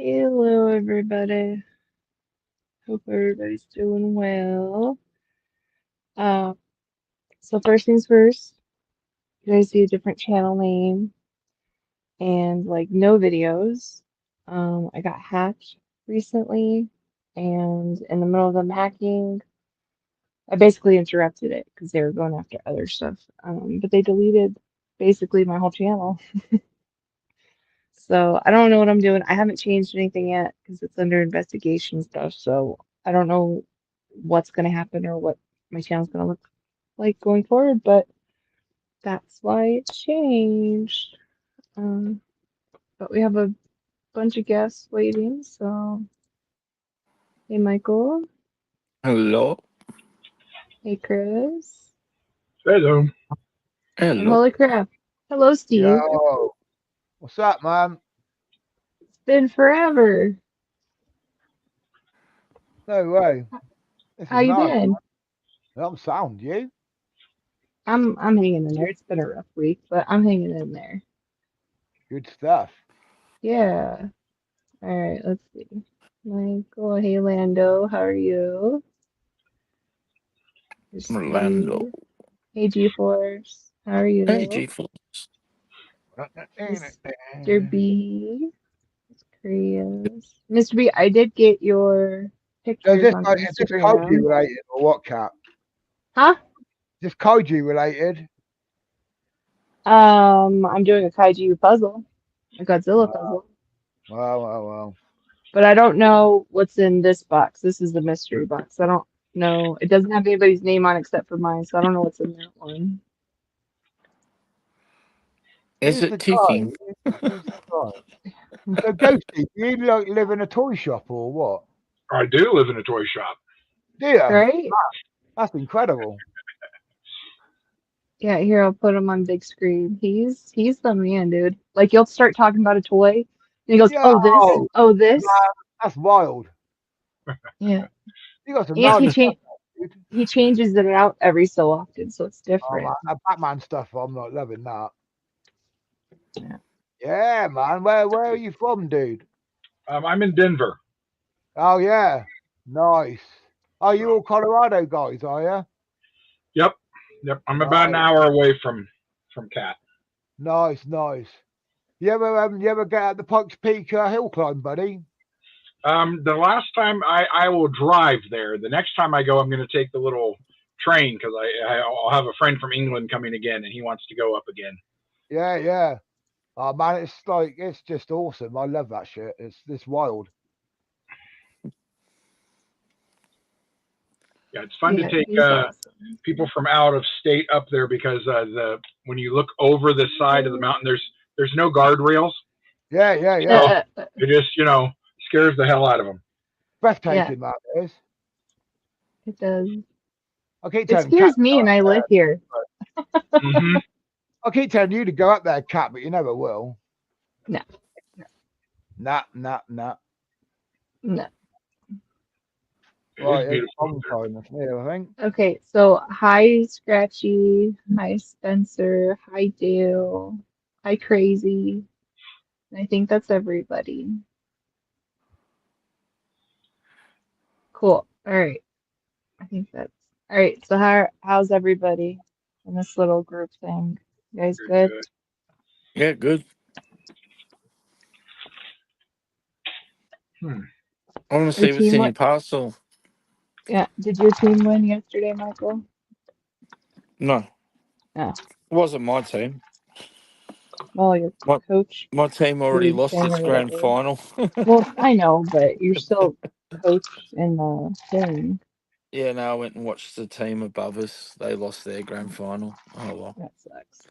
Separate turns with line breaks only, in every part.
Hello, everybody. Hope everybody's doing well. Uh, so first things first, you guys see a different channel name and like no videos. I got hacked recently, and in the middle of them hacking, I basically interrupted it because they were going after other stuff. But they deleted basically my whole channel. So I don't know what I'm doing. I haven't changed anything yet because it's under investigation stuff. So I don't know what's going to happen or what my channel's going to look like going forward, but that's why it changed. Um, but we have a bunch of guests waiting. So, hey, Michael.
Hello.
Hey, Chris.
Hello.
And
Hello.
holy crap. Hello, Steve.
Yo, what's up, man?
It's been forever.
No way. This
How
is
you
nice.
been?
I'm sound, you?
I'm hanging in there. It's been a rough week, but I'm hanging in there.
Good stuff.
Yeah. All right, let's see. Michael, hey Lando, how are you? There's
Orlando.
Steve. Hey G-Force, how are
Hey,
you?
G-Force.
Mr. B, Chris. Mr. B, I did get your
So
pictures on
is this Koji
Instagram.
related or what, Cap?
Huh?
Is this Koji related?
I'm doing a kaiju puzzle, a Godzilla puzzle,
Well.
but I don't know what's in this box. This is the mystery box. I don't know. It doesn't have anybody's name on except for mine, so I don't know what's in that one.
Is
Who's
it
the guy?
ticking?
Who's the guy? So, Ghosty, do you like live in a toy shop or what?
I do live in a toy shop.
Do you?
Right?
That's incredible.
Yeah, here I'll put him on big screen. He's the man, dude. Like you'll start talking about a toy, and he goes,
Yeah,
"Oh this, oh this."
man, that's wild.
Yeah,
You got some
and
gnarly stuff, dude.
he changes it out every so often, so it's
Oh, man,
different.
that Batman stuff, I'm not loving that.
Yeah.
Yeah, man. Where are you from, dude?
I'm in Denver.
Oh yeah, nice. Oh, you
So,
all Colorado guys, are you?
yep, yep. I'm about an
Nice,
hour away from Cat.
nice. You ever get at the Pikes Peak hill climb, buddy?
The last time I will drive there. The next time I go, I'm going to take the little train because I'll have a friend from England coming again, and he wants to go up again.
Yeah. Oh man, it's just awesome. I love that shit. It's wild.
Yeah, it's fun to
Yeah,
take
he's awesome.
people from out of state up there because the when you look over the side of the mountain, there's no guardrails, so
Yeah.
it just scares the hell out of them.
Yeah,
Breathtaking, man. It is.
it does.
I keep
It
telling Cat
scares me, and I live here.
Hmm.
I keep telling you to go up there, Cat, but you never will.
No,
Nah.
no.
It is
Right, it's
beautiful up
long
there.
time, I think.
Okay, so hi Scratchy, hi Spencer, hi Dale, hi Crazy. I think that's everybody. Cool. All right. I think that's all right. So how's everybody in this little group thing? You guys
Good,
good?
good.
Yeah, good.
Hmm.
I want to
Your
see what's
team
in
what?
your parcel.
Yeah. Did your team win yesterday, Michael?
No,
No.
it wasn't my team.
Well, your
My,
coach,
my team already
lead
lost
thing
its
or
grand
whatever.
final.
Well, I know, but you're still coach in the thing.
Yeah, no, I went and watched the team above us. They lost their grand final. Oh, well.
That sucks.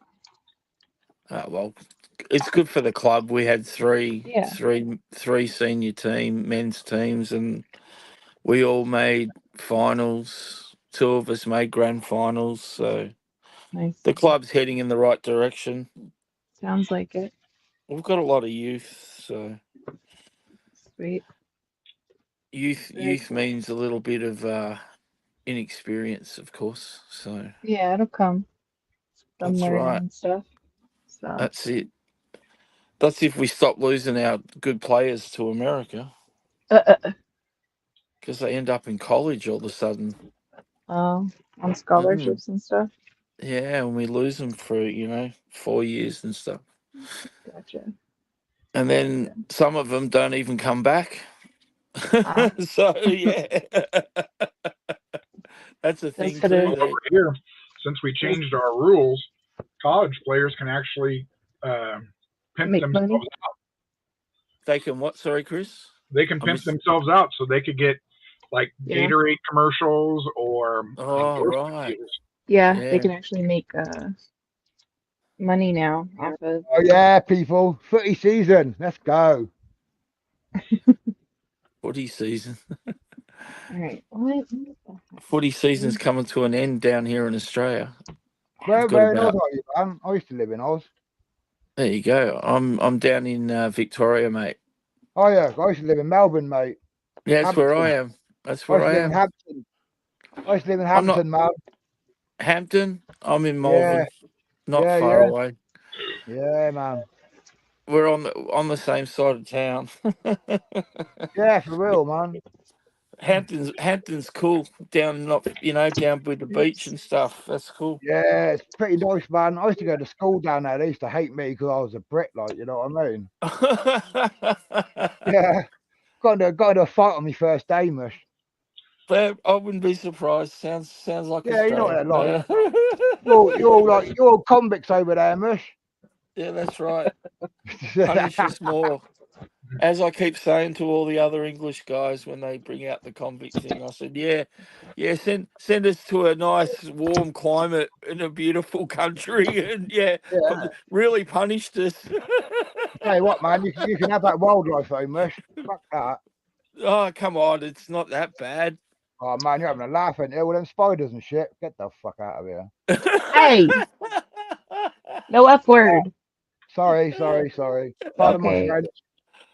Well, it's good for the club. We had
Yeah.
three senior men's teams, and we all made finals. Two of us made grand finals, so
Nice.
the club's heading in the right direction.
Sounds like it.
We've got a lot of youth, so
Sweet.
youth
Very
youth
cool.
means a little bit of inexperience, of course. So
Yeah, it'll come
that's
somewhere
right.
and stuff. So
That's it. That's if we stop losing our good players to America,
Uh,
because they end up in college all of a sudden.
on
Mm.
scholarships and stuff.
Yeah, and we lose them for 4 years and stuff,
Gotcha.
and then
Yeah.
some of them don't even come back.
Ah,
So yeah, that's a
that's
thing
gonna
too.
Well, over here, since we changed our rules, college players can actually pimp
make
themselves.
money.
They can what? Sorry, Chris.
They can
I
pimp
miss.
themselves out, so they could get like
Yeah.
Gatorade commercials or
Oh
endorsement
right.
deals.
Yeah, they
Yeah.
can actually make money now off of.
Oh yeah, people. Footy season. Let's go.
Footy season.
All right. What?
Footy season's coming to an end down here in Australia. We've got
Where in Oz
about.
are you, man? I used to live in Oz.
There you go. I'm down in Victoria, mate.
Oh yeah, I used to live in Melbourne, mate.
Yeah, that's where I
Hampton.
am. That's
I
where
used to
I
live in
am.
Hampton. I used to live in
I'm not
Hampton, man.
Hampton. I'm in
Yeah,
Malvern, not far
yeah,
away.
yeah, man.
We're on the same side of town.
Yeah, for real, man.
Hampton's cool down not down with the beach
Oops.
and stuff. That's cool.
Yeah, it's pretty nice, man. I used to go to school down there. They used to hate me because I was a Brit, like, you know what I mean? Yeah, got into a fight on my first day, mush.
But I wouldn't be surprised. Sounds like
Yeah, you know what
Australia.
they're like. You're all convicts over there, mush.
Yeah, that's right. Punish us more. As I keep saying to all the other English guys when they bring out the convict thing, I said, yeah, send us to a nice warm climate in a beautiful country, and
Yeah,
really punished us.
tell you what, man, you can have that wildlife though, mush. Fuck that.
Oh, come on, it's not that bad.
Oh man, you're having a laugh, ain't you? With them spiders and shit. Get the fuck out of here.
Hey, no F word.
Sorry. Pardon my
Okay.
French.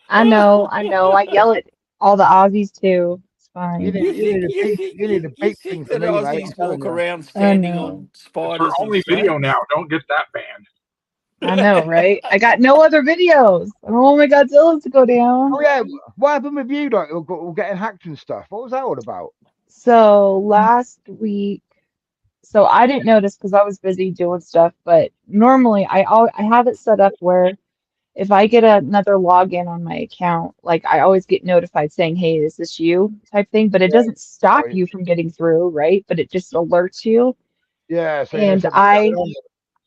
I know. I yell at all the Aussies too. It's
You
fine.
need a
You
beep
think
thing for
that
me, mate. I'm
Aussies
telling
walk
you.
around
I
standing
know.
on
It's her
spiders and
only video
snakes?
now. Don't get that banned.
I know, right? I got no other videos. I don't want my Godzillas to go down.
Oh yeah, what happened with you? Like, we're getting hacked and stuff. What was that all about?
So last week, so I didn't notice because I was busy doing stuff, but normally I have it set up where if I get another login on my account, like I always get notified saying, "Hey, is this you?" type thing, but it
Yeah,
doesn't stop
right.
you from getting through, right? But it just alerts you.
Yeah, so you know
And
something's going on.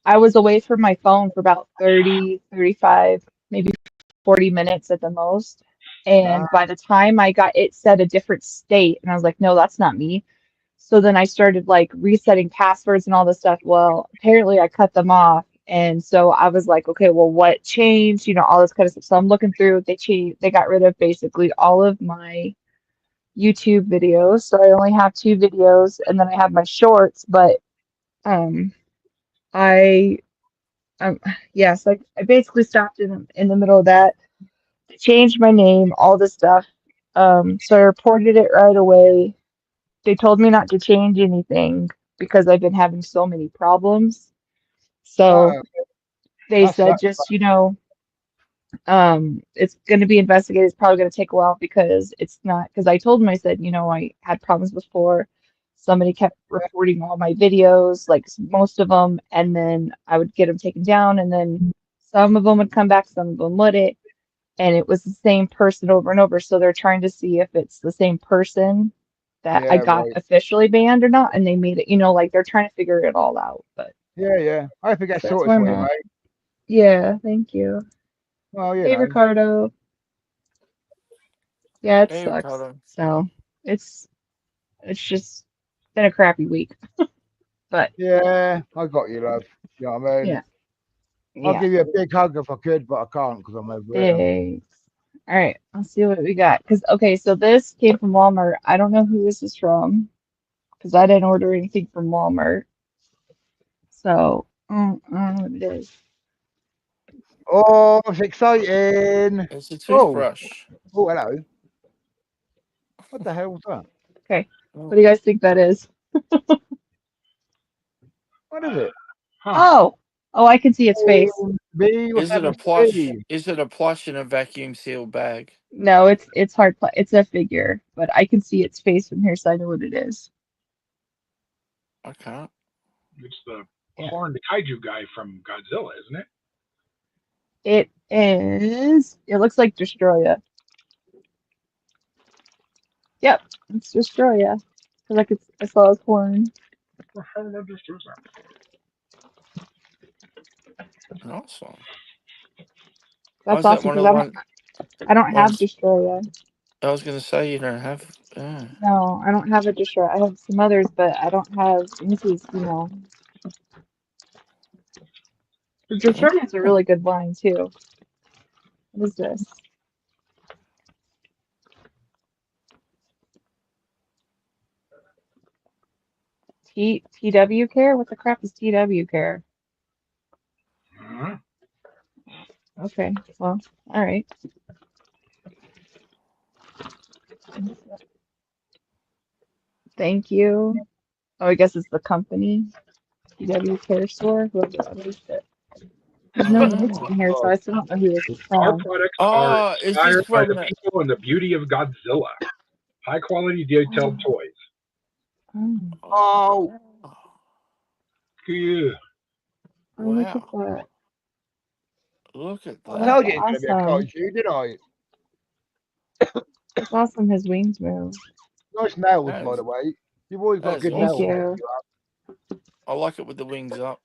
I was away from my phone for about 30, 35, maybe 40 minutes at the most.
Ah,
And by the time I got it set a different state, and I was like, no, that's not me. So then I started like resetting passwords and all this stuff. Well, apparently I cut them off. And so I was like, okay, well, what changed? All this kind of stuff. So I'm looking through, they got rid of basically all of my YouTube videos. So I only have two videos and then I have my shorts, but um I um yes, I basically stopped in the middle of that, changed my name, all this stuff. So I reported it right away. They told me not to change anything because I've been having so many problems. So
ah,
they
that
said
sucks.
just, it's going to be investigated. It's probably going to take a while because it's not, because I told them, I said, I had problems before. Somebody kept reporting all my videos, like most of them, and then I would get them taken down, and then some of them would come back, some of them wouldn't, and it was the same person over and over. So they're trying to see if it's the same person that I
Yeah,
got
right.
officially banned or not, and they made it, like they're trying to figure it all out. But
Yeah. I hope it gets
so that's
sorted
where I'm
for you,
at.
mate.
Yeah, thank you.
Well,
Hey, Ricardo. Yeah, it
Hey,
sucks.
Ricardo.
So it's just been a crappy week. But
yeah, I got you, love. You know what I mean?
yeah,
I'll
yeah.
give you a big hug if I could, but I can't because I'm over here.
Thanks. All right, let's see what we got. Because okay, so this came from Walmart. I don't know who this is from because I didn't order anything from Walmart. So I don't know what it is.
Oh, it's exciting.
It's a
Oh,
toothbrush.
oh, hello. What the hell was that?
Okay, what
Oh,
do you guys think that is?
What is it?
Huh.
Oh. Oh, I can see its face.
Me, what's
Is it a
happening to
plush?
me?
Is it a plush in a vacuum sealed bag?
No, it's hard. It's a figure, but I can see its face from here, so I know what it is.
I can't.
It's the
Yeah.
horned kaiju guy from Godzilla, isn't it?
It is. It looks like Destroya. Yep, it's Destroya. Cause I saw his horn.
How did I just do that?
Nice one.
That's
Is that
awesome
one of
because
the one,
I don't have
ones?
Destroya.
I was going to say you don't have.
No, I don't have a Destroya. I have some others, but I don't have Inky's, The Destroya is a really good line too. What is this? TW care? What the crap is TW care? Okay, well, all right. Thank you. Oh, I guess it's the company. TW Care Store. Whoever released it. There's no notes in here, so I still don't know who this is
Our
from.
products are
Oh, is this
inspired by
from
the
the?
people and the beauty of Godzilla. High quality detailed toys.
Oh,
Oh,
Yeah.
look at
Wow!
that.
Look at
Oh,
I
that's
told
that.
you it's going to be a
awesome.
kaiju, didn't I?
That's awesome. His wings move.
Nice nails,
That
by
is,
the way. You've always
that
got
is
good
Thank
nails.
awesome.
you.
I like it with the wings up.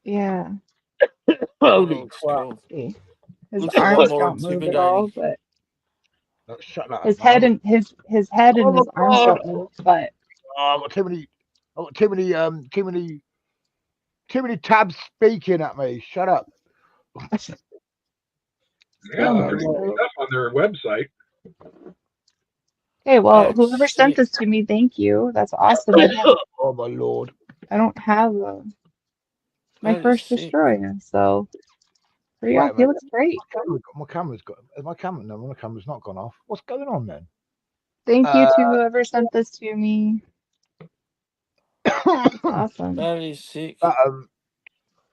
Yeah.
That
Holy
looks
crap.
cool.
See. His
Looks a lot
arms
more
don't move at all,
intimidating.
but
No, shut that
his
up,
head
man.
and his head
Oh
and
my
his arms
god.
don't move. But
Oh, I've got too many tabs speaking at me. Shut up.
Yeah,
oh
some
my
pretty good
lord.
stuff on their website.
Okay, well,
That's
whoever sent
sick.
this to me, thank you. That's awesome.
Oh my lord.
I don't have my
That is
first
sick.
Destroyer, so there you
Wait
go.
a
He
minute.
looks great.
My camera's got. My camera? No, my camera's not gone off. What's going on then?
Thank you to whoever sent this to me. It's awesome.
That is sick.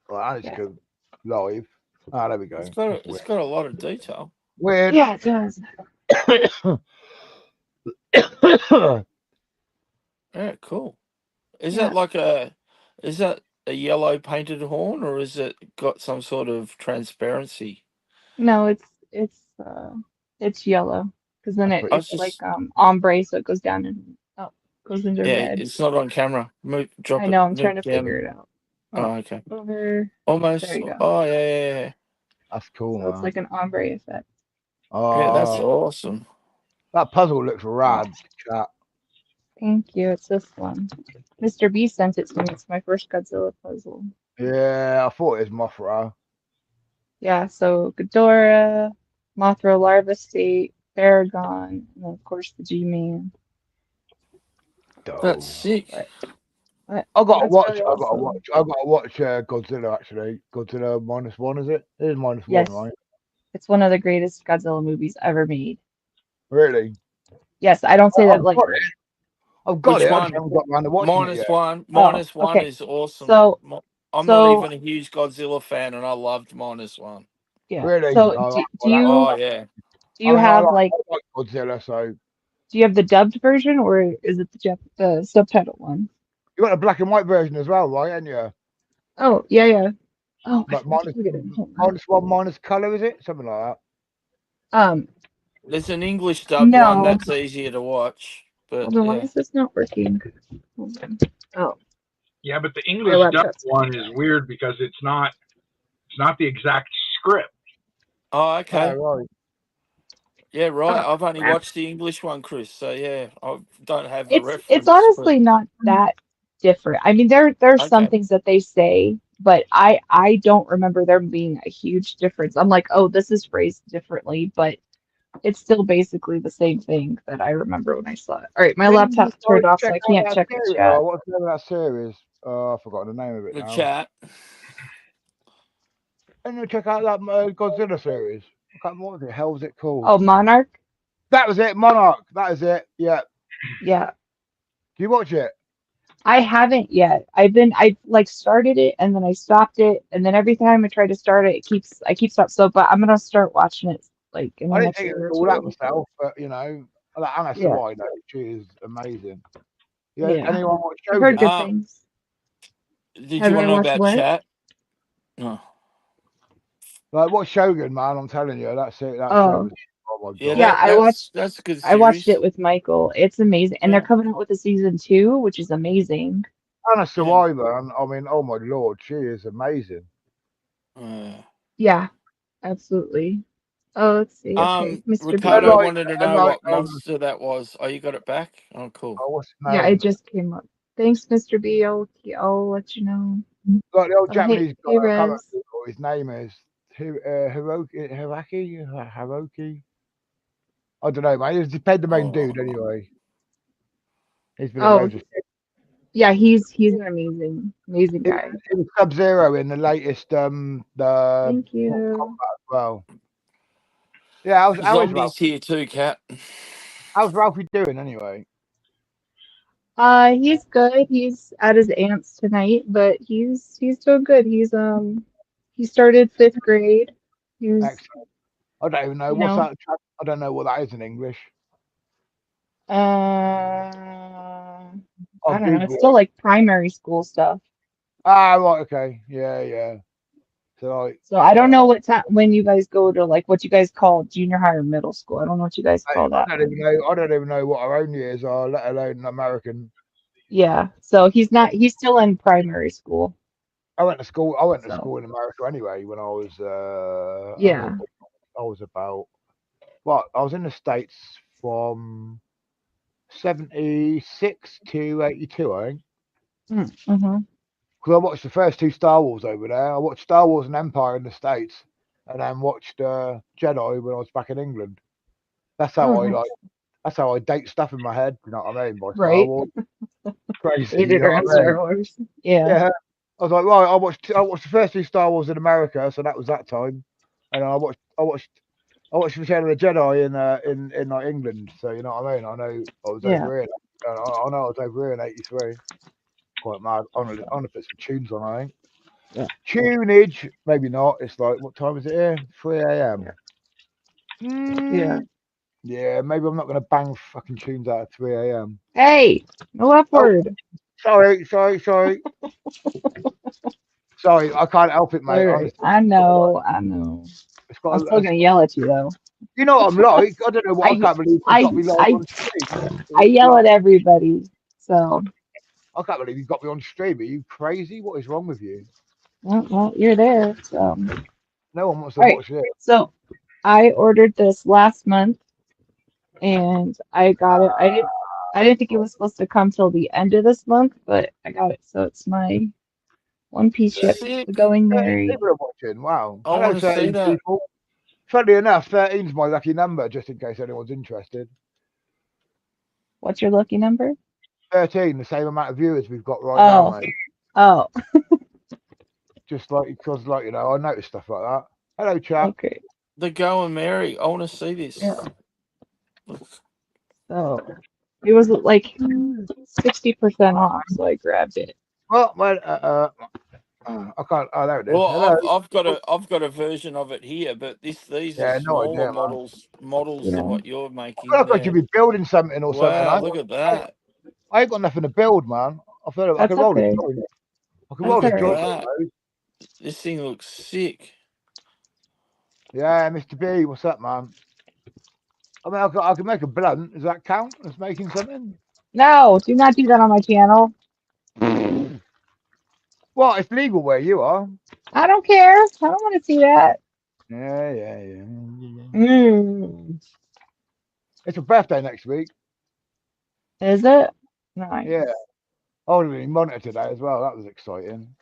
Well, I need to go live. Ah, there we go.
It's got a lot of detail.
Weird.
Yeah, it does.
Yeah, cool. Is
Yeah.
that a yellow painted horn, or is it got some sort of transparency?
No, it's yellow because then
That's pretty.
I was
it's like
just
ombre, so it goes down and goes into
yeah,
red.
it's not on camera.
I
Drop it,
know. I'm trying
move
to
down.
figure it out.
Oh,
Oh,
okay.
over. There
Almost.
you go.
Oh, yeah.
That's cool,
So it's
man.
like an ombre effect.
Yeah, that's
Oh,
awesome.
that puzzle looks rad, chat.
Thank you. It's this one. Mr. B sent it to me. It's my first Godzilla puzzle.
Yeah, I thought it was Mothra.
Yeah, so Ghidorah, Mothra larva state, Paragon, and then of course the G-Man.
That's
Dope.
sick.
But
I got to
that's
watch.
really
I got to
awesome.
watch. I got to watch Godzilla. Actually, Godzilla -1, is it? It is -1,
Yes,
right?
it's one of the greatest Godzilla movies ever made.
Really?
Yes, I don't say
I've
that
got
lightly.
it. I've got
Which
it. I just
one?
haven't got around to watching it yet.
-1.
Oh,
-1
okay.
is awesome.
So,
I'm not
so
even a huge Godzilla fan, and I loved -1.
yeah.
Really?
So
Oh,
do
well, that,
Oh yeah.
you
I
have like
like Godzilla. So
do you have the dubbed version or is it the subtitle one?
you got a black and white version as well, right? And yeah,
Oh, yeah. Oh, I
like
forgot to
minus
look at it. Hold on.
-1 minus color, is it? Something like
Um,
There's an English dubbed one
no.
that's easier to watch, but
Hold on, why
yeah.
is this not working? Hold on. Oh,
Yeah, but the
my
English dub
laptop's
one is weird because it's not the exact script.
Oh,
that.
okay.
Right.
Yeah, right.
oh
I've only
crap.
watched the English one, Chris. So yeah, I don't have the
It's
reference, but
honestly not that different. I mean, there's some
okay.
things that they say, but I don't remember there being a huge difference. I'm like, oh, this is phrased differently, but it's still basically the same thing that I remember when I saw it. All right, my
Then you
laptop turned off, so
check
I
out
can't
that
check the
series.
chat.
What's the name of that series? I forgot the name of it
The
now.
chat.
And you check out that Godzilla series. I can't remember what the hell was it called.
Oh, Monarch?
That was it, Monarch. That is it. Yeah.
Yeah.
Do you watch it?
I haven't yet. I like started it and then I stopped it and then every time I try to start it, I keep stopping. So, but I'm gonna start watching it like in the
I didn't
next
think it
year or
was all that
two.
myself, but you know, like Anna
Yeah,
Sawai, though, she is amazing. Yeah,
yeah.
anyone watch
I've heard
Shogun?
good
Um,
things.
did
Have
you want
I
to know
watched
about
what?
chat? No.
Like, what Shogun, man? I'm telling you, that's it. That show
Oh,
was, oh my
Yeah,
god.
yeah.
that's a good
I watched it
series.
with Michael. It's amazing, and they're
Yeah,
coming out with a season 2, which is amazing.
Anna
yeah.
Sawai, man. I mean, oh my lord, she is amazing.
Uh,
Yeah, absolutely. Oh, let's see. Okay, Mr.
And
Ricardo
B.
like,
wanted to
and
know
like,
what monster that was. Oh, you got it back? Oh, cool.
what's his
Yeah, it
name?
just came up. Thanks, Mr. B. I'll let you know.
Like the old
Oh, hey,
Japanese guy.
hey,
I can't remember
Rez.
what his name is. Hiroki. I don't know, man. He played the main dude
Oh,
anyway. He's been in
Oh,
loads of.
yeah, he's an amazing guy.
He was Sub Zero in the latest the
Thank
Mortal
you.
Kombat as well. Yeah, how is Ralph?
zombies here too, Cat.
How's Ralphie doing anyway?
He's good. He's at his aunt's tonight, but he's doing good. He started 5th grade. He's
Excellent. I don't even know
you
what's
know
that. I don't know what that is in English.
I
I'll
don't know. It's
Google
still
it.
like primary school stuff.
Ah, right, okay, yeah, yeah. So like,
So I don't know what time when you guys go to like what you guys call junior high or middle school. I don't know what you guys call that
I don't even
one.
know. I don't even know what our own years are, let alone American.
Yeah. So he's still in primary school.
I went to school. I went to
So
school in America anyway when I was. How old
yeah.
was I? I was about. What? I was in the States from 76 to 82, I think.
Mm-hmm.
Because I watched the first 2 Star Wars over there. I watched Star Wars and Empire in the States, and then watched Jedi when I was back in England. That's
Oh,
how I like.
nice.
That's how I date stuff in my head. You know what I mean? By Star
Right.
Wars, crazy. You
Dated
know
around
what I mean?
Star Wars. Yeah.
Yeah. I was like, right. I watched the first 2 Star Wars in America, so that was that time, and I watched Return of the Jedi in like England. So you know what I mean? I know I was
Yeah.
over here. I know I was over here in '83. Quite mad. I'm gonna put some tunes on. I think.
Yeah.
Tunage, maybe not. It's like, what time is it here? 3 a.m.
Yeah.
Yeah, maybe I'm not going to bang fucking tunes out at 3 a.m.
Hey, no F
Oh,
word.
sorry. Sorry, I can't help it,
All
mate.
right.
Honestly,
I know. I know.
it's
I'm
got.
still gonna yell at you though.
You know what I'm like. I don't know what. I
I
can't believe you got
I
me live
I
on stream.
I yell at everybody. So
I can't believe you got me on stream. Are you crazy? What is wrong with you?
well, you're there. So all
No one wants to
right.
watch this.
So I ordered this last month and I got it. I didn't think it was supposed to come till the end of this month, but I got it. So it's my One Piece ship, the
Sick.
Going
13
Merry.
people are watching. Wow.
I
Hello,
want to see
13
that.
people. Funny enough, 13 is my lucky number, just in case anyone's interested.
What's your lucky number?
13, the same amount of viewers we've got right now,
Oh,
mate.
oh,
Just like, because, like, you know, I notice stuff like that. Hello, chap.
okay.
The Go and Mary. I want to see
Yeah.
this.
So it was like 60% off, so I grabbed it.
Well, I can't. Oh, there it is.
Well,
Hello.
I've got a version of it here, but these are
Yeah, no
smaller
idea, man.
models than
Yeah.
what you're
I
making
feel like I should
there.
be building something or something.
Wow, look at that.
I ain't got nothing to build, man. I feel like I
That's
can roll a
okay.
joint. I can
That's
roll
Look
a
all
at
joint.
right.
that. This thing looks sick.
Yeah, Mr. B, what's up, man? I mean, I can make a blunt. Does that count as making something?
No, do not do that on my channel.
Well, it's legal where you are.
I don't care. I don't want to see that.
Yeah.
Mm.
It's your birthday next week.
Is it? Nice.
Yeah. I would have been monitor today as well. That was exciting.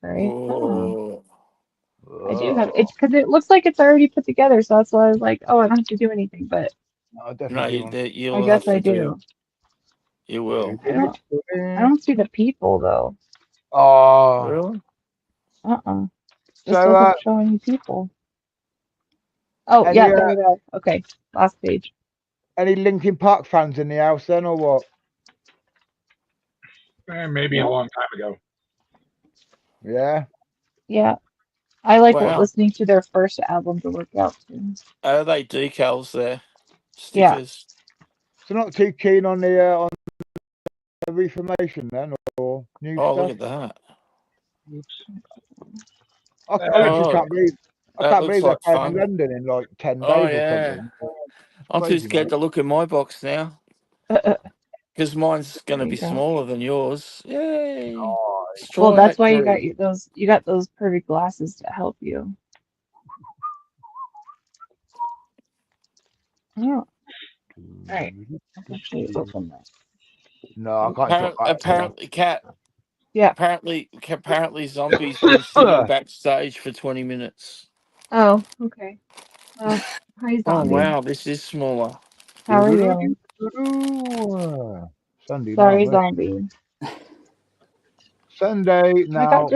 Right? Oh,
Oh,
I do have
Oh,
it because it looks like it's already put together, so that's why I was like, oh, I don't have to do anything, but
no, I
no,
definitely do want
I
you'll have
guess I
to
do.
do. You
to.
will.
I don't see the people though.
Oh,
Really?
Uh-uh. This
so
doesn't show any people. Oh,
any
yeah, there we go. Okay, last page.
any Linkin Park fans in the house then, or what?
Maybe a long time ago.
Yeah.
Yeah. I like
Wow.
listening to their first album to work out to.
Are they decals there?
Yeah.
Stickers?
So not too keen on the Reformation then, or new
Oh,
stuff.
look at that.
Oops.
I literally
Oh,
can't believe. I
that
can't
looks
believe they're
like
playing in
fun.
London in like 10
Oh,
days or
yeah.
something.
I'm too
Crazy,
scared
mate.
to look in my box now
There
because mine's going to
you
be
go.
smaller than yours. Yay.
Oh,
Well, that's
Strike
why
three.
you got those perfect glasses to help you. Oh, all right. I can actually open that.
no, I can't drop that.
Apparently, Cat.
Yeah.
Apparently, Zombie's been sitting backstage for 20 minutes.
Oh, okay. Well, hi,
Oh,
Zombie.
wow. This is smaller.
How are you?
Sunday
Sorry,
now, mate.
Zombie.
Sunday now.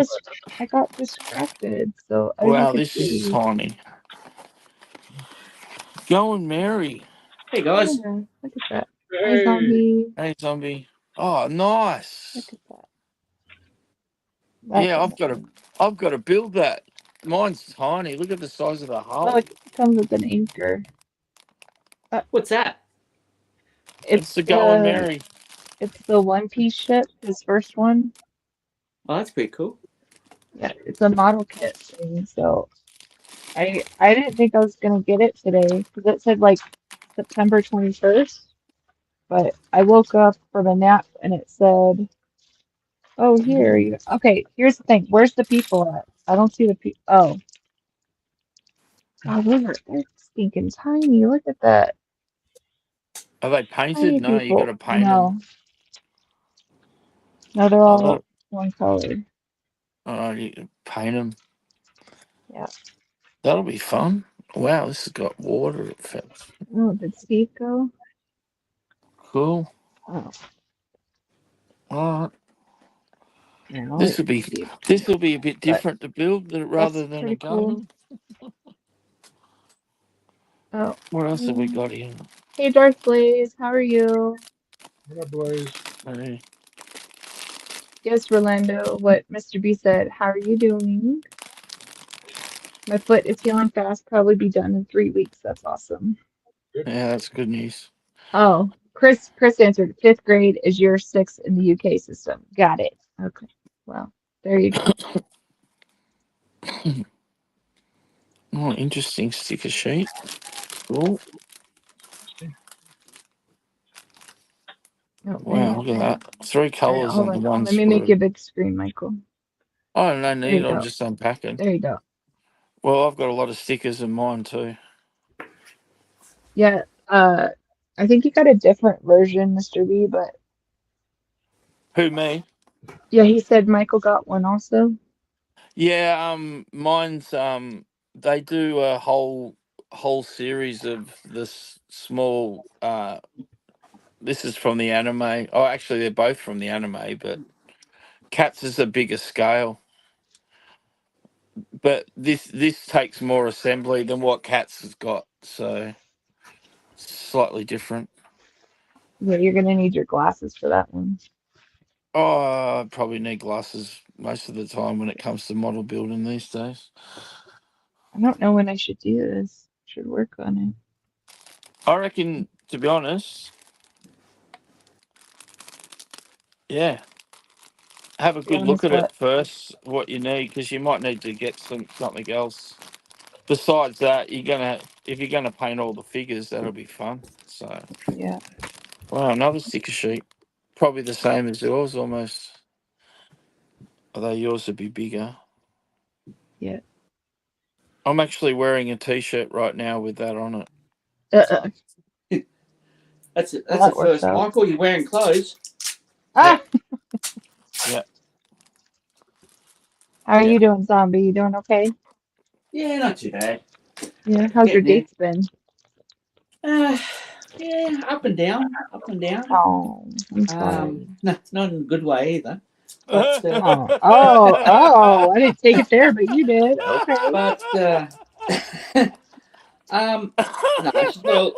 I got distracted, so I
Wow,
could
this is
see.
tiny. Going Mary.
Hey guys.
Yeah, look at that. Hi,
Hey.
Zombie.
Hey, Zombie. Oh, nice.
Look at that. That's
Yeah,
amazing.
I've got to build that. Mine's tiny. Look at the size of the
Oh,
hull.
it comes with an anchor.
What's that?
It's the Going Mary.
It's the One Piece ship, his first one.
Oh, that's pretty cool.
Yeah, it's a model kit thing. So I didn't think I was gonna get it today because it said like September 21st, but I woke up from a nap and it said, "Oh, here you." Okay, here's the thing. Where's the people at? I don't see the people. Oh, God, they're stinking tiny. Look at that.
Are they painted?
Tiny
No, you got to
people.
paint them.
No, they're
Oh,
all
look.
one color.
Oh, you can paint them.
Yeah.
That'll be fun. Wow, this has got water.
Oh, did Steve go?
Cool.
Oh,
All right.
yeah, I'll
This
wait
will
for
be
Steve.
a bit
But
different to build
that's
rather than a
pretty cool.
Gundam.
Oh,
What else have we
mm.
got here?
Hey, Darth Blaze, how are you?
What up, boys?
Hey.
Yes, Rolando, what Mr. B said. How are you doing? My foot is healing fast, probably be done in 3 weeks. That's awesome.
Yeah, that's good news.
Oh, Chris answered, fifth grade is year 6 in the UK system. Got it. Okay. Well, there you go.
Oh, interesting sticker sheet. Cool.
Oh,
Wow, look at that. 3
all right,
colours
hold
on the
on.
one
Let me make you a
sprue.
big screen, Michael.
Oh, no
There you
need. I'm
go.
just unpacking.
There you go.
Well, I've got a lot of stickers in mine too.
Yeah, I think you got a different version, Mr. B, but
Who, me?
yeah, he said Michael got one also.
Yeah, mine's they do a whole series of this small this is from the anime. Oh, actually they're both from the anime, but Cats is a bigger scale. But this takes more assembly than what Cats has got, so slightly different.
Yeah, you're gonna need your glasses for that one.
Oh, I probably need glasses most of the time when it comes to model building these days.
I don't know when I should do this. Should work on it.
I reckon, to be honest, yeah, have a
Be
good look
honest,
at it
what?
first, what you need, because you might need to get something else. Besides that, if you're gonna paint all the figures, that'll be fun. So,
Yeah,
wow, another sticker sheet, probably the same as yours almost. Although yours would be bigger.
yeah.
I'm actually wearing a t-shirt right now with that on it.
Uh-uh.
That's
Well,
a
that works
first,
out.
Michael. You're wearing clothes.
Ah,
Yeah.
how are
Yeah.
you doing, Zombie? You doing okay?
Yeah, not too bad.
Yeah, how's your
Getting there.
dates been?
Yeah, up and down, up and down.
Oh, I'm sorry.
No, not in a good way either. But
I didn't take it there, but you did. Okay.
but no, she's got.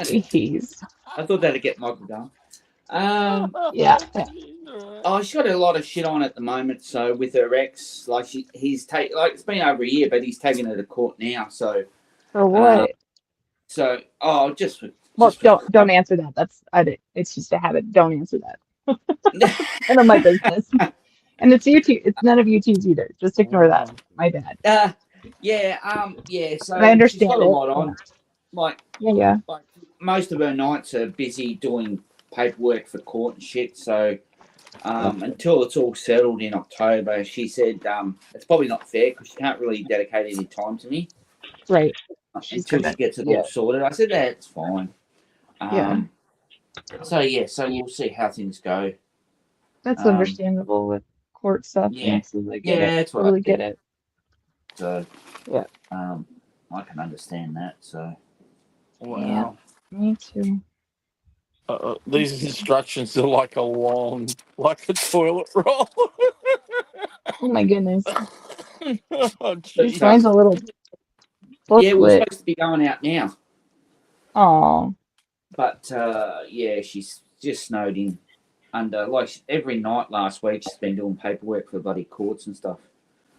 Jeez.
I thought that'd get Michael going.
Yeah.
Oh, she's got a lot of shit on at the moment. So with her ex, like he's it's been over a year, but he's taking her to court now. So
For what?
Just
Well,
for
don't answer that. It's just a habit. Don't answer that. None of my business. And it's YouTube. It's none of YouTube's either. Just ignore that. My bad.
yeah.
But I
So she's got
understand
a
it.
lot on. Like
Yeah.
most of her nights are busy doing paperwork for court and shit. So until it's all settled in October, she said it's probably not fair because she can't really dedicate any time to me
Right.
until she gets it all sorted. I said that's fine.
Yeah.
So we'll see how things go.
That's understandable with court stuff.
Yeah.
So I get it.
That's
Totally
right.
get it.
So
yeah.
I can understand that. So
Wow.
Yeah, me too.
These instructions are like a toilet roll.
Oh my goodness.
Oh,
This mine's a little
yeah, we're
booklet.
supposed to be going out now.
Oh.
But she's just snowed in under every night last week. She's been doing paperwork for bloody courts and stuff.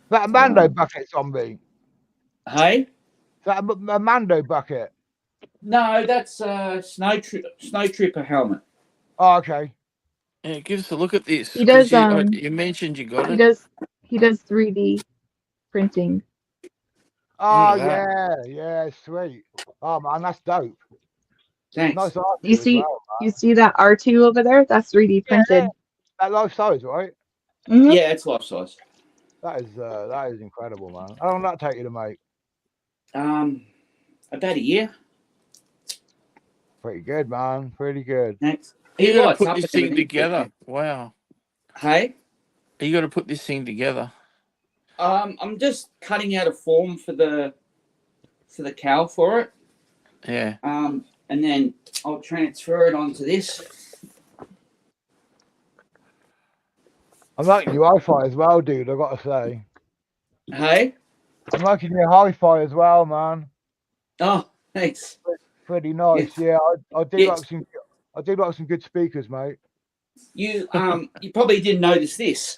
That a Mando bucket zombie.
Hey?
Is that a Mando bucket?
No, that's snow trooper helmet.
Oh, okay.
Yeah, give us a look at this.
He does.
You mentioned you got it.
He does 3D printing.
Oh yeah, sweet. Oh man, that's dope.
Thanks.
Nice
You see that R2 over there? That's 3D printed.
Yeah, that life size, right?
Mm-hmm.
Yeah, it's life size.
That is incredible, man. How long did that take you to make?
About a year.
Pretty good, man. Pretty good.
Thanks.
You got to put this thing together. Wow.
Hey?
You got to put this thing together.
I'm just cutting out a form for the cowl for it.
Yeah.
And then I'll transfer it onto this.
I'm liking your hi-fi as well, dude. I got to say.
Hey?
I'm liking your hi-fi as well, man.
Oh, thanks.
Pretty nice. Yeah, I do like some good speakers, mate.
You probably didn't notice this.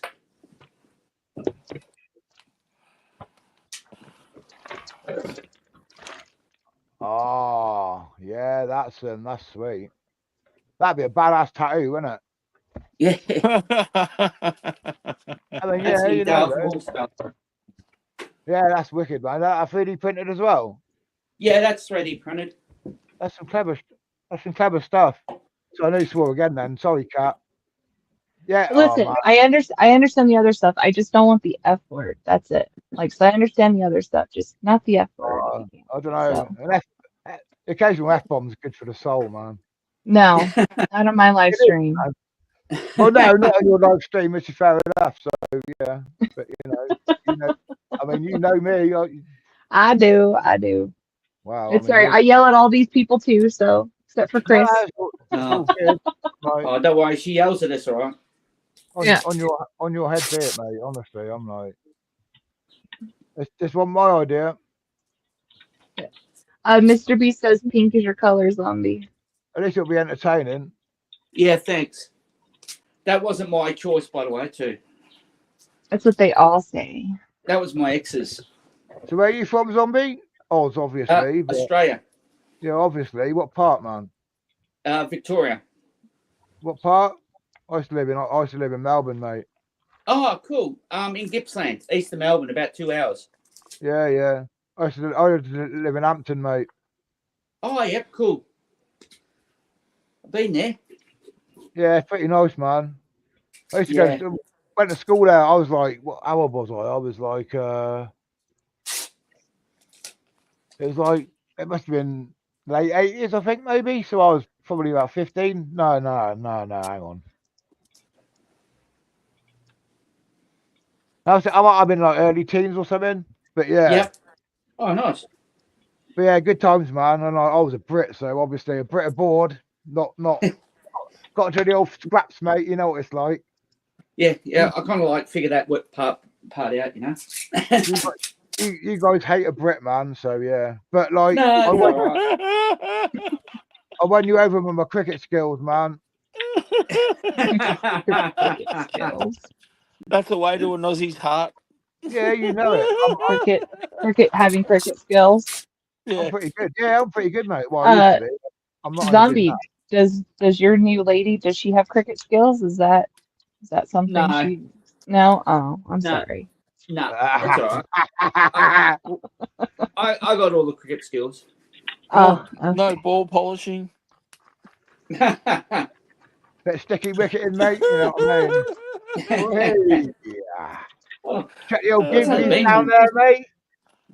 Oh, yeah, that's sweet. That'd be a badass tattoo, wouldn't it?
Yeah.
I mean, yeah, you know, yeah, that's wicked, man. That 3D printed as well.
Yeah, that's 3D printed.
That's some clever stuff. So I know you swore again then. Sorry, Kat. Yeah.
Listen, I understand the other stuff. I just don't want the F word. That's it. So I understand the other stuff, just not the F word.
I don't know. So. Occasional F bomb's good for the soul, man.
No, not on my live stream.
Well, no, not on your live stream, which is fair enough. So yeah, but I mean, you know me.
I do.
Wow.
It's alright. I yell at all these people too, so except for Chris.
Don't worry, she yells at us, all right?
On your head, there, mate. Honestly, I'm like, this wasn't my idea.
Mr. B says pink is your color, zombie.
At least it'll be entertaining.
Yeah, thanks. That wasn't my choice, by the way, too.
That's what they all say.
That was my ex's.
So where are you from, zombie? Oz, obviously.
Australia.
Yeah, obviously. What part, man?
Victoria.
What part? I used to live in Melbourne, mate.
Oh, cool. In Gippsland, east of Melbourne, about 2 hours.
Yeah. I used to live in Hampton, mate.
Oh, yep, cool. I've been there.
Yeah, it's pretty nice, man. I used to went to school there. I was like, how old was I? I was like, it must have been late 80s, I think, maybe. So I was probably about 15. No, hang on. I might have been like early teens or something. But yeah.
Yep. Oh, nice.
But yeah, good times, man. And I was a Brit, so obviously a Brit aboard. Not got into the old scraps, mate. You know what it's like.
Yeah. I kind of figure that part out, you know.
you guys hate a Brit, man. So yeah, but like
no,
I won you over with my cricket skills, man.
Skills.
That's the way to an Aussie's heart.
Yeah, you know it.
Having cricket skills.
I'm
Yeah.
pretty good. Yeah, I'm pretty good, mate. Well, I used to be. I'm not any good
Zombie,
now.
does your new lady, does she have cricket skills? Is that something
No.
she? No. Oh, I'm
No.
sorry.
No, that's all right. I got all the cricket skills.
Oh,
No
okay.
ball polishing.
Bit of sticky wicket in, mate. You know what I mean? Hey, yeah.
Oh,
Check the old
It's only
googlies
been
down
one.
there, mate.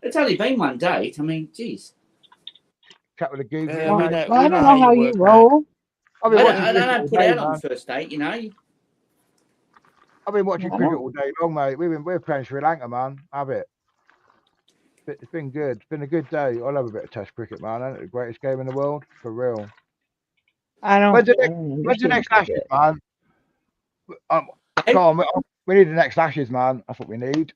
It's only been one date. I mean, geez.
Chat with the googlies,
Yeah, we
mate.
know.
Well,
We
I
know
don't
how
know how
you
you
work, mate.
roll.
I've been watching
I
cricket all
don't put
day,
out on
man.
the first date, you know.
I've been watching
I
cricket
don't-
all day long, mate. We're playing Sri Lanka, man. Have it. It's been good. It's been a good day. I love a bit of Test cricket, man. Ain't it the greatest game in the world? For real.
I don't
When's the
understand
next Ashes,
cricket.
man? Come on, we need the next Ashes, man. That's what we need.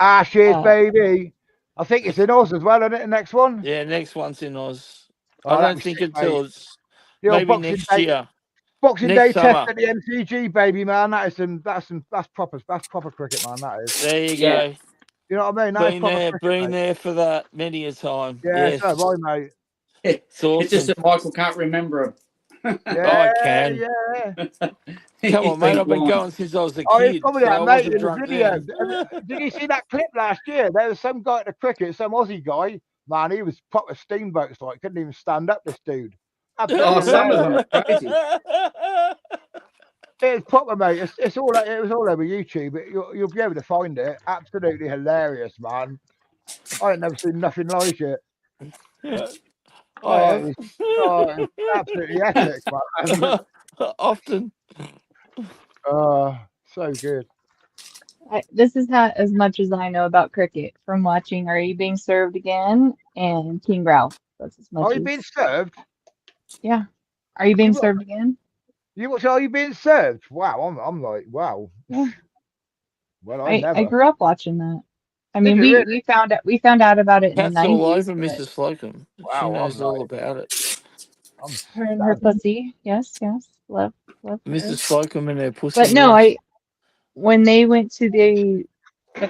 Ashes, baby. I think it's in Oz as well, isn't it? The next one.
Yeah, next one's in Oz.
Oh,
I
that'd
don't
be
think
sick,
until
mate.
it's
The old
maybe next year.
Boxing
Next
Day Test
summer.
at the MCG, baby, man. That's proper cricket, man. That is.
There you
Yeah.
go.
You know what I mean? That is proper cricket,
Been
mate.
there for that many a time.
Yeah,
Yes.
so right, mate.
It's awesome.
It's just that Michael can't remember him.
Yeah,
I can.
yeah.
Come on, mate. I've been going since I was a
Oh, it's
kid,
probably
so
that,
I
mate,
wasn't
in the
drunk
video.
then.
Did you see that clip last year? There was some guy at the cricket, some Aussie guy. Man, he was proper steamboats, like, couldn't even stand up, this dude. Absolutely
Oh, some of them
hilarious.
are crazy.
It's proper, mate. It was all over YouTube. You'll be able to find it. Absolutely hilarious, man. I ain't never seen nothing like it.
I have.
It's absolutely epic, man.
Often.
So good.
This is as much as I know about cricket from watching Are You Being Served Again and King Ralph. That's as much
Are you
as.
being served?
Yeah. Are You Being Served Again?
Are you being served? Wow, I'm like, wow.
Yeah.
Well,
I
never.
grew up watching that. I
Did
mean,
you really?
we found out about it in the
Cat's all
90s,
over
but
Mrs. Slocum.
Wow,
She knows
I'm
all
like,
about it.
her and her pussy. Yes, love her.
Mrs. Slocum and her pussy.
But no,
yes.
when they went to the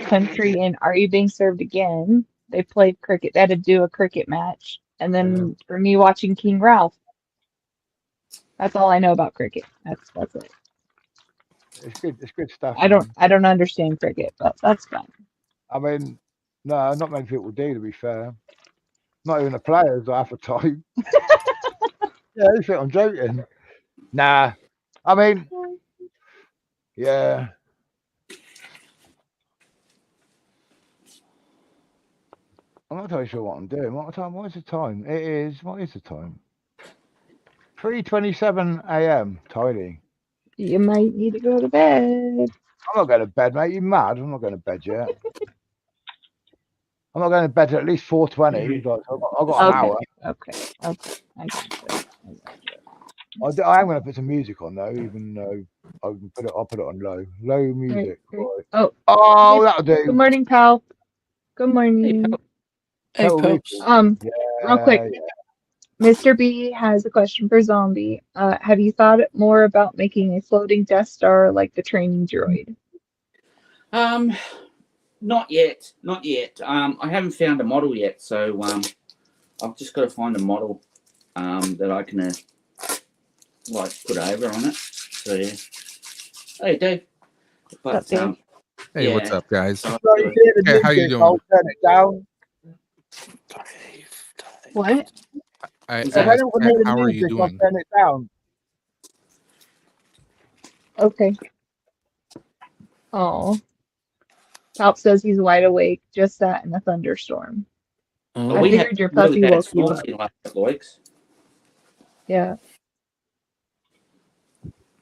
country in Are You Being Served Again, they played cricket. They had to do a cricket match. And then for me watching King Ralph, that's all I know about cricket. That's it.
it's good. It's good stuff.
I don't understand cricket, but that's fine.
I mean, no, not many people do. To be fair, not even the players half the time. Yeah, you think I'm joking? Nah. I mean, yeah. I'm not totally sure what I'm doing. What is the time? What is the time? 3:27 a.m. Tiny.
You might need to go to bed.
I'm not going to bed, mate. You mad? I'm not going to bed yet. I'm not going to bed at least 4:20. Like, I've got an hour.
Okay. I gotcha.
I am going to put some music on though, even though I'll put it on low music.
Right.
Oh, that'll do.
Good morning, pal. Good morning.
Hey, Pops.
Real quick. Yeah. Mr. B has a question for Zombie. Have you thought more about making a floating Death Star like the training droid?
Not yet. I haven't found a model yet, so I've just got to find a model that I can put over on it. So yeah. Hey, Dave. But
Dave?
Hey, what's up, guys?
Hey,
how you doing?
I'll turn it down.
What?
I
If
asked,
I don't hear the
how are you
music, I'll
doing?
turn it down.
Okay. Oh. Top says he's wide awake, just sat in a thunderstorm. I figured your puppy
really
woke you up.
in last couple of weeks.
Yeah.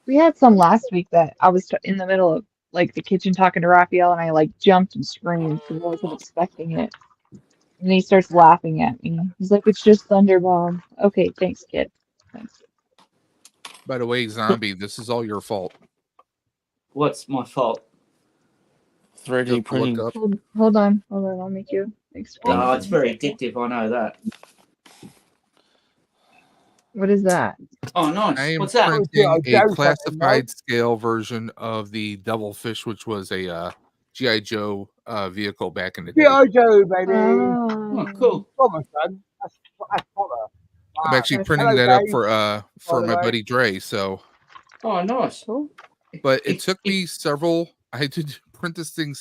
We had some last week that I was in the middle of like the kitchen talking to Raphael, and I like jumped and screamed because I wasn't expecting it. And he starts laughing at me. He's like, "It's just Thunderbomb." Okay, thanks, kid. Thanks.
By the way, Zombie, this is all your fault.
What's my fault?
3D printing.
Hold on. I'll make you explain.
Oh, it's very addictive. I know that.
What is that?
Oh, nice.
I am
What's that?
printing
Yeah,
a
Joe something,
classified scale version of the Devilfish, which was a GI Joe vehicle back in the day.
G.I. Joe, baby.
Oh, cool.
Come on, son. That's proper.
I'm actually
That's
printing
Hello,
that up
Dave.
for
the
my
way.
buddy Dre. So,
Oh, nice.
Cool.
but it took me several. I had to print this thing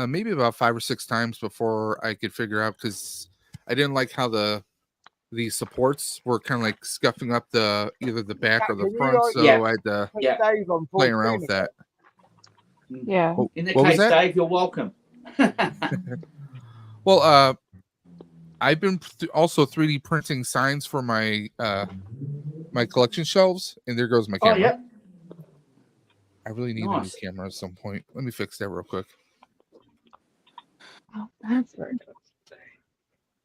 maybe about 5 or 6 times before I could figure out, because I didn't like how the supports were kind of like scuffing up either the back or the
Can you,
front.
like,
So
Yeah.
I had to
put
Yeah.
Dave on full
play around
screen
with that.
Yeah.
In the
What was
case,
that?
Dave, you're welcome.
Well, I've been also 3D printing signs for my my collection shelves, and there goes my
Oh,
camera.
yeah.
I really need a new
Nice.
camera at some point. Let me fix that real quick.
Oh, that's where it goes.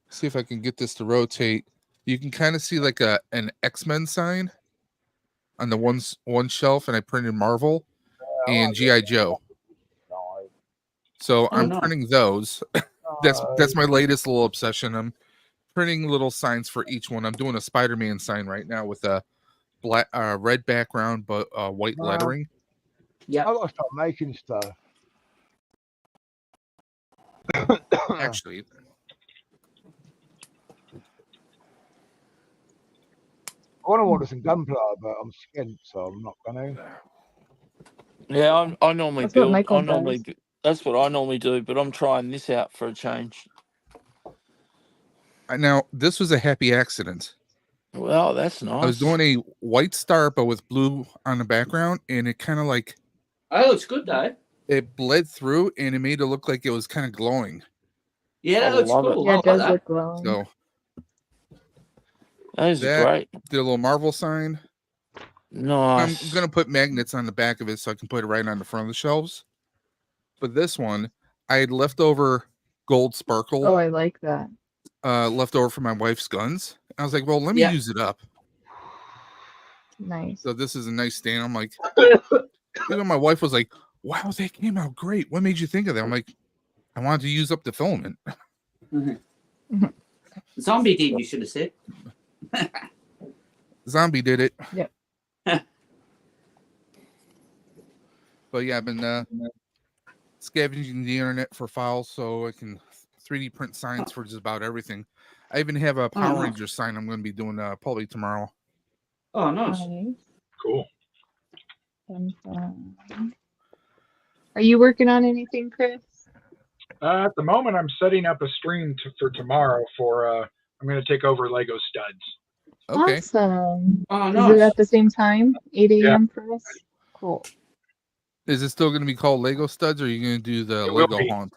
See if I can get this to rotate. You can kind of see like an X-Men sign on the one shelf, and I printed Marvel and GI Joe. So
Oh,
I'm
nice.
printing those. That's my latest little obsession. I'm printing little signs for each one. I'm doing a Spider-Man sign right now with a black red background but white lettering.
Yeah.
I've got to start making stuff.
Actually,
I want to order some gunpowder, but I'm skint, so I'm not going to.
Yeah, I normally
That's what
build.
Michael
I normally
does.
that's what I normally do. But I'm trying this out for a change.
now this was a happy accident.
Well, that's nice.
I was doing a white star but with blue on the background, and it kind of like
Oh, it's good, Dave.
it bled through, and it made it look like it was kind of glowing.
Yeah, that
I
looks
love it.
cool.
Yeah,
I
it
like
does
that.
look glowing.
So
That is
that
great.
did a little Marvel sign.
Nice.
I'm gonna put magnets on the back of it so I can put it right on the front of the shelves. But this one, I had leftover gold sparkle
Oh, I like that.
left over from my wife's guns. I was like, well, let me
Yeah.
use it up.
Nice.
So this is a nice stand. I'm like, even my wife was like, wow, they came out great. What made you think of that? I'm like, I wanted to use up the filament.
Zombie did, you should have said.
Zombie did it.
Yep.
But yeah, I've been scavenging the internet for files so I can 3D print signs for just about everything. I even have a Power
nice.
Ranger sign I'm going to be doing probably tomorrow.
Oh, nice.
Nice.
Cool.
Fun. Are you working on anything, Chris?
At the moment, I'm setting up a stream for tomorrow for. I'm going to take over Lego Studs.
Okay.
Awesome.
Oh,
Is it
nice.
at the same time? 8 a.m. for us? Cool.
Is it still going to be called Lego Studs, or are you going to do the
It will
Lego
be.
Haunt?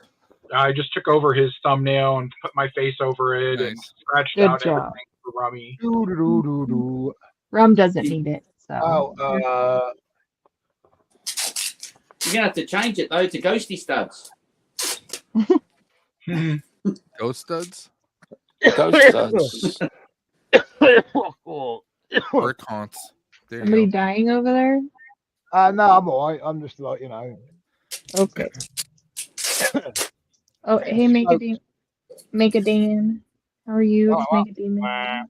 I just took over his thumbnail and put my face over it and
Nice.
scratched
Good
out
job.
everything for Rummy.
Do.
Rum doesn't need it, so.
Oh,
You're going to have to change it, though, to Ghosty Studs.
Ghost Studs?
Ghost Studs.
Brick Haunts. There
Somebody
you go.
dying over there?
no, I'm all right. I'm just like,
Okay. Oh, hey, Megadine. How are you? Just Megadine.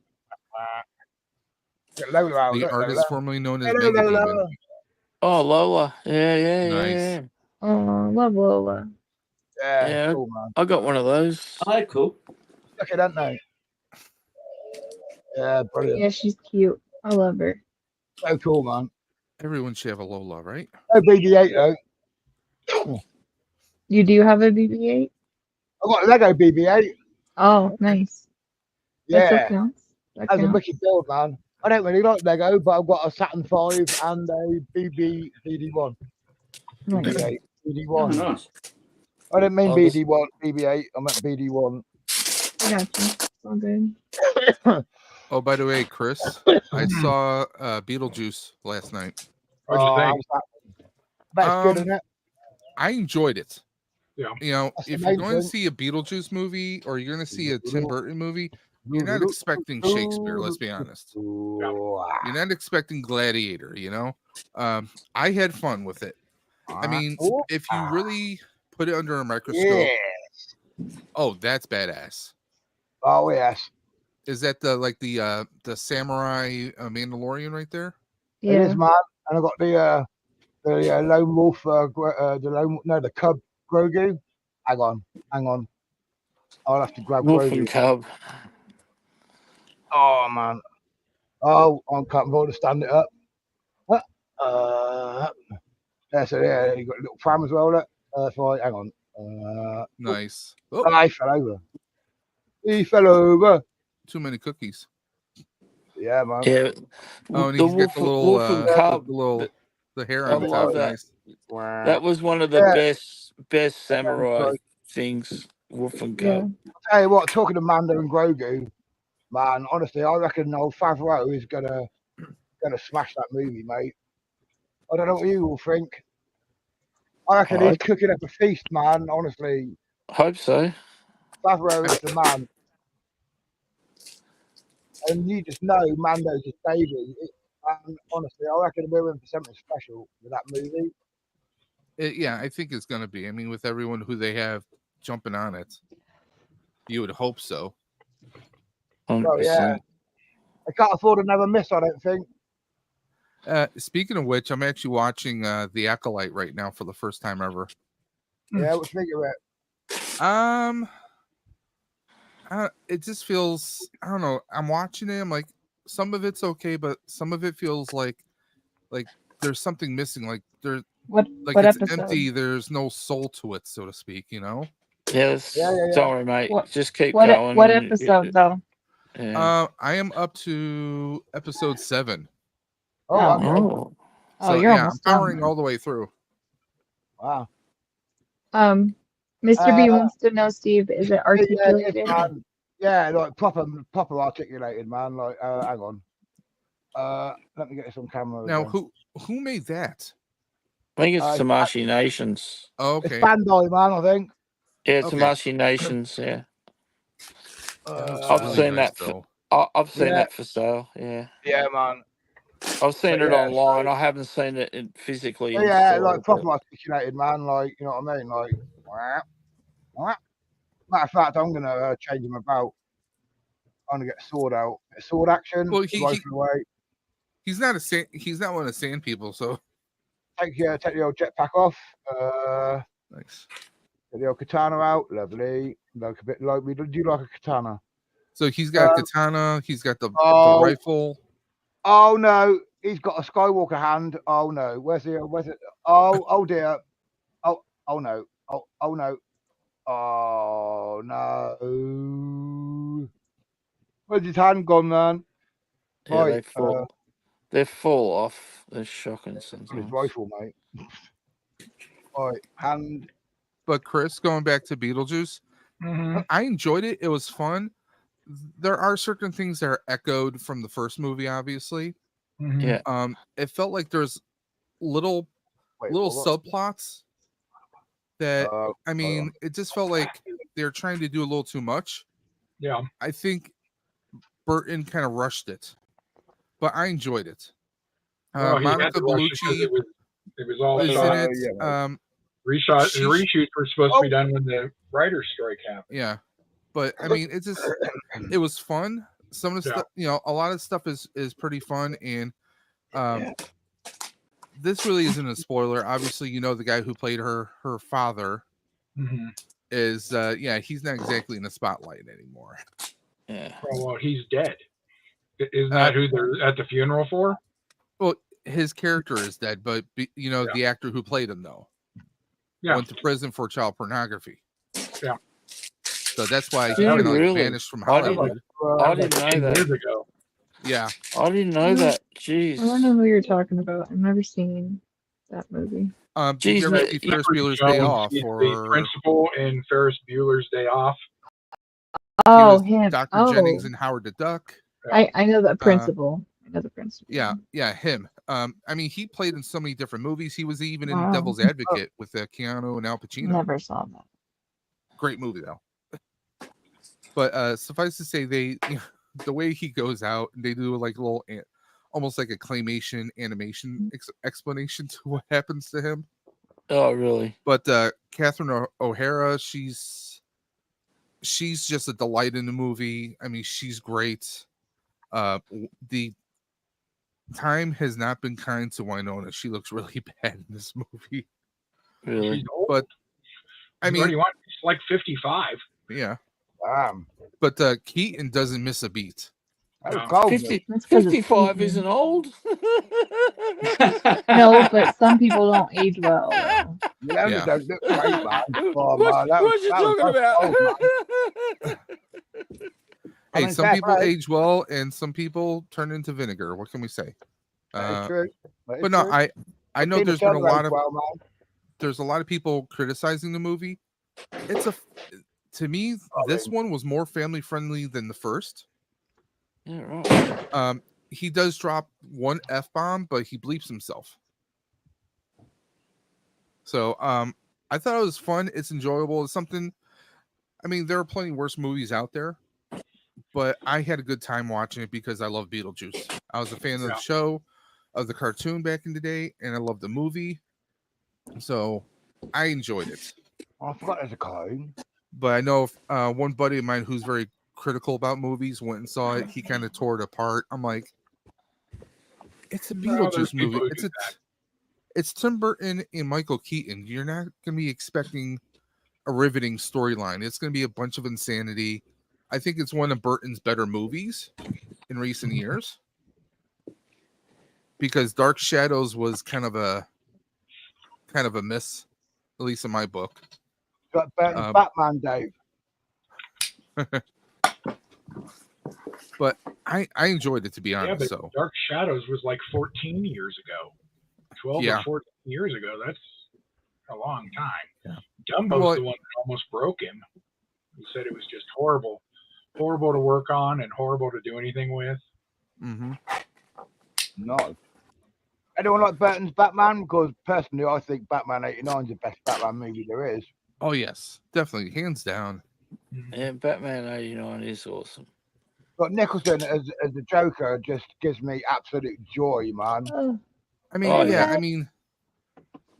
The artist formerly known as Mega Demon.
Oh, Lola. Yeah.
Nice.
Oh, love Lola.
Yeah.
Cool, man.
I got one of those.
Oh, cool.
Look at that now. Yeah, brilliant.
Yeah, she's cute. I love her.
So cool, man.
Everyone should have a Lola, right?
No BB-8 though.
You do have a BB-8?
I've got a Lego BB-8.
Oh, nice. That still
Yeah,
counts. That
that's a
counts.
wicked build, man. I don't really like Lego, but I've got a Saturn 5 and a BD1.
Nice.
BB-8,
Oh,
BD1.
nice.
I didn't mean
Oh, this-
BD1, BB-8. I meant BD1.
I got you. It's all good.
Oh, by the way, Chris, I saw Beetlejuice last night.
What'd you think?
That's good, isn't it?
I enjoyed it.
Yeah.
You know,
That's
if you're going to
amazing.
see a Beetlejuice movie or you're going to see a Tim Burton movie, you're not expecting Shakespeare, let's be honest. You're not expecting Gladiator, you know? I had fun with it. I mean, if you really put it under a microscope,
Yeah.
oh, that's badass.
Oh, yes.
Is that the samurai Mandalorian right there?
It
Yeah.
is, man. And I got the lone wolf, the cub Grogu. Hang on. I'll have to grab
Wolf
Grogu.
and Cub.
Oh man. Oh, I can't bother to stand it up. Yeah, so yeah, you got a little pram as well. Look. Right, hang on.
Nice. Oh,
He fell over. He fell over.
too many cookies.
Yeah, man.
Yeah.
Oh, and
The
he's got the little
Wolf and Cub.
the hair
I
on the
love
top.
that.
Nice.
That was one of the
Yeah.
best samurai
Sorry.
things. Wolf and
Yeah.
Cub.
I'll tell you what, talking to Mando and Grogu, man, honestly, I reckon old Favreau is gonna smash that movie, mate. I don't know what you all think. I reckon he's cooking up a feast, man. Honestly,
I hope so.
Favreau is the man, and you just know Mando's his baby. And honestly, I reckon we're in for something special with that movie.
Yeah, I think it's going to be. I mean, with everyone who they have jumping on it, you would hope so.
100%.
So yeah, I can't afford another miss. I don't think.
Speaking of which, I'm actually watching The Acolyte right now for the first time ever.
Yeah, what do you think of it?
It just feels, I don't know. I'm watching it. I'm like, some of it's okay, but some of it feels like there's something missing. Like there's
What
it's
episode?
empty. There's no soul to it, so to speak. You know.
Yes.
Yeah.
Sorry, mate.
What-
Just keep
What
going.
what episode though?
Yeah.
I am up to episode 7.
Oh, okay.
Oh.
Oh,
So
you're
yeah, I'm
almost done.
powering all the way through.
Wow.
Mr. B wants to know, Steve, is it
Yeah,
articulated?
man. Yeah, like proper articulated, man. Like, hang on. Let me get this on camera.
Now,
again.
who made that?
I think it's
Uh,
Tamashi Nations.
Oh,
It's
okay.
Bandai, man. I think.
Yeah,
Okay.
Tamashi Nations. Yeah.
That looks
I've
really
seen
nice,
that.
though.
I've seen
Yeah.
that for sale. Yeah.
Yeah, man.
I've seen
But
it
yeah,
online. I haven't seen it physically in
Yeah,
store.
like proper articulated, man. Like, you know what I mean? Like, matter of fact, I'm gonna change him about. I'm gonna get a sword out. A sword action.
Well,
Rifle away.
he's not one of the sand people, so
Take the old jetpack off.
nice.
Get the old katana out. Lovely. Like a bit like we do like a katana.
So he's got a katana. He's got the
Oh.
rifle.
Oh no, he's got a Skywalker hand. Oh no, where's it? Oh dear. Oh no. Oh no. Oh no. Where's his hand gone, man?
Yeah,
Right,
they fall off. They're shocking
on his
sometimes.
rifle, mate. Right, hand.
But Chris, going back to Beetlejuice, I enjoyed it. It was fun. There are certain things that are echoed from the first movie, obviously.
Yeah.
It felt like there's little
Wait,
subplots that I mean,
on.
it just felt like they're trying to do a little too much.
Yeah.
I think Burton kind of rushed it, but I enjoyed it.
Well, he had
Monica
to rush it 'cause
Bellucci
it was all
was
shot.
in it.
yeah,
Reshoots were supposed to be done when the writer's strike happened.
Yeah, but I mean, it was fun. Some of the stuff, a lot of stuff is pretty fun, and this really isn't a spoiler. Obviously, the guy who played her father is he's not exactly in the spotlight anymore.
Yeah.
Well, he's dead. Isn't that who they're at the funeral for?
Well, his character is dead, but the actor who played him though went to prison for child pornography.
Yeah.
So that's why he
Dude,
kind of
really?
vanished from Hollywood.
I didn't know
10
that.
years ago.
Yeah.
I didn't know that. Jeez.
I don't know who you're talking about. I've never seen that movie.
Did you ever see Ferris Bueller's Day Off?
He's
Or
the principal in Ferris Bueller's Day Off.
Oh, him.
Dr. Jennings and Howard the Duck.
I know the principal. I know the principal.
Yeah, him. I mean, he played in so many different movies. He was even in Devil's Advocate with Keanu and Al Pacino.
Never saw that.
Great movie though. But suffice to say, the way he goes out, they do like a little, almost like a claymation animation explanation to what happens to him.
Oh, really?
But Catherine O'Hara, she's she's just a delight in the movie. I mean, she's great. The time has not been kind to Winona. She looks really bad in this movie.
Really?
She's old.
But I mean,
She's like 55.
yeah.
But
Keaton doesn't miss a beat.
that was
No.
cold.
50,
That's 'cause it's
55
Keaton.
isn't old.
No, but some people don't age well, though.
Milona
Yeah.
don't look great, man. Oh,
What
man,
you talking
that's
about?
cold, man. I
Hey,
mean,
some
fair
people
play.
age well, and some people turn into vinegar. What can we say?
That is true. That is
But no,
true.
I know
Tina
there's been a
Turner
lot
aged
of
well, man.
there's a lot of people criticizing the movie. To me, this one was more family friendly than the first.
Yeah, right.
He does drop one F-bomb, but he bleeps himself. So I thought it was fun. It's enjoyable. It's something. I mean, there are plenty worse movies out there, but I had a good time watching it because I love Beetlejuice. I was a fan of the show, of the cartoon back in the day, and I love the movie. So I enjoyed it.
I forgot there's a cartoon.
But I know one buddy of mine who's very critical about movies went and saw it. He kind of tore it apart. I'm like, it's a Beetlejuice movie. It's Tim Burton and Michael Keaton. You're not going to be expecting a riveting storyline. It's going to be a bunch of insanity. I think it's one of Burton's better movies in recent years because Dark Shadows was kind of a miss, at least in my book.
Got Burton's Batman, Dave.
But I enjoyed it, to be honest.
Yeah, but
so
Dark Shadows was like 14 years ago. 12 or 14 years ago. That's a long time.
Yeah.
Dumbo's the one that almost broke him. He said it was just horrible. Horrible to work on and horrible to do anything with.
Mm-hmm.
No. Anyone like Burton's Batman? Because personally, I think Batman 89 is the best Batman movie there is.
Oh, yes. Definitely. Hands down.
And Batman 89 is awesome.
But Nicholson as the Joker just gives me absolute joy, man.
I mean, I mean,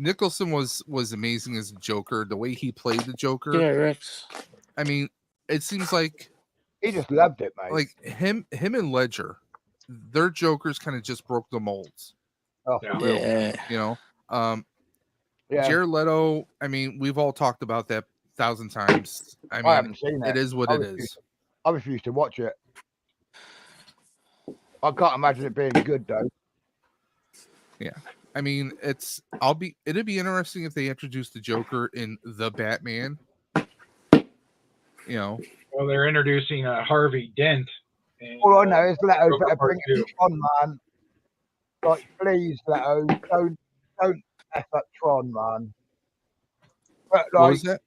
Nicholson was amazing as a Joker. The way he played the Joker.
Yeah, Rex.
I mean, it seems like
he just loved it, mate.
Like him and Ledger, their Jokers kind of just broke the molds.
Oh,
yeah.
You know, Jared Leto. I mean, we've all talked about that 1,000 times. I mean,
I haven't seen it.
It is what it is.
I refuse to watch it. I can't imagine it being good though.
Yeah. I mean, it'd be interesting if they introduced the Joker in The Batman. You know.
Well, they're introducing Harvey Dent. And,
all I know is Leto better bring it on, man. Like, please, Leto, don't F up Tron, man. But, like,
what was that?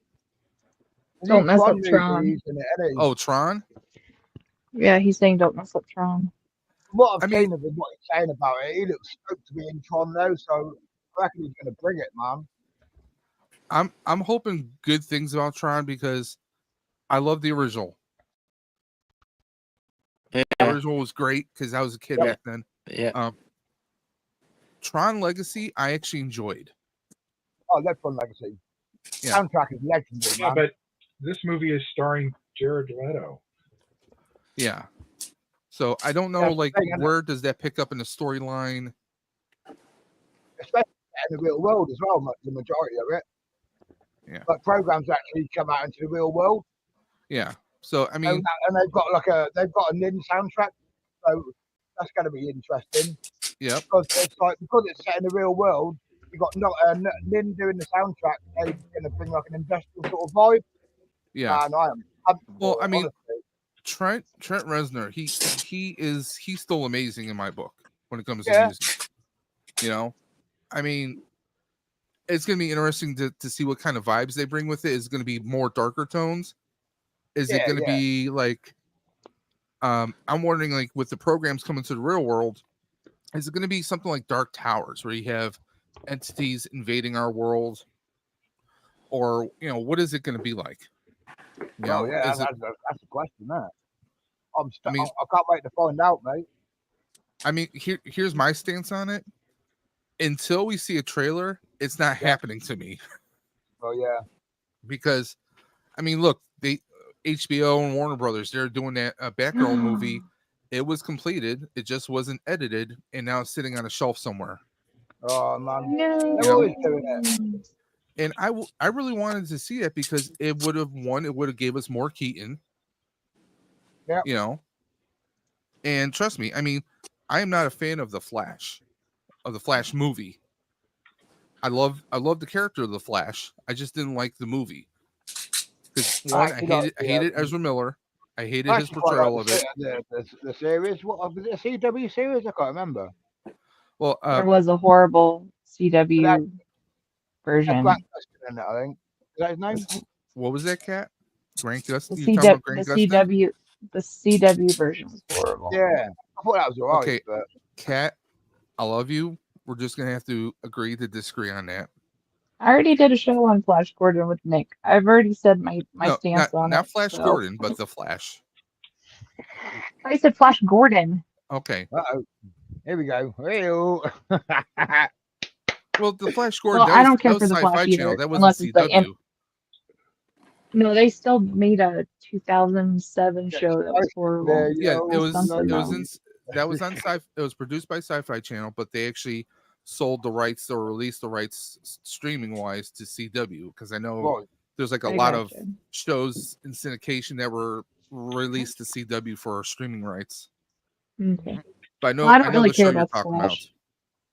Don't mess up Tron.
Oh, Tron?
Yeah, he's saying don't mess up Tron.
What I've seen of him, what he's saying about it, he looks stoked to be in Tron though, so I reckon he's going to bring it, man.
I'm hoping good things about Tron because I love the original.
Yeah.
The original was great because I was a kid back then.
Yeah.
Tron Legacy, I actually enjoyed.
Oh, that's Tron Legacy.
Yeah.
Soundtrack is legendary, man.
But this movie is starring Jared Leto.
Yeah. So I don't know, where does that pick up in the storyline?
Especially in the real world as well, the majority of it.
Yeah.
But programs actually come out into the real world.
Yeah. So I mean,
and they've got a Nin soundtrack, so that's going to be interesting.
Yeah.
Because it's set in the real world, you got Nin doing the soundtrack. They're going to bring like an industrial sort of vibe.
Yeah.
And I am.
Well, I mean,
honestly.
Trent Reznor, he's still amazing in my book when it comes to music. You know, I mean, it's gonna be interesting to see what kind of vibes they bring with it. Is it gonna be more darker tones? Is it gonna be like I'm wondering, like, with the programs coming to the real world, is it gonna be something like Dark Towers where you have entities invading our world? Or, you know, what is it gonna be like? You know,
that's a question, man. I can't wait to find out, mate.
I mean, here's my stance on it. Until we see a trailer, it's not happening to me.
Oh yeah.
Because, I mean, look, HBO and Warner Brothers. They're doing that Batgirl movie. It was completed. It just wasn't edited, and now it's sitting on a shelf somewhere.
Oh man,
No.
they're always doing it.
And I really wanted to see it because it would have won. It would have gave us more Keaton.
Yeah.
You know. And trust me, I mean, I am not a fan of the Flash movie. I love the character of the Flash. I just didn't like the movie. Because one, I hated Ezra Miller. I hated his portrayal of it.
The series, what was it? A CW series? I can't remember.
Well,
There was a horrible CW version.
Grant Gustin in it, I think. Is that his name?
What was that, Cat? Grant
The
Gustin? You talking about Grant Gustin?
the CW version was horrible.
Yeah, I thought that was alright.
Okay,
but
Cat, I love you. We're just gonna have to agree to disagree on that.
I already did a show on Flash Gordon with Nick. I've already said my stance on it.
Not Flash
so.
Gordon, but the Flash.
I said Flash Gordon.
Okay.
Uh-oh. Here we go. Hey-o.
Well, the Flash Gordon.
Well, I don't care for the
Sci-Fi
Flash
Channel.
either,
That
unless
wasn't
it's
CW.
No, they still made a 2007 show that was horrible.
Yeah, it was on Sci. It was produced by Sci-Fi Channel, but they actually sold the rights or released the rights streaming wise to CW because I know there's like a lot of shows in syndication that were released to CW for streaming rights.
Okay.
But I know
I don't really
the show
care
you're
about
talking
Flash.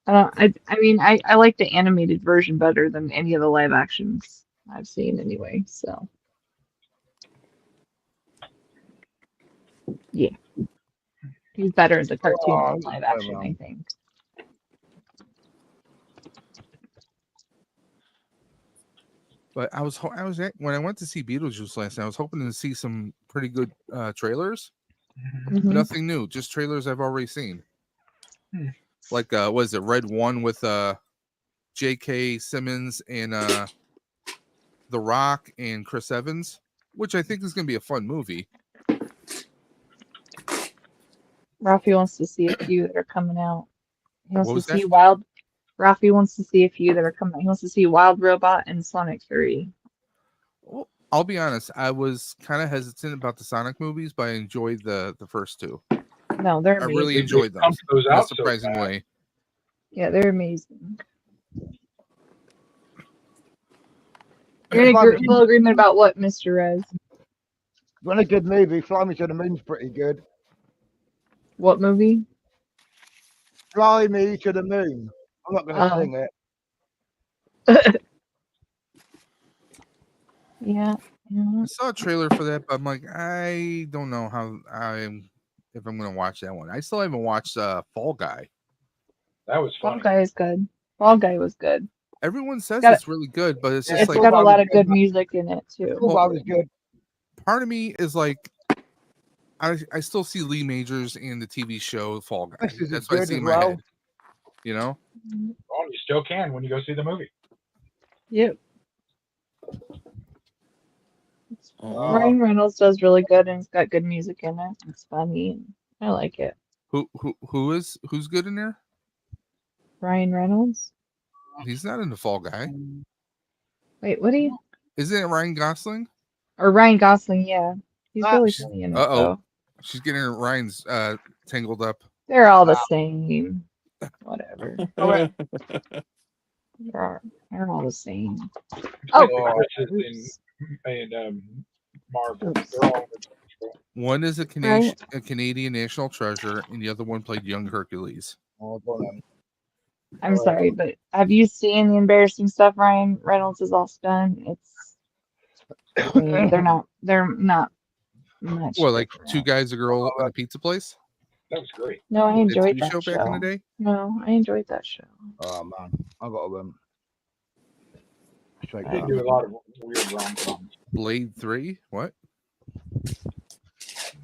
about.
I like the animated version better than any of the live actions I've seen anyway. So yeah, he's better as a cartoon than live action, I think.
But when I went to see Beetlejuice last night, I was hoping to see some pretty good trailers.
Mm-hmm.
Nothing new, just trailers I've already seen. Like what is it, Red One with J.K. Simmons and The Rock and Chris Evans, which I think is going to be a fun movie.
Rafi wants to see a few that are coming out. He wants
What
to
was
see
that?
Rafi wants to see a few that are coming out. He wants to see Wild Robot and Sonic 3.
Well, I'll be honest, I was kind of hesitant about the Sonic movies, but I enjoyed the first two.
No, they're
I
amazing.
really enjoyed them
Those
in a
out so
surprising
fast.
way.
Yeah, they're amazing. You're in full agreement about what, Mr. Rez?
When a good movie, Fly Me to the Moon's pretty good.
What movie?
Fly Me to the Moon. I'm not going to sing it.
Yeah.
I saw a trailer for that, but I'm like, I don't know if I'm going to watch that one. I still haven't watched Fall Guy.
That was funny.
Fall Guy is good. Fall Guy was good.
Everyone says it's really good, but it's just
It's
like
got a lot of good music in it too.
Fall Guy was good.
Part of me is like, I still see Lee Majors in the TV show Fall Guy. That's what I see in my head. You know?
Well, you still can when you go see the movie.
Yep. Ryan Reynolds does really good, and it's got good music in it. It's funny. And I like it.
Who's good in there?
Ryan Reynolds.
He's not in the Fall Guy.
Wait, what are you?
Isn't it Ryan Gosling?
Or Ryan Gosling? Yeah, he's really funny in it. Though.
She's getting Ryan's tangled up.
They're all the same. Whatever. They're all the same.
And Marvel.
One is a Canadian national treasure, and the other one played young Hercules.
I'm sorry, but have you seen the embarrassing stuff Ryan Reynolds has also done? They're not much.
Well, like Two Guys, a Girl, and a Pizza Place?
That was great.
No, I enjoyed that
show back in the day.
No, I enjoyed that show.
Oh man, I got them.
They do a lot of weird rom-coms.
Blade 3? What?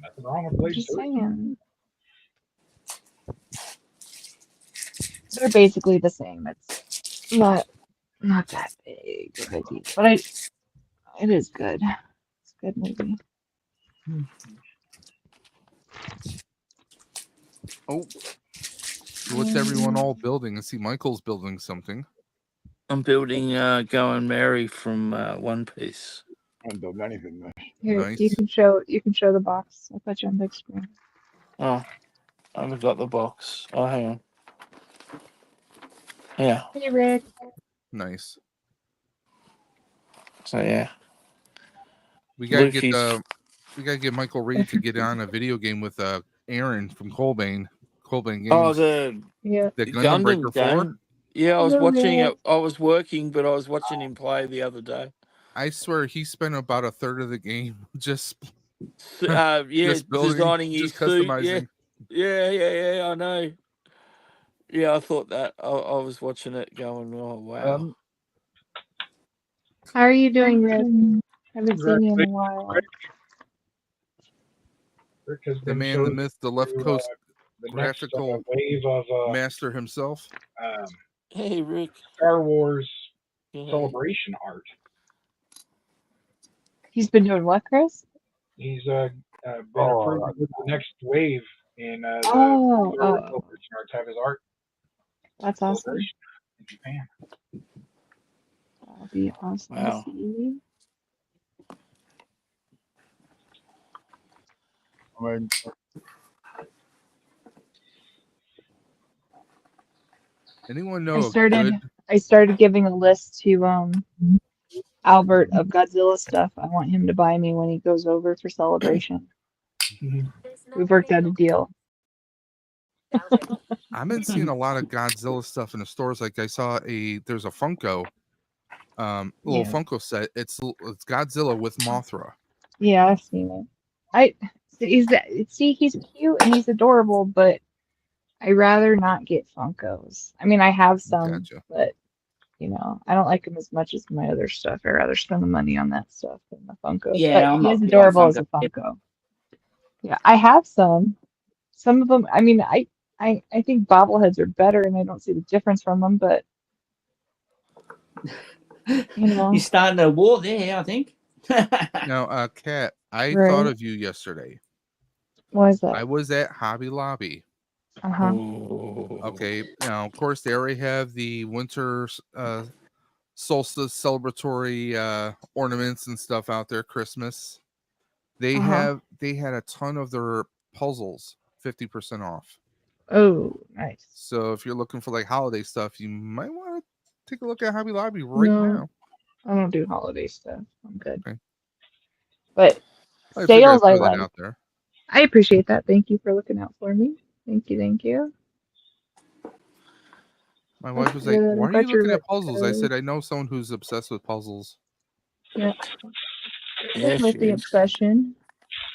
Nothing wrong with Blade 3.
Just saying. They're basically the same. It's not that big of a deal, but it is good. It's a good movie.
Oh, what's everyone all building? I see Michael's building something.
I'm building Go and Mary from One Piece.
I haven't built anything.
Here,
Nice.
you can show the box. I'll put you on big screen.
Oh, I haven't got the box. Oh, hang on. Yeah.
Hey, Rick.
Nice.
So yeah,
We gotta
Luffy's.
get Michael Reed to get on a video game with Aaron from Colbane Games.
Oh, the
Yeah.
Gundam Breaker 4.
game. Yeah, I was
Hello,
watching
Rick.
it. I was working, but I was watching him play the other day.
I swear he spent about a third of the game just
Yeah,
just building,
designing his
just
suit.
customizing.
Yeah. I know. Yeah, I thought that. I was watching it, going, "Oh wow."
How are you doing, Rick? Haven't seen you in a
Exactly.
while.
Rick has
The
been
man, the
chosen
myth, the left
to,
coast
the
graphical
next wave of
master himself.
Hey, Rick.
Star Wars
Yeah.
celebration art.
He's been doing what, Chris?
He's been approved with the next wave in the
Oh.
celebration art to have his art
That's awesome.
celebration in Japan.
That'll be awesome
Wow.
to see.
I mean,
Anyone know
I started giving a list to Albert of Godzilla stuff. I want him to buy me when he goes over for celebration. We've worked out a deal.
I've been seeing a lot of Godzilla stuff in the stores. Like I saw there's a Funko, little
Yeah.
Funko set. It's Godzilla with Mothra.
Yeah, I've seen it. He's cute and he's adorable, but I rather not get Funkos. I mean, I have some,
Gotcha.
but I don't like them as much as my other stuff. I'd rather spend the money on that stuff than the Funkos.
Yeah,
but
I'm
he
not
is
big on
adorable as a
Funko.
Funko. Yeah, I have some. Some of them. I mean, I think bobbleheads are better, and I don't see the difference from them. But
You're starting a war there, I think.
Now, Kat, I
Right.
thought of you yesterday.
What is that?
I was at Hobby Lobby.
Uh-huh.
Okay. Now, of course, they already have the winter solstice celebratory ornaments and stuff out there. Christmas. They had a ton of their puzzles 50% off.
Oh, nice.
So if you're looking for like holiday stuff, you might want to take a look at Hobby Lobby now.
I don't do holiday stuff. I'm good.
Okay.
But
I figured
sales
I'd
I
throw that
like.
out there.
I appreciate that. Thank you for looking out for me. Thank you.
My wife was like, "Why are you looking at puzzles?" I said, "I know someone who's obsessed with puzzles."
Yeah.
Yeah,
It's a healthy
she is.
obsession.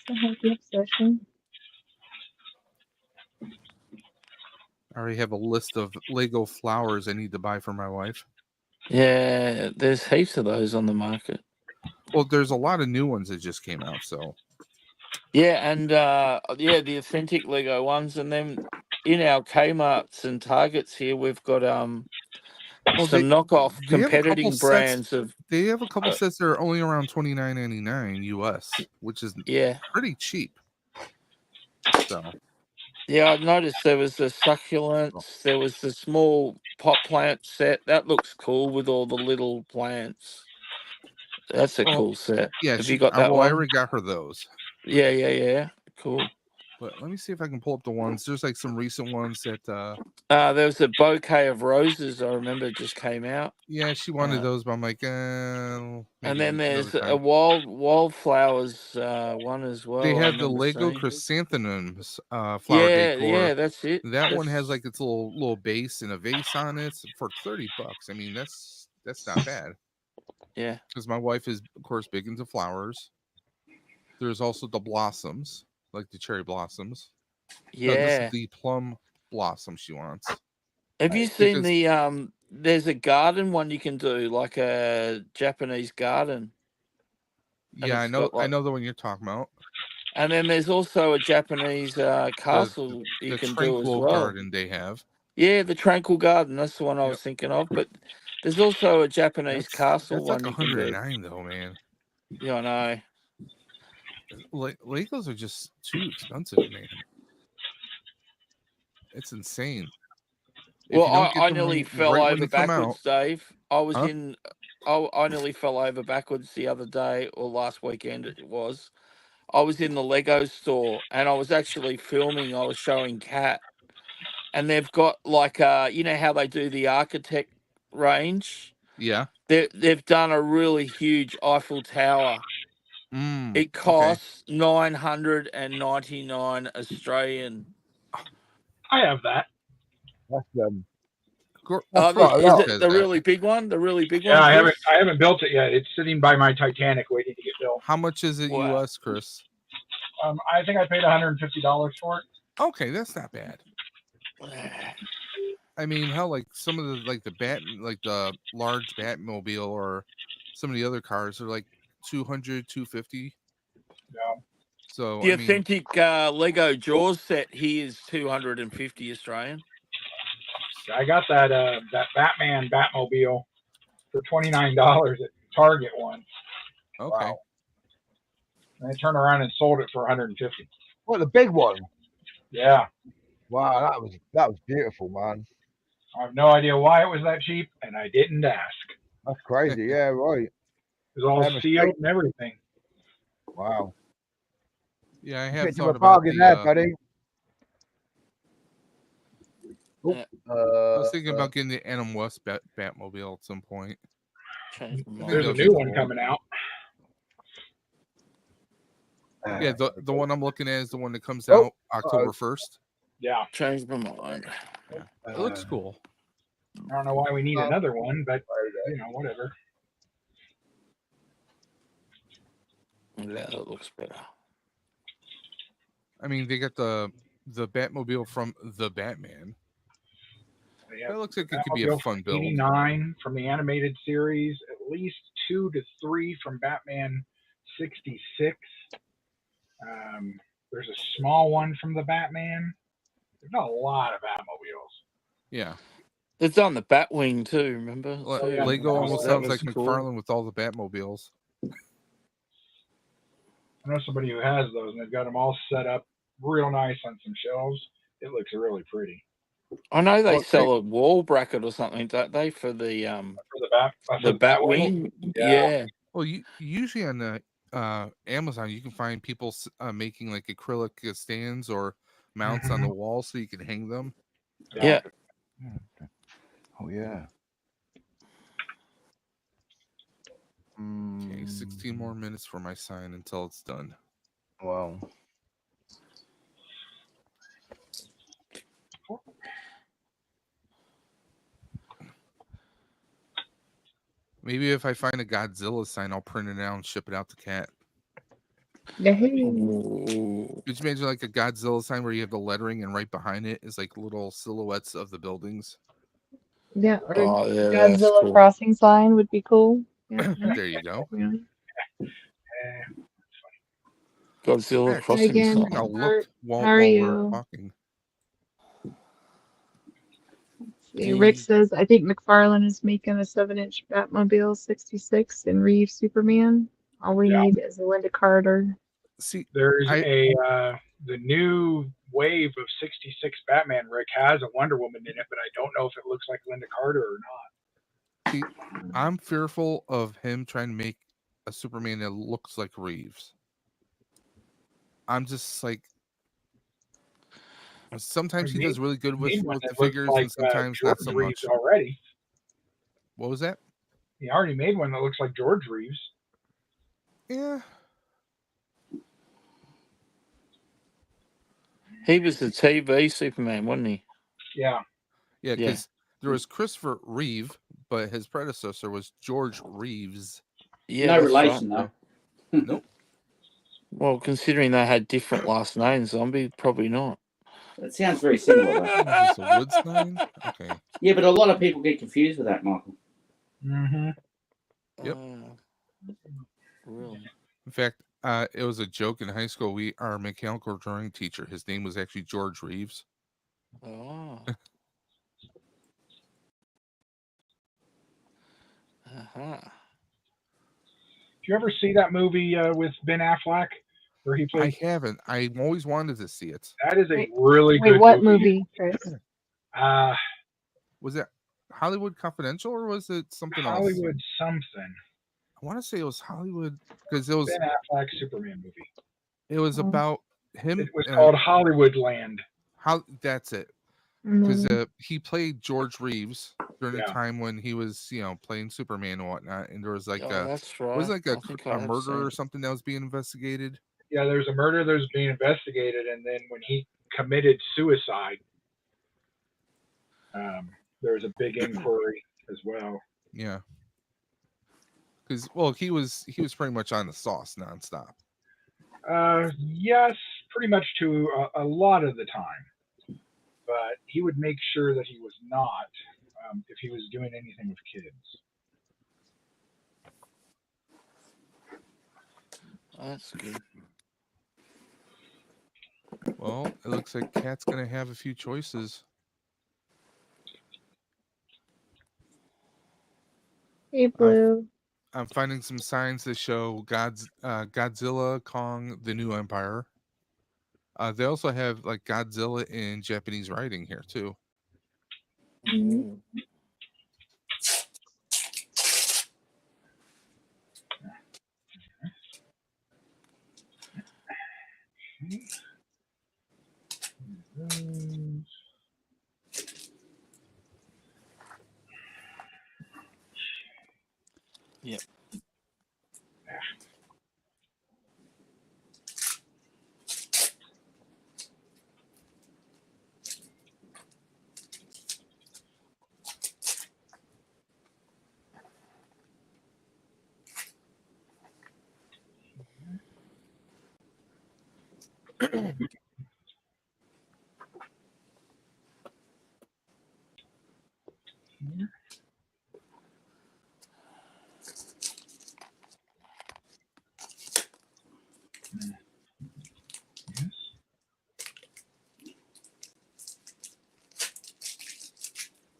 It's a healthy obsession.
I already have a list of Lego flowers I need to buy for my wife.
Yeah, there's heaps of those on the market.
Well, there's a lot of new ones that just came out, so.
Yeah, and the authentic Lego ones, and then in our Kmart's and Targets here, we've got some knockoff
they have a couple
competing
sets-
brands of.
They have a couple sets that are only around $29.99 US, which is pretty cheap. So.
Yeah, I noticed there was the succulents. There was the small pot plant set. That looks cool with all the little plants. That's a cool set.
Yeah,
have you got that
I
one?
already got her those.
Yeah. Cool.
But let me see if I can pull up the ones. There's like some recent ones that.
There was a bouquet of roses. I remember just came out.
Yeah, she wanted those, but I'm like,
and then there's a wildflowers one as well.
They have the Lego chrysanthemums flower decor.
Yeah, that's it.
That one has like its little base and a vase on it for $30. I mean, that's not bad.
Yeah,
because my wife is, of course, big into flowers. There's also the blossoms, like the cherry blossoms.
Yeah,
no, this is the plum blossom she wants.
Have you seen the there's a garden one you can do, like a Japanese garden.
Yeah, I know. I know the one you're talking about.
And then there's also a Japanese castle you can do as well.
Garden they have.
Yeah, the Tranquil Garden. That's the one I was thinking of. But there's also a Japanese castle one
like
you can do.
$109 though, man.
Yeah, I know.
Legos are just too expensive, man. It's insane.
Well, I nearly fell over backwards, Dave. I was I nearly fell over backwards the other day, or last weekend it was. I was in the Lego store and I was actually filming. I was showing Kat, and they've got like you know how they do the architect range.
Yeah.
They've done a really huge Eiffel Tower.
Mm,
It costs 999 Australian.
I have that.
That's
That's
Oh,
quite a
is
lot.
it the really big one? The really big
Yeah,
one,
I
Chris?
haven't built it yet. It's sitting by my Titanic waiting to get built.
How much is it
Wow.
US, Chris?
I think I paid $150 for it.
Okay, that's not bad. I mean, hell, like some of the the large Batmobile or some of the other cars are like 200, 250.
Yeah.
So
The
I mean,
authentic Lego Jaws set here is 250 Australian.
I got that that Batman Batmobile for $29 at Target once.
okay.
Wow. And I turned around and sold it for $150.
What, the big one?
Yeah.
Wow, that was beautiful, man.
I have no idea why it was that cheap, and I didn't ask.
That's crazy. Yeah, right.
It was all
Yeah,
sealed and everything.
Wow.
Yeah, I
You
have
picked up
thought
a
about
bargain there,
the.
buddy. Oh,
I was thinking about getting the Adam West Batmobile at some point.
Change my
I think
There's
that
a
would
new
be
one
cool.
coming out.
Yeah, the one I'm looking at is the one that comes out October 1st.
Yeah.
Changed my mind.
Yeah. It looks cool.
I don't know why we need another one, but you know, whatever.
Yeah, that looks better.
I mean, they got the Batmobile from the Batman. That looks like it could be a fun build.
89 from the animated series, at least 2 to 3 from Batman 66. There's a small one from the Batman. There's not a lot of Batmobiles.
Yeah.
It's on the Batwing too, remember?
yeah,
Lego almost
that
sounds
was
like
cool.
McFarlane with all the Batmobiles.
I know somebody who has those, and they've got them all set up real nice on some shelves. It looks really pretty.
I know they sell a wall bracket or something, don't they, for the
For the
Batwing? Yeah.
Well, usually on the Amazon, you can find people making like acrylic stands or mounts on the wall so you can hang them.
Yeah.
Oh yeah.
Okay, 16 more minutes for my sign until it's done.
Wow.
Maybe if I find a Godzilla sign, I'll print it out and ship it out to Kat.
Ooh.
Could you imagine like a Godzilla sign where you have the lettering and right behind it is like little silhouettes of the buildings?
Yeah, or
that's
Godzilla
cool.
crossing sign would be cool. Yeah.
There you go.
Yeah.
Godzilla
Heck,
crossing
again,
sign.
I'll look while
how are
we're
you?
talking.
See, Rick says, I think McFarlane is making a 7-inch Batmobile 66 and Reeve Superman. All we need is a Linda Carter.
See,
there's the new wave of 66 Batman. Rick has a Wonder Woman in it, but I don't know if it looks like Linda Carter or not.
See, I'm fearful of him trying to make a Superman that looks like Reeves. I'm just like, sometimes he does really good with the figures, and sometimes not so much.
Already.
What was that?
He already made one that looks like George Reeves.
Yeah.
He was the TV Superman, wasn't he?
Yeah.
Yeah, because there was Christopher Reeve, but his predecessor was George Reeves.
Yeah,
no relation,
right.
though.
Nope.
Well, considering they had different last names, Zombie, probably not.
That sounds very similar, though.
Is this a wood sign? Okay.
Yeah, but a lot of people get confused with that, Michael.
Mm-hmm.
Yep.
Really?
In fact, it was a joke in high school. Our mechanical drawing teacher, his name was actually George Reeves.
Oh. Uh-huh.
Did you ever see that movie with Ben Affleck where he played?
I haven't. I always wanted to see it.
That is a really good
Wait, what movie, Chris?
Was that Hollywood Confidential, or was it something else?
Hollywood something.
I want to say it was Hollywood because it was
Ben Affleck Superman movie.
it was about him.
It was called Hollywood Land.
How that's it. Because
Mm.
he played George Reeves during the
Yeah.
time when he was, playing Superman and whatnot, and there was like
that's right.
was like
I think I
a
have
murder
seen
or
it.
something that was being investigated.
Yeah, there's a murder that was being investigated, and then when he committed suicide, there was a big inquiry as well.
Yeah, because he was pretty much on the sauce nonstop.
Yes, pretty much to a lot of the time, but he would make sure that he was not if he was doing anything with kids.
That's good.
Well, it looks like Kat's gonna have a few choices.
Hey, Blue.
I'm finding some signs that show Godzilla, Kong, the New Empire. They also have like Godzilla in Japanese writing here too.
Mm.
Yep.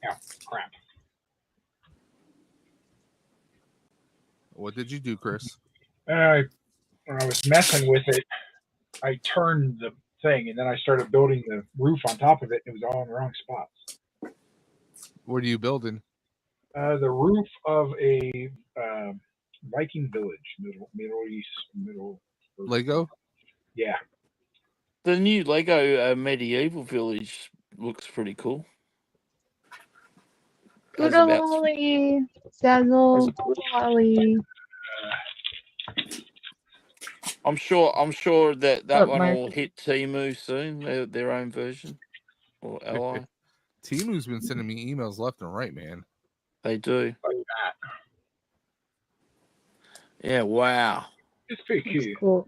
Yeah, crap.
What did you do, Chris?
When I was messing with it, I turned the thing, and then I started building the roof on top of it, and it was all in the wrong spots.
What are you building?
The roof of a Viking village, Middle East.
Lego?
Yeah.
The new Lego medieval village looks pretty cool. Has
Poodle
about
Holly. Sazzle. Poodle Holly.
I'm sure that one
Bookmark.
will hit Temu soon. Their own version or Ally.
Timu's been sending me emails left and right, man.
They do.
Like that.
Yeah. Wow.
It's pretty
Looks
cute.
cool.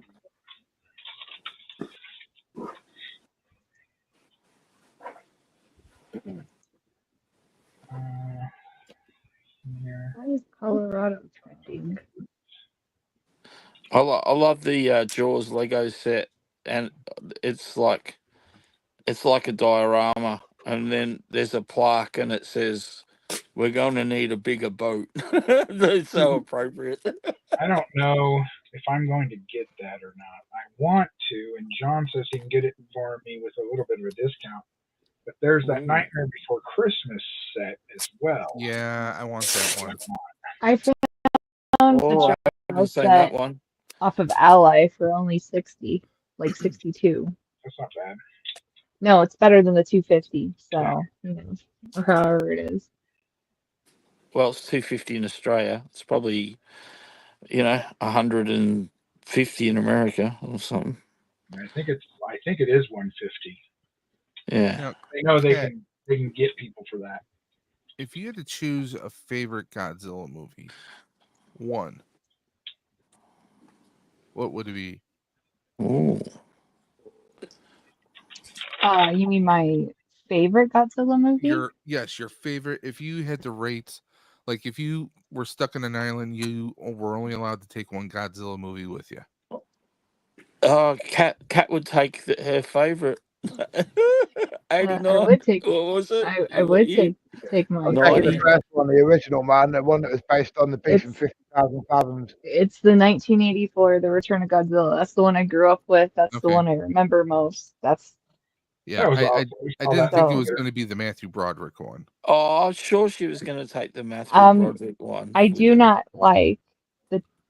Here.
Why is Colorado trending?
I love the Jaws Lego set, and it's like a diorama, and then there's a plaque, and it says, "We're going to need a bigger boat." That's so appropriate.
I don't know if I'm going to get that or not. I want to, and John says he can get it for me with a little bit of a discount. But there's that
Ooh.
Nightmare Before Christmas set as well.
Yeah, I want that one.
I found
Oh, I
a
haven't seen
set
that one.
off of Ally for only 60, like 62.
That's not bad.
No, it's better than the 250. So, or however it is.
Well, it's 250 in Australia. It's probably 150 in America or something.
I think it is 150.
Yeah.
Now,
They know they
Kat,
can get people for that.
if you had to choose a favorite Godzilla movie, one, what would it be?
Ooh.
You mean my favorite Godzilla movie?
Your favorite. If you had to rate, like if you were stuck on an island, you were only allowed to take one Godzilla movie with you.
Cat would take her favorite. 89.
I would take.
What was it?
I would take my
I'm taking the
favorite.
first one, the original man, the one that was based on the beast from 50,000 Fathoms.
It's the 1984, The Return of Godzilla. That's the one I grew up with. That's the
Okay.
one I remember most. That's
Yeah,
That was
I
awesome. We
I
saw
didn't
that
think it
So-
was
together.
going to be the Matthew Broderick one.
Oh, I'm sure she was going to take the Matthew
Um,
Broderick one.
I
with
do
it.
not like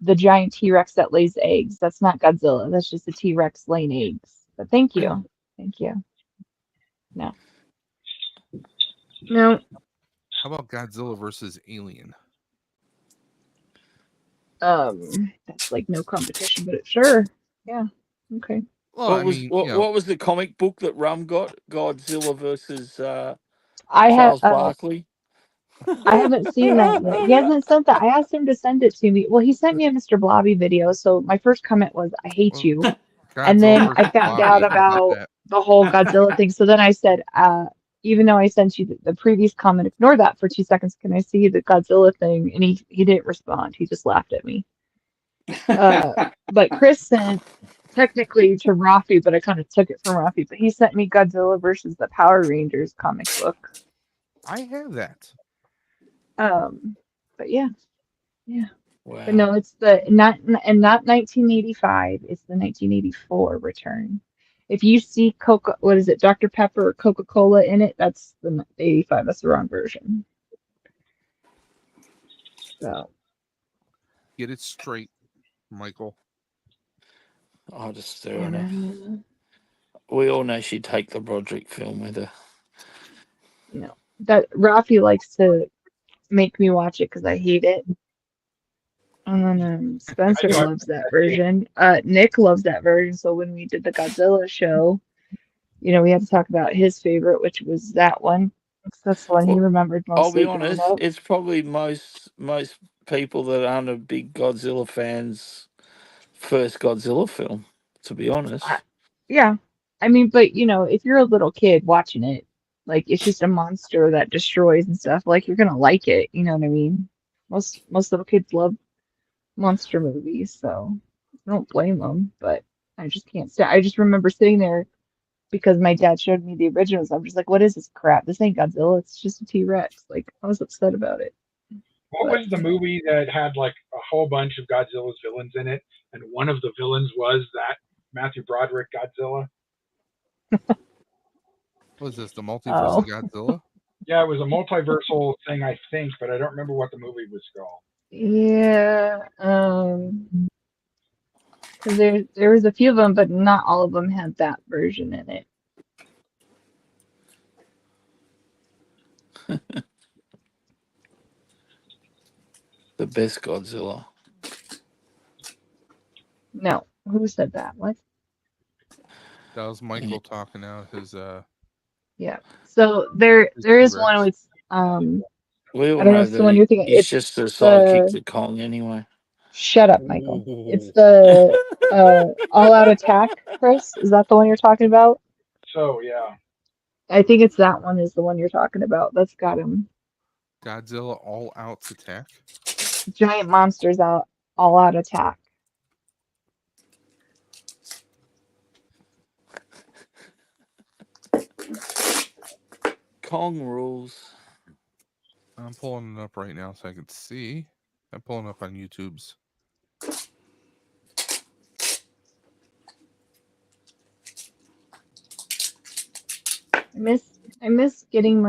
the giant T-Rex that lays eggs. That's not Godzilla. That's just a T-Rex laying eggs. But thank you. Thank you. No. No.
How about Godzilla versus Alien?
That's like no competition, but
sure.
Yeah. Okay.
Well,
What
I
was
mean,
what was the comic book that Rum got? Godzilla versus
I have
Charles Barkley.
I haven't seen that yet. He hasn't sent that. I asked him to send it to me. Well, he sent me a Mr. Blobby video, so my first comment was, I hate
Well,
you. And
Godzilla
then I
versus
found
Blobby,
out
I get
about
that.
the whole Godzilla thing. So then I said, even though I sent you the previous comment, ignore that for 2 seconds. Can I see the Godzilla thing? And he didn't respond. He just laughed at me. But Chris sent technically to Rafi, but I kind of took it from Rafi. But he sent me Godzilla versus the Power Rangers comic book.
I have that.
But yeah.
Wow.
But no, it's not 1985. It's the 1984 return. If you see what is it, Dr. Pepper or Coca-Cola in it, that's the 85. That's the wrong version. So
Get it straight, Michael.
I'll just stir it. We all know she'd take the Broderick film with her.
No, that Rafi likes to make me watch it because I hate it. And then Spencer
I
loves that version. Nick loves that version. So when we did the Godzilla show, we had to talk about his favorite, which was that one. That's the one he
Well,
remembered
I'll be
mostly growing
honest,
up.
it's probably most people that aren't a big Godzilla fans' first Godzilla film, to be honest.
Yeah. I mean, but if you're a little kid watching it, like it's just a monster that destroys and stuff, like you're gonna like it, you know what I mean? Most little kids love monster movies, so I don't blame them, but I just can't stand. I just remember sitting there because my dad showed me the originals. I'm just like, what is this crap? This ain't Godzilla, it's just a T-Rex. Like I was upset about it.
What was the movie that had like a whole bunch of Godzilla's villains in it, and one of the villains was that Matthew Broderick Godzilla?
What is this, the multiverse of Godzilla?
Yeah, it was a multiversal thing, I think, but I don't remember what the movie was called.
Yeah, because there was a few of them, but not all of them had that version in it.
The best Godzilla.
No, who said that? What?
That was Michael talking out his
Yeah. So there is one with
We all
I don't know
know
if it's the
that
one you're thinking.
he's
It's
just a sidekick
the
to Kong anyway.
Shut up, Michael. It's the All Out Attack, Chris. Is that the one you're talking about?
So yeah,
I think it's that one is the one you're talking about. That's got him.
Godzilla All Out Attack.
Giant monsters all out attack.
Kong rules.
I'm pulling it up right now so I can see. I'm pulling up on YouTube's.
I miss getting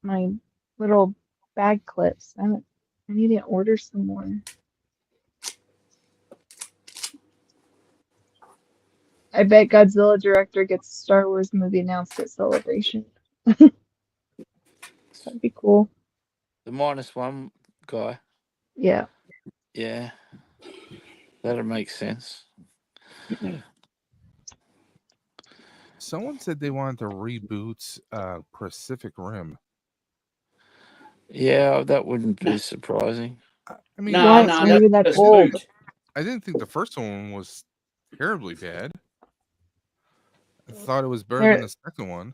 my little bag clips. I need to order some more. I bet Godzilla director gets a Star Wars movie announced at Celebration. That'd be cool.
The -1 guy.
Yeah.
Yeah. That'd make sense.
Someone said they wanted to reboot Pacific Rim.
Yeah, that wouldn't be surprising.
I mean,
no,
It's not even that
that's
old.
good.
I didn't think the first one was terribly bad. I thought it was better than the second one.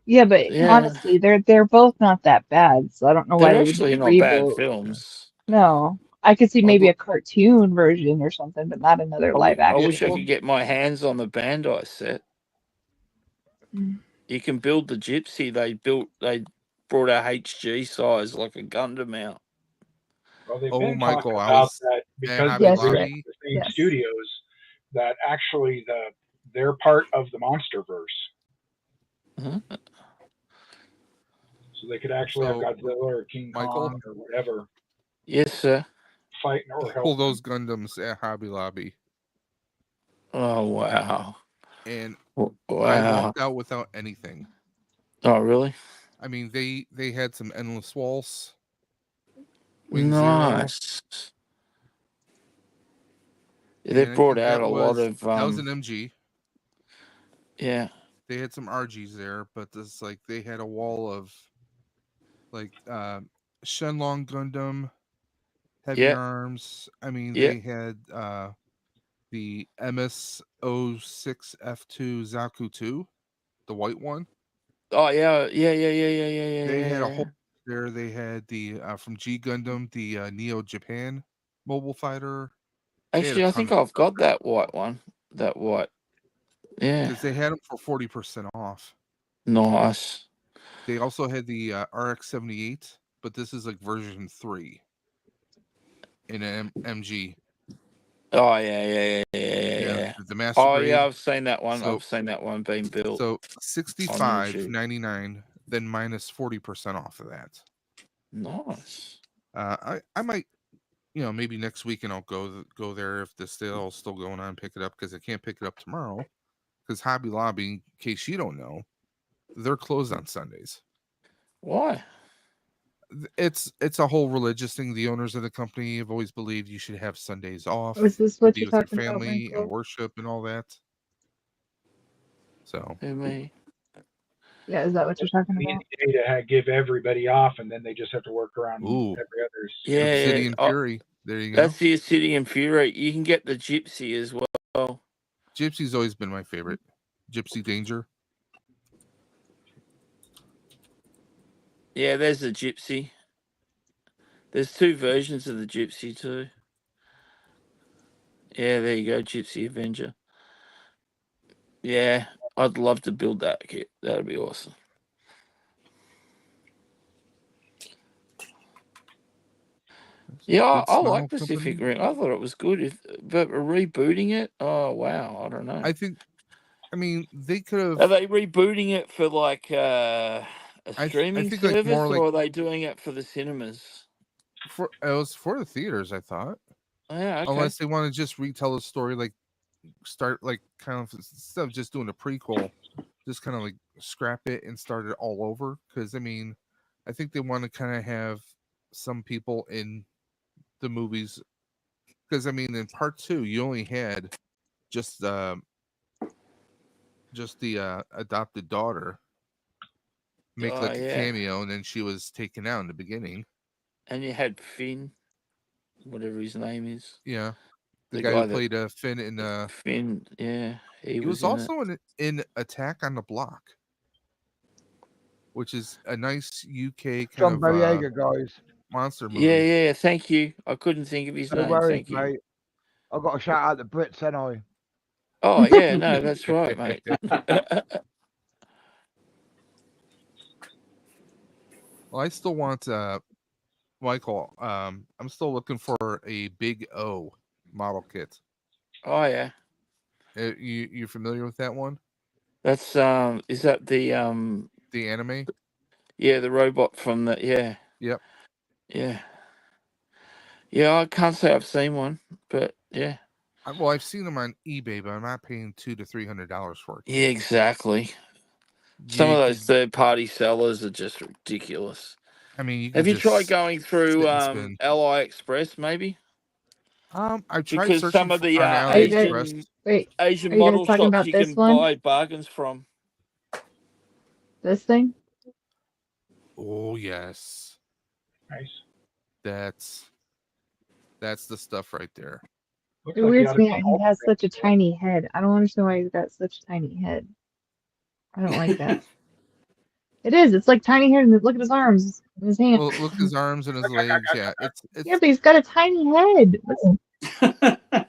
Yeah, but honestly, they're both not that bad, so I don't know why
They're
they would do a
actually not bad
reboot.
films.
No, I could see maybe a cartoon version or something, but not another live
I
action.
wish I could get my hands on the Bandai set. You can build the Gypsy. They brought a HG size like a Gundam out.
Well, they've
Oh,
been
Michael,
talking
I
about
was
that because
Hobby
they
Yes,
do
Rick.
the same
Yes.
studios. That actually they're part of the MonsterVerse.
Uh-huh.
So they could actually have
So,
Godzilla or King
Michael,
Kong or whatever
Yes, sir.
fighting or
pull
help them.
those Gundams at Hobby Lobby,
Oh wow.
and I
Wow.
walked out without anything.
Oh really?
I mean, they had some Endless Waltz, Wing Zero,
Nice. They've
and I
brought
think
out a lot of
that was an MG.
yeah.
They had some RGs there, but this like they had a wall of like Shenlong Gundam, Heavy
Yeah.
Arms. I mean,
Yeah.
they had the MS-06F2 Zaku 2, the white one.
Oh yeah. Yeah.
They had a
Yeah.
whole there. They had the from G Gundam, the Neo Japan mobile fighter. They had a
Actually, I
ton
think
of
I've
stuff
got
there
that white one. That white. Yeah.
because they had them for 40% off.
Nice.
They also had the RX-78, but this is like version 3 in an MG.
Oh yeah.
The Master
Oh yeah,
Grade.
I've seen that one.
So
I've seen that one being built
so
on YouTube.
65.99, then minus 40% off of that.
Nice.
I might, maybe next weekend I'll go there if the sale's still going on, pick it up because I can't pick it up tomorrow because Hobby Lobby, in case you don't know, they're closed on Sundays.
Why?
It's a whole religious thing. The owners of the company have always believed you should have Sundays off
Is this
to
what
be
you're
with your
talking about,
family and
Michael?
worship and all that. So
Who me?
Yeah, is that what you're talking
Be
about?
any day to give everybody off, and then they just have to work around
ooh,
every other
Yeah.
stupid.
Obsidian
Oh,
Fury. There you go.
that's the Obsidian Fury. You can get the Gypsy as well.
Gypsy's always been my favorite. Gypsy Danger.
Yeah, there's the Gypsy. There's two versions of the Gypsy too. Yeah, there you go, Gypsy Avenger. Yeah, I'd love to build that kit. That'd be awesome. Yeah,
Good
I
smile
like Pacific
company.
Rim. I thought it was good. But rebooting it, oh wow, I don't know.
I mean, they could
Are
have.
they rebooting it for like a
I
streaming
think like more
service,
like
or are they doing it for the cinemas?
it was for the theaters. I thought,
Oh, yeah, okay.
unless they want to just retell the story, like start like kind of instead of just doing a prequel, just kind of like scrap it and start it all over. Because I mean, I think they want to kind of have some people in the movies. Because I mean, in part 2, you only had just the adopted daughter make
Oh
like a
yeah,
cameo, and then she was taken out in the beginning.
and you had Finn, whatever his name is,
Yeah, the
the
guy who
guy that
played Finn in
Finn. Yeah, he
he
was
was
in it.
also in Attack on the Block, which is a nice UK kind
John
of
Boyega, guys.
monster
Yeah,
movie.
yeah. Thank you. I couldn't think of his
No
name.
worries,
Thank you.
mate. I've got to shout out the Brits, ain't I?
Oh yeah, no, that's right, mate.
Well, I still want Michael. I'm still looking for a Big O model kit.
Oh yeah,
You familiar with that one?
that's is that the
The anime?
yeah, the robot from the yeah.
Yep.
Yeah. Yeah, I can't say I've seen one, but yeah.
Well, I've seen them on eBay, but I'm not paying $200 to $300 for it.
Yeah, exactly. Some
You
of
could,
those third party sellers are just ridiculous.
I mean, you
Have
could
you tried
just
going
sit
through
and spin.
AliExpress maybe?
I've tried
Because
searching
some of the
on
Are you guys
AliExpress.
wait?
Asian
Are you guys
model
talking
shops
about
you
this
can
one?
buy bargains from.
This thing?
Oh yes,
Nice.
that's the stuff right there.
Looks
It
like you
weirds
ought to
me
be
out. He
home.
has such a tiny head. I don't understand why he's got such a tiny head. I don't like that. It is. It's like tiny hair. And look at his arms and his hand.
Well, look at his arms and his legs. Yeah,
Yeah, but he's got a tiny head.
yeah, but see,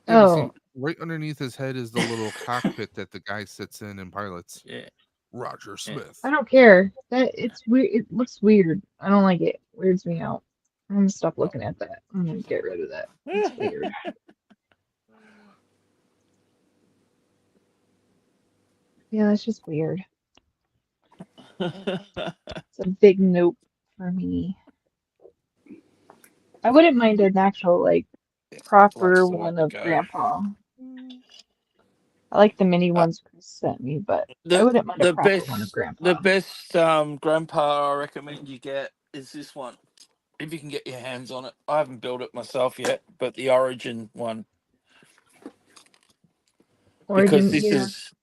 Oh,
right underneath his head is the little cockpit that the guy sits in and pilots.
Yeah.
Roger
Yeah.
Smith.
I don't care. It's weird. It looks weird. I don't like it. Weirds me out. I'm gonna stop looking at that. I'm gonna get rid of that. It's weird. Yeah, that's just weird. It's a big nope for me. I wouldn't mind an actual, like, proper
That's the way
one
to
of
go.
Grandpa. I like the mini
Uh,
ones Chris sent me, but I
the
wouldn't mind a
the
proper one of
best the
Grandpa.
best grandpa I recommend you get is this one. If you can get your hands on it. I haven't built it myself yet, but the Origin one. Because
Origin,
this
yeah.
is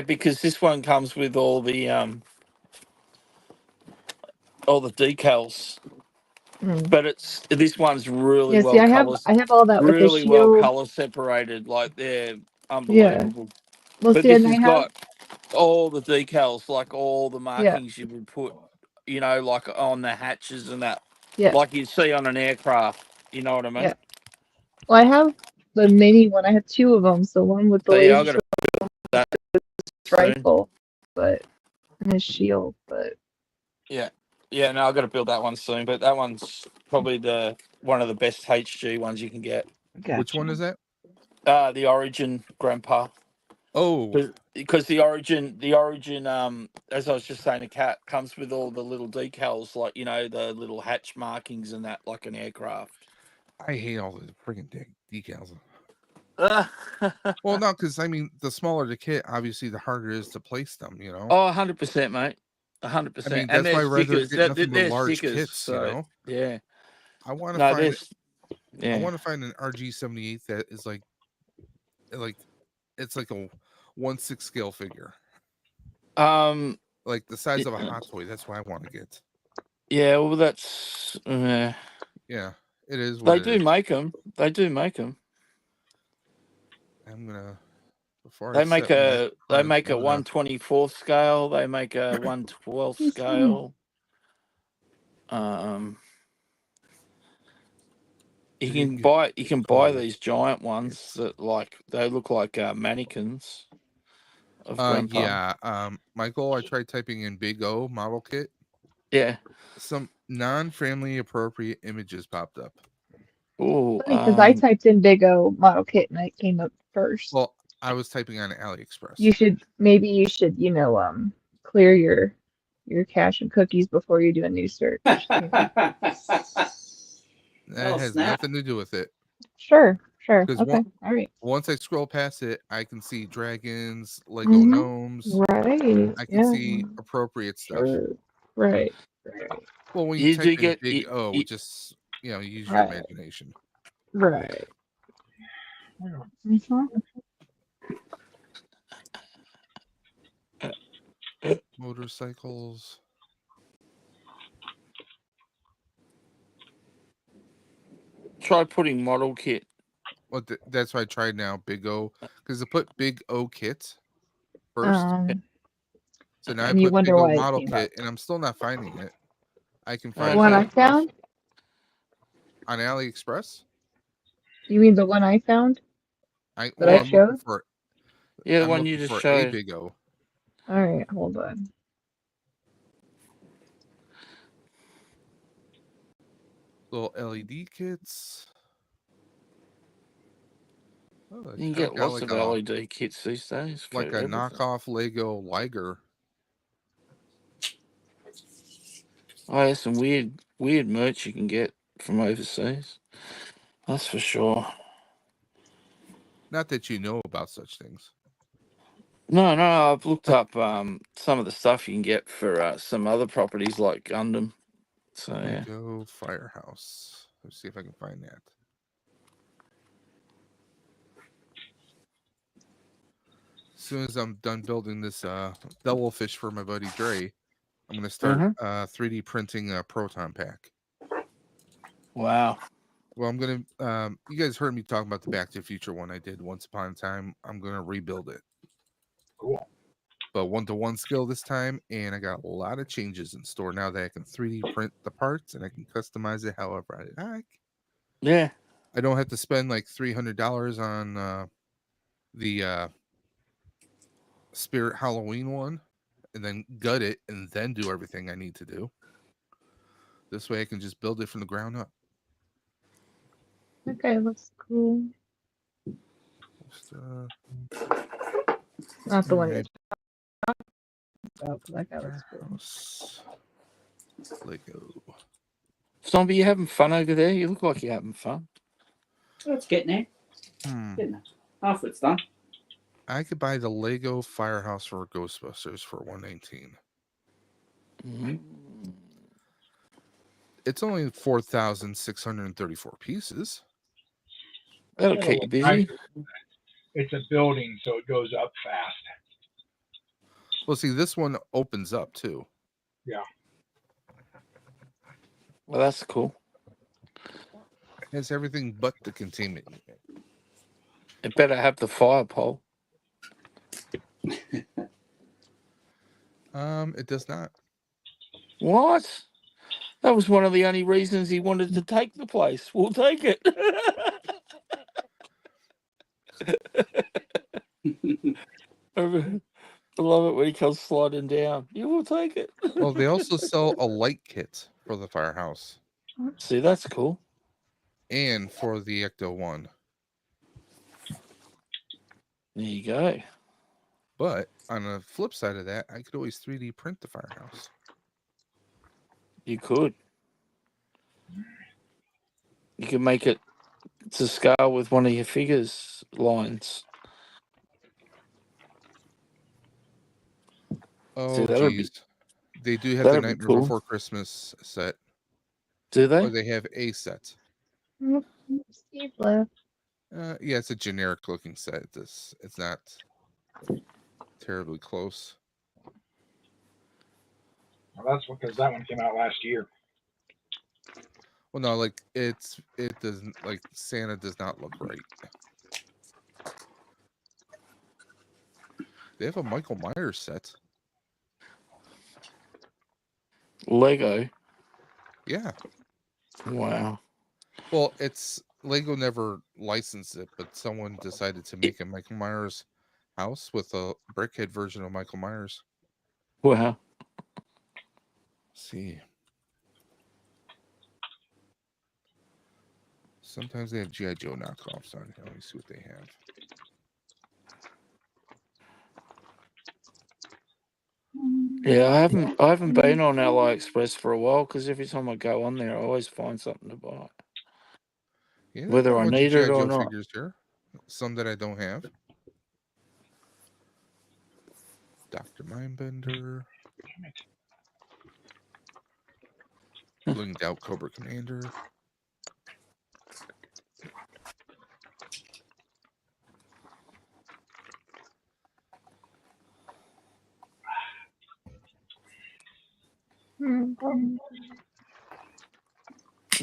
because this one comes with all the decals.
Mm.
But this one's really
Yeah, see,
well
I have all that with the shield.
color separated. Like they're
Yeah.
unbelievable.
Well,
But
see,
this
and I
has
have,
got all the decals, like all the
yeah,
markings you would put, like on the hatches and that,
yeah,
like you see on an aircraft. You know what I mean?
yeah. Well, I have the mini one. I have two of them. So one with the
So yeah, I
laser
got to that soon.
rifle, but and his shield. But
Yeah, yeah. No, I got to build that one soon. But that one's probably one of the best HG ones you can get.
Which one
gotcha.
is that?
The Origin Grandpa.
Oh,
Because the origin, as I was just saying, a cat comes with all the little decals, like the little hatch markings and that, like an aircraft.
I hate all the freaking decals.
oh,
Well, no, because I mean, the smaller the kit, obviously, the harder it is to place them.
100%, mate,
I
100%,
mean,
and
that's
they're
why I'd rather
stickers.
get nothing but
They're
large
stickers.
kits.
So yeah,
I want to
no,
find I
yeah.
want to find an RG78 that is like it's like a 1/6 scale figure,
Um,
like the size of a hot toy. That's what I want to get.
yeah. Well, that's
Yeah, it is what
they
it
do
is.
make them. They do make them.
I'm gonna before I
They make
set my next
they
print.
make a
I'm gonna
1/24 scale. They make a 1/12
He's fine.
scale. Um.
big
You can buy
O
these giant ones
kits.
that they look like mannequins of Grandpa.
Yeah. Michael, I tried typing in Big O model kit.
Yeah.
Some non-family appropriate images popped up.
Oh,
Funny because I typed in Big O model kit and it came up first.
Well, I was typing on AliExpress.
Maybe you should, clear your cache of cookies before you do a new search.
That
Oh,
has
snap.
nothing to do with it.
Sure.
Because
Okay. All right.
once I scroll past it, I can see dragons, Lego gnomes.
Right.
I can
Yeah.
see appropriate stuff.
Sure. Right.
Well, when you
you
type
do
in
get
Big O, just use your
Right.
imagination.
Right.
Motorcycles.
try putting model kit.
Well, that's why I tried now. Big O, because I put Big O kit first. So now I
And you
put
wonder
Big O
why it
model
came
kit,
up.
and I'm still not finding it. I can
The
find
one
other
I
stuff
found?
on AliExpress.
You mean the one I found that I
I'm looking
showed?
for.
Yeah, the
I'm
one you
looking
just
for a
showed.
Big O.
All right, hold on.
Little LED kits. Oh,
You can
kind
get
of got
lots of LED kits these days for
like a
everything.
knockoff Lego Liger.
Oh, there's some weird merch you can get from overseas. That's for sure.
Not that you know about such things.
No, I've looked up some of the stuff you can get for some other properties like Gundam. So yeah.
Lego Firehouse. Let's see if I can find that. As soon as I'm done building this devilfish for my buddy Dre, I'm going to start 3D printing a proton pack.
Wow.
Well, I'm going to, you guys heard me talk about the Back to the Future one I did once upon a time. I'm going to rebuild it.
Cool.
But 1-to-1 skill this time, and I got a lot of changes in store now that I can 3D print the parts and I can customize it however I like.
Yeah.
I don't have to spend like $300 on the Spirit Halloween one and then gut it and then do everything I need to do. This way I can just build it from the ground up.
Okay, looks cool.
Just,
Not the one. Oh, that guy looks good.
Firehouse. Lego.
Zombie, you having fun over there? You look like you're having fun.
Oh, it's getting there.
Hmm.
Getting there. Half of it's done.
I could buy the Lego Firehouse for Ghostbusters for $119.
Mm.
It's only 4,634 pieces.
That'll
Yeah,
keep
well,
you busy.
it's a building, so it goes up fast.
Well, see, this one opens up too.
Yeah.
Well, that's cool.
It has everything but the containment unit.
It better have the fire pole.
It does not.
What? That was one of the only reasons he wanted to take the place. We'll take it. I love it when he comes sliding down. You will take it.
Well, they also sell a light kit for the Firehouse
See, that's cool.
and for the Ecto 1.
There you go.
But on the flip side of that, I could always 3D print the Firehouse.
You could. You could make it to scale with one of your figures lines.
Oh,
that'd
geez. They do have the
that'd be
Nightmare
cool.
Before Christmas set.
Do they?
Or they have a set.
Steve left.
Yeah, it's a generic looking set. It's not terribly close.
Well, that's because that one came out last year.
Well, no, like it doesn't, like Santa does not look right. They have a Michael Myers set.
Lego.
Yeah.
Wow.
Well, it's Lego never licensed it, but someone decided to make a Michael Myers house with a brickhead version of Michael Myers.
Wow.
Let's see. Sometimes they have G.I. Joe knockoffs on here. Let me see what they have.
Yeah, I haven't been on AliExpress for a while because every time I go on there, I always find something to buy,
Yeah,
whether I
a bunch of
need it
G.I.
or
Joe
not.
figures here. Some that I don't have. Dr. Mindbender. Blinged out Cobra Commander.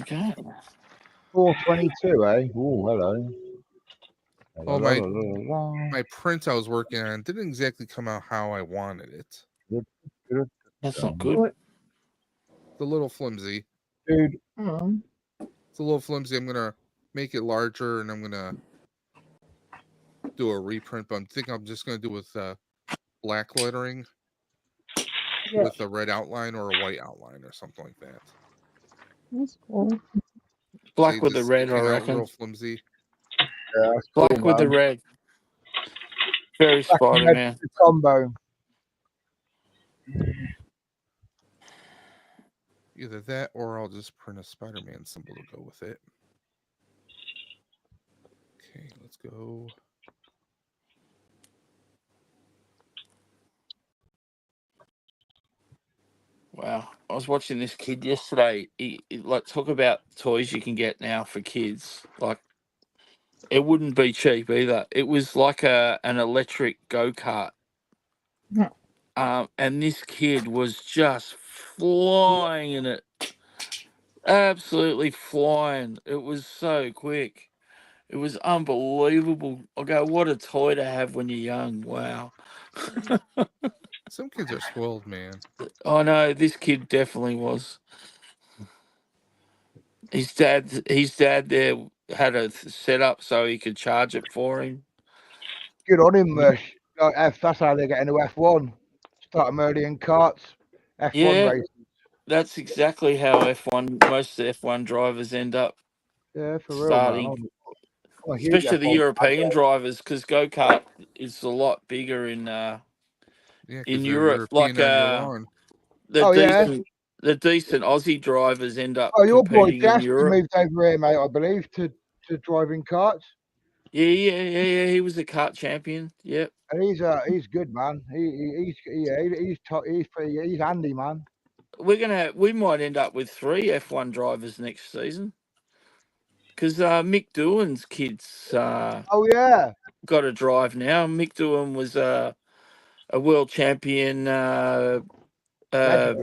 Okay.
422, eh? Oh, hello.
Well, my print I was working on didn't exactly come out how I wanted it.
That's not good.
What?
It's a little flimsy.
Dude,
It's a little flimsy. I'm gonna make it larger, and I'm gonna do a reprint. But I'm thinking I'm just gonna do with black lettering with a red outline or a white outline or something like that.
That's cool.
Black
See,
with the
just
red, I
sticking out
reckon.
real flimsy.
yeah, that's cool,
Black with the
man.
red. Very
Black and red
Spider-Man.
combo.
Either that, or I'll just print a Spider-Man symbol to go with it. Okay, let's go.
Wow. I was watching this kid yesterday. He like, talk about toys you can get now for kids. Like, it wouldn't be cheap either. It was like an electric go-kart. And this kid was just flying in it. Absolutely flying. It was so quick. It was unbelievable. I go, what a toy to have when you're young. Wow.
Some kids are spoiled, man.
I know, this kid definitely was. His dad there had a set up so he could charge it for him.
Good on him, Mush. That's how they get into F1. Start murdering carts. F1
Yeah,
race.
that's exactly how most F1 drivers end up
Yeah, for real, man.
starting,
I'm a huge
especially the
F1
European
fan.
drivers, because go-kart is a lot bigger in
Yeah,
in
because they're
Europe.
European
Like
on your lawn.
the
Oh, yeah.
decent Aussie drivers end up
Oh, your boy
competing in
Jasper
Europe.
moved over here, mate, I believe, to driving karts.
Yeah. He was a kart champion. Yep.
And he's good, man. He's handy, man.
We might end up with 3 F1 drivers next season because Mick Doohan's kids
Oh yeah,
got a drive now. Mick Doohan was a world champion
legendary, mate.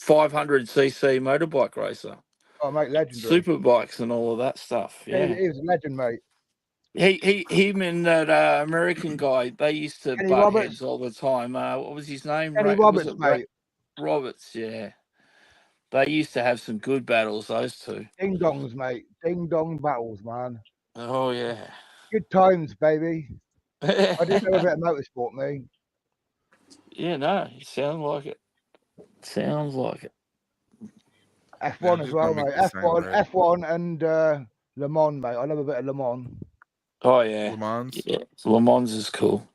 500cc motorbike racer,
Oh, mate, legendary.
super bikes and all of that stuff. Yeah,
He was a legend, mate.
him and that American guy, they used to
Kenny
butt
Roberts.
heads all the time. What was his name?
Kenny
Was
Roberts,
it
mate.
Roberts? Yeah, they used to have some good battles. Those two.
Ding dongs, mate. Ding dong battles, man.
Oh yeah.
Good times, baby. I did know a bit of motorsport, me.
Yeah, no, it sounds like it. Sounds like it.
F1
Yeah, I'm
as
just
well,
gonna make
mate.
this sign red.
F1 and Le Mans, mate. I love a bit of Le Mans.
Oh yeah.
Le Mans.
Yeah, Le Mans is cool.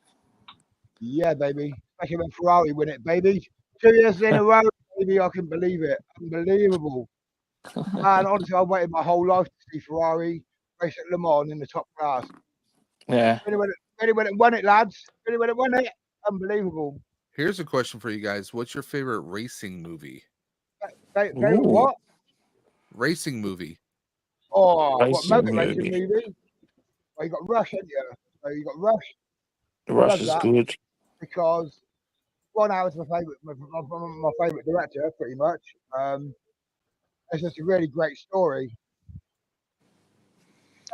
Yeah, baby. Especially when Ferrari win it, baby. 2 years in a row, baby. I can believe it. Unbelievable. Man, honestly, I waited my whole life to see Ferrari race at Le Mans in the top class.
Yeah.
Really when it won it, lads. Really when it won it. Unbelievable.
Here's a question for you guys. What's your favorite racing movie?
Favorite
Ooh.
what?
Racing movie.
Oh, what
Racing
motor racing
movie.
movie? Well, you got Rush, haven't you? So you got Rush.
Rush
Love
is
that
good.
because Ron Howard's my favourite director, pretty much. It's just a really great story.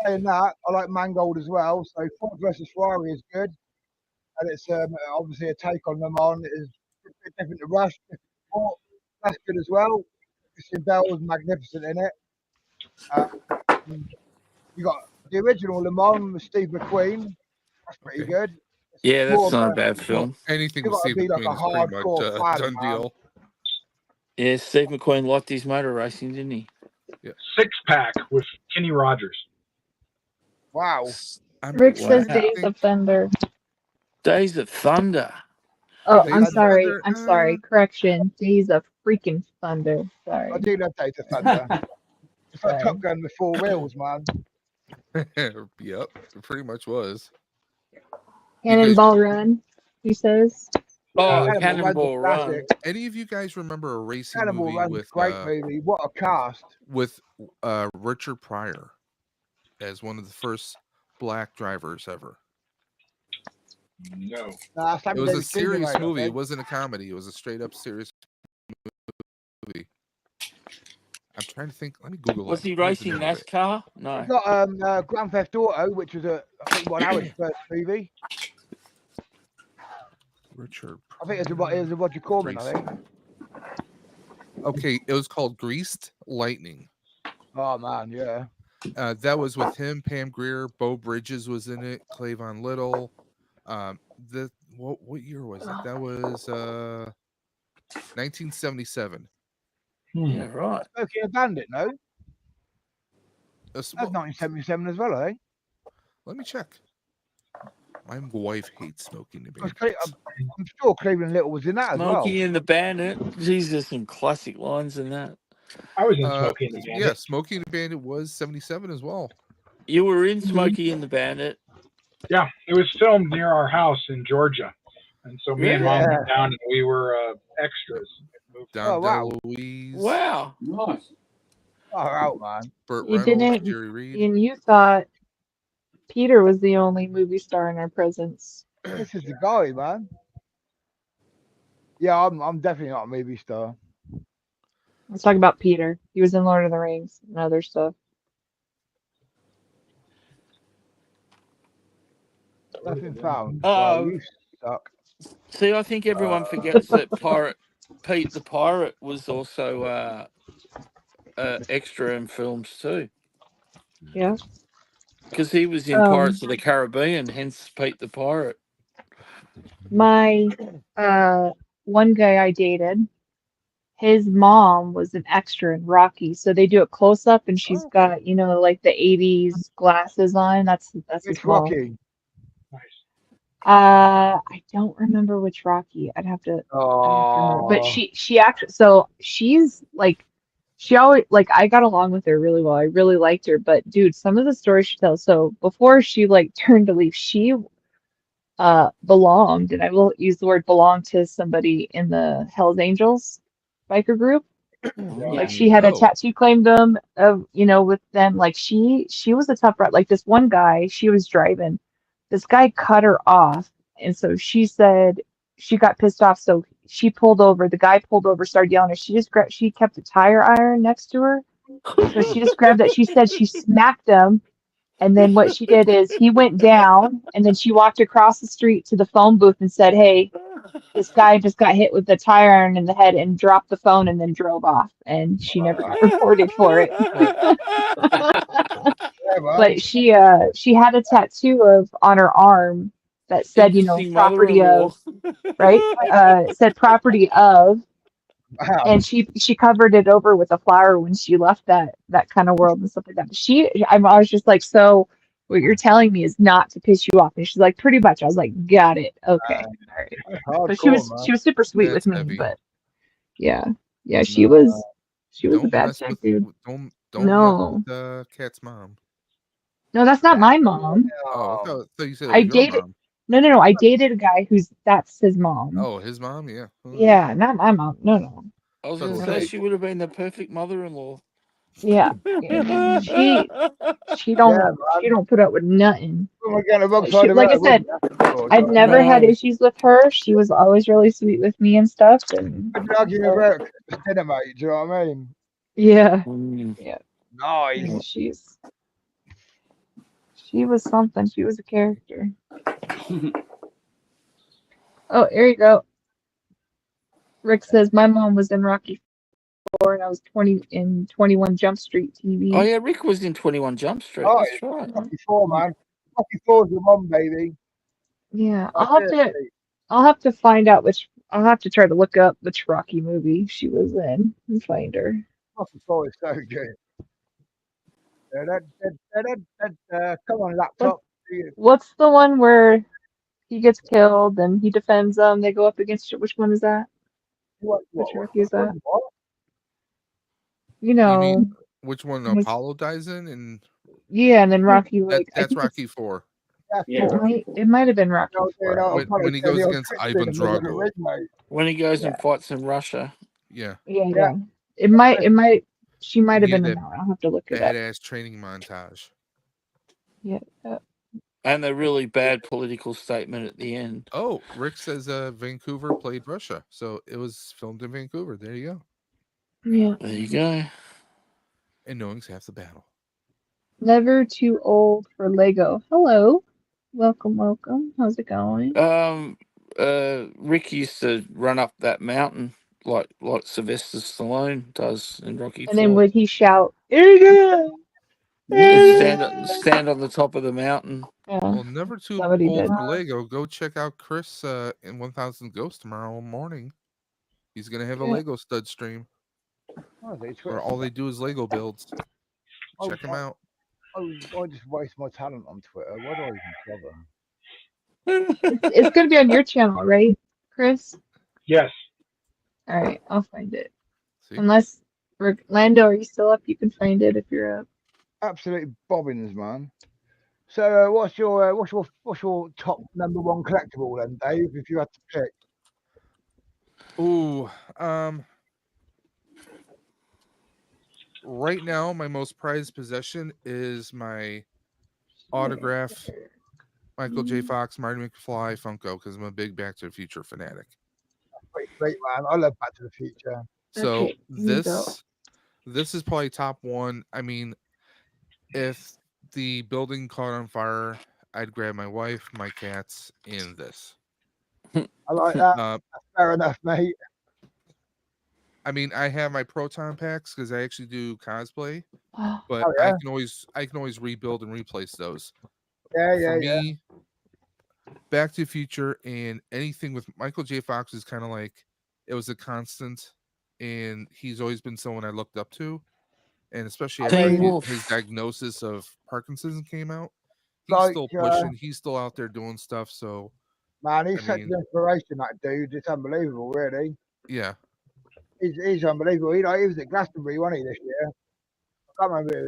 Saying that, I like Mangold as well. So Ford versus Ferrari is good, and it's obviously a take on Le Mans. It is a bit different to Rush. That's good as well. Christian Bale was magnificent in it. You got the original Le Mans with Steve McQueen. That's pretty
Okay.
good.
Yeah,
More
that's
of
not a
a,
bad
Well,
film.
anything
you
with
got to
Steve
be like a
McQueen is pretty much
hardcore fan,
done
man.
deal.
Yeah, Steve McQueen liked his motor racing, didn't he?
Six Pack with Kenny Rogers.
Wow.
I'm
Rick
trying
says
to
Days
think.
of Thunder.
Days of Thunder.
Oh,
Days
I'm
of
sorry.
Thunder,
I'm sorry. Correction. Days of freaking Thunder.
I
Sorry.
do love Days of Thunder. It's like
Sorry.
Top Gun with 4 wheels, man.
Yep, it pretty much was.
Cannonball Run, he says.
Oh,
Yeah,
Cannonball Run's a
Cannonball Run.
classic.
Any of you guys remember a racing
Cannonball
movie
Run's a great movie. What a cast.
with Richard Pryor as one of the first black drivers ever?
no.
Nah,
It was a
Davis Jr.,
serious
mate, I
movie. It
think.
wasn't a comedy. It was a straight up serious movie. I'm trying to think. Let me Google
Was
it.
he
What is the
racing
name of it?
NASCAR?
You
No.
got Grand Theft Auto, which was I think Ron Howard's first movie.
Richard.
I think it was a Roger Corman, I think.
Okay, it was called Greased Lightning.
Oh man, yeah.
That was with him, Pam Grier, Bo Bridges was in it, Clavon Little. What year was it? That was 1977.
Yeah, right.
Smokey and the Bandit, no?
That's
That's 1977 as well, I think.
Let me check. My wife hates Smoking the
Because
Bandit.
I'm sure Cleveland Little was in that as well.
Smokey and the Bandit. Geez, there's some classic lines in that.
I was in Smokey and the Bandit.
Yeah, Smoking the Bandit was 77 as well.
You were in Smokey and the Bandit.
Yeah, it was filmed near our house in Georgia. And so me and Mom
Yeah.
went down and we were extras.
Down
wow.
Louise.
Wow.
Nice.
Far out, man.
Burt
You
Reynolds,
didn't,
Jerry Reed.
and you thought Peter was the only movie star in our presence.
This is the guy, man. Yeah, I'm definitely not a movie star.
Let's talk about Peter. He was in Lord of the Rings and other stuff.
Nothing found. Well, you suck.
See, I think everyone forgets that Pete the Pirate was also extra in films too.
Yeah.
Because he was in Pirates of the Caribbean, hence Pete the Pirate.
My one guy I dated, his mom was an extra in Rocky, so they do it close up, and she's got like the '80s glasses on. That's his
It's
mom.
Rocky.
Nice.
I don't remember which Rocky. I'd have to remember. But
Oh,
she actually, so she's like, she always like I got along with her really well. I really liked her. But dude, some of the stories she tells. So before she like turned to leave, she belonged, and I will use the word belong to somebody in the Hells Angels biker group.
yeah.
Like
Yeah.
she had a
Oh,
tattoo claim them of, with them. Like she was a tough rat. Like this one guy, she was driving. This guy cut her off, and so she said she got pissed off. So she pulled over. The guy pulled over, started yelling at her. She kept a tire iron next to her. So she just grabbed that. She said she smacked him, and then what she did is he went down, and then she walked across the street to the phone booth and said, "Hey, this guy just got hit with a tire iron in the head," and dropped the phone and then drove off. And she never got reported for it. But
Yeah, man.
but she had a tattoo of on her arm that said,
Interesting
property
mother-in-law.
of, right? It said property of,
Wow.
and she covered it over with a flower when she left that kind of world and stuff like that. I was just like, so what you're telling me is not to piss you off. And she's like, pretty much. I was like, got it. Okay. All right.
That's
But she
hardcore,
was
man.
she was super sweet with
that's
me,
heavy.
but yeah. Yeah,
No.
she was a
Don't
bad
mess
chick,
with
dude.
don't mess
No.
with Cat's mom.
No, that's not my mom.
Oh, I
Oh,
thought you said it
I
was your
dated
mom.
no, I dated a guy that's his mom.
Oh, his mom. Yeah.
Yeah, not my mom. No, no.
I was
So
going to
to
say
No.
say,
she would have been the perfect mother-in-law.
Yeah. Yeah. She don't
yeah,
she
man.
don't put up with nothing.
We're getting the wrong
She,
side of
like I
her,
said,
wouldn't you?
I've never had
No.
issues with her. She was always really sweet with me and stuff. And
I'd be arguing with
so,
her at Christmas dinner, mate. Do you know what I mean?
yeah,
Mm.
yeah,
Nice.
yeah. She was something. She was a character. Oh, here you go. Rick says my mom was in Rocky 4 and I was 20 in 21 Jump Street
Oh,
TV.
yeah, Rick was in 21 Jump Street.
Oh,
That's right.
Rocky 4, man. Rocky 4's your mum, baby.
Yeah,
That's it. Mate.
I'll have to find out which. I'll have to try to look up which Rocky movie she was in and find her.
Rocky 4 is so good. Come on,
What
laptop.
what's the one where he gets killed and he defends them? They go up against which one is that? Which Rocky is that?
What?
You
you mean
know,
which one
was
Apollo dies in? And
yeah, and then Rocky like I
that's
think
Rocky 4
That's
Yeah,
cool.
Rocky.
it might have been Rocky
No, you
4. I
know,
think.
Apollo
when he
doing
goes
the old
against
trick thing
Ivan
in the middle of the
Drago.
ring, mate.
When he goes
Yeah,
and fights in Russia.
Yeah,
yeah,
Yeah.
yeah. It might. She might
and
have
he had
been in
that
that one. I'll have to look it up.
badass training montage.
Yeah.
And the really bad political statement at the end.
Oh, Rick says Vancouver played Russia, so it was filmed in Vancouver. There you go.
Yeah.
There you go.
And knowing's half the battle.
Never too old for Lego. Hello. Welcome, welcome. How's it going?
Rick used to run up that mountain like Sylvester Stallone does in Rocky
And then
4.
would he shout, Adrian!
And
Adrian!
stand on the top of the mountain.
Yeah,
Well, never too
somebody
old
did.
for Lego. Go check out Chris in 1000 Ghosts tomorrow morning. He's gonna have a
Yeah.
Lego stud stream
Oh, they
where
Twitter.
all they do is Lego builds.
Oh,
Check him out.
I just waste my talent on Twitter. Why do I even bother?
It's going to be on your channel, right, Chris?
Yes.
All right, I'll find it.
See,
Unless, Lando, are you still up? You can find it if you're up.
Absolute bobbins, man. So, what's your top number one collectible then, Dave? If you had to pick,
ooh, right now my most prized possession is my autograph Michael J. Fox, Marty McFly Funko because I'm a big Back to the Future fanatic.
great, great man. I love Back to the Future.
So
Okay, here you go.
this is probably top one. I mean, if the building caught on fire, I'd grab my wife, my cats, and this.
I like that.
Uh,
That's fair enough, mate.
I mean, I have my proton packs because I actually do cosplay, but
Oh yeah,
I can always rebuild and replace those.
yeah,
For
yeah, yeah.
me, Back to the Future and anything with Michael J. Fox is kind of like it was a constant, and he's always been someone I looked up to, and especially
I
after
Teen
mean,
Wolf.
his diagnosis of Parkinson's came out, he's
like,
still pushing, he's still out there doing stuff. So
Man, he's
I
such
mean-
an inspiration, that dude. It's unbelievable, really.
Yeah.
He's unbelievable. He was at Glastonbury, wasn't he, this year? I can't remember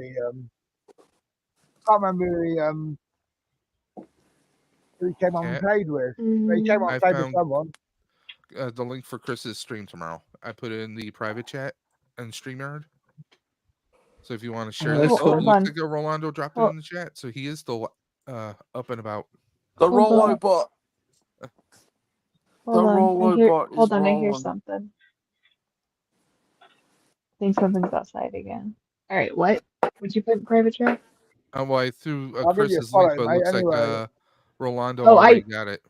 who he came on and
Cat.
played with. He
Mm.
came on
I
and played with
found
someone.
the link for Chris's stream tomorrow. I put it in the private chat and StreamYard. So if you want to share
that's
this,
cool.
it
Hold
looks
on.
like a Rolando dropped it
Hold-
in the chat, so he is still up and about.
The
Hold
Rollo
on.
bot.
Hold on.
Rollo bot is
Hold on. I hear
rolling.
something. I think something's outside again. All right. What? Would you put in private chat?
Well, I threw
I'll give you a
Chris's link,
follow,
but it
mate.
looks
Anyway,
like Rolando
Oh,
already got it.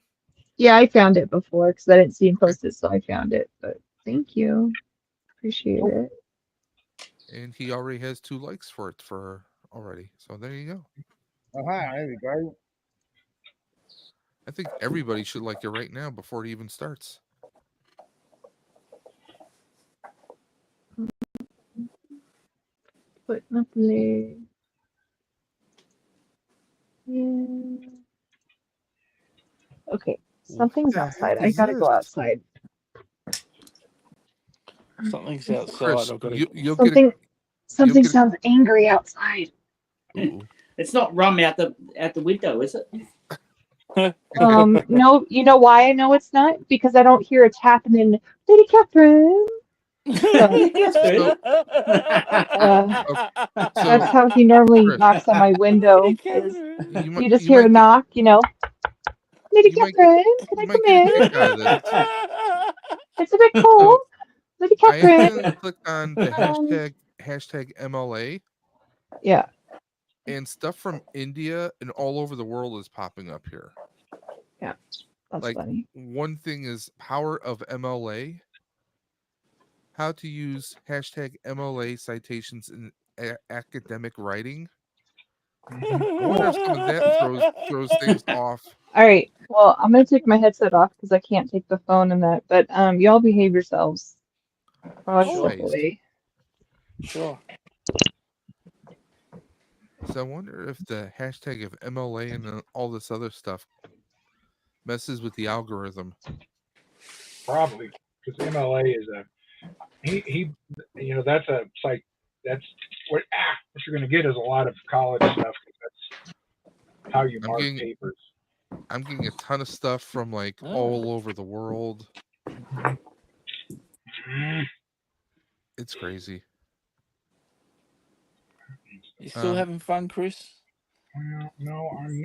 Yeah, I found it before because I didn't see him
Okay.
post it, so I found it. But thank you. Appreciate it.
And he already has 2 likes for it already. So there you go.
there we go.
I think everybody should like it right now before it even starts.
Putting up the yeah. Okay, something's
the
outside.
heck
I
is
gotta go
this?
outside.
Something's outside.
Chris,
I've got to.
you'll
Something
get a-
sounds angry outside.
Ooh.
It's not rum out the window, is it?
No, you know why I know it's not? Because I don't hear a tap and then Lady Catherine.
Catherine.
That's how he normally
Chris,
knocks on my window.
Lady
Is
Catherine.
you just hear a knock, you know. Lady
You might
Catherine, can I
you
come
might get a
in?
kick out of this.
It's a bit cold. Lady
I
Catherine.
accidentally clicked on the hashtag MLA,
Yeah.
and stuff from India and all over the world is popping up here.
Yeah, that's
Like,
funny.
one thing is power of MLA, how to use hashtag MLA citations in academic writing. I wonder if some of that throws things off.
All right. Well, I'm gonna take my headset off because I can't take the phone and that. But y'all behave yourselves. Probably
Sure.
walk away.
Sure.
So I wonder if the hashtag of MLA and all this other stuff messes with the algorithm.
Probably because MLA is he that's a site that's what you're going to get is a lot of college stuff. 'Cause that's how you mark papers.
I'm getting a ton of stuff from like all over the world. It's crazy.
You still having fun, Chris?
Well, no, I'm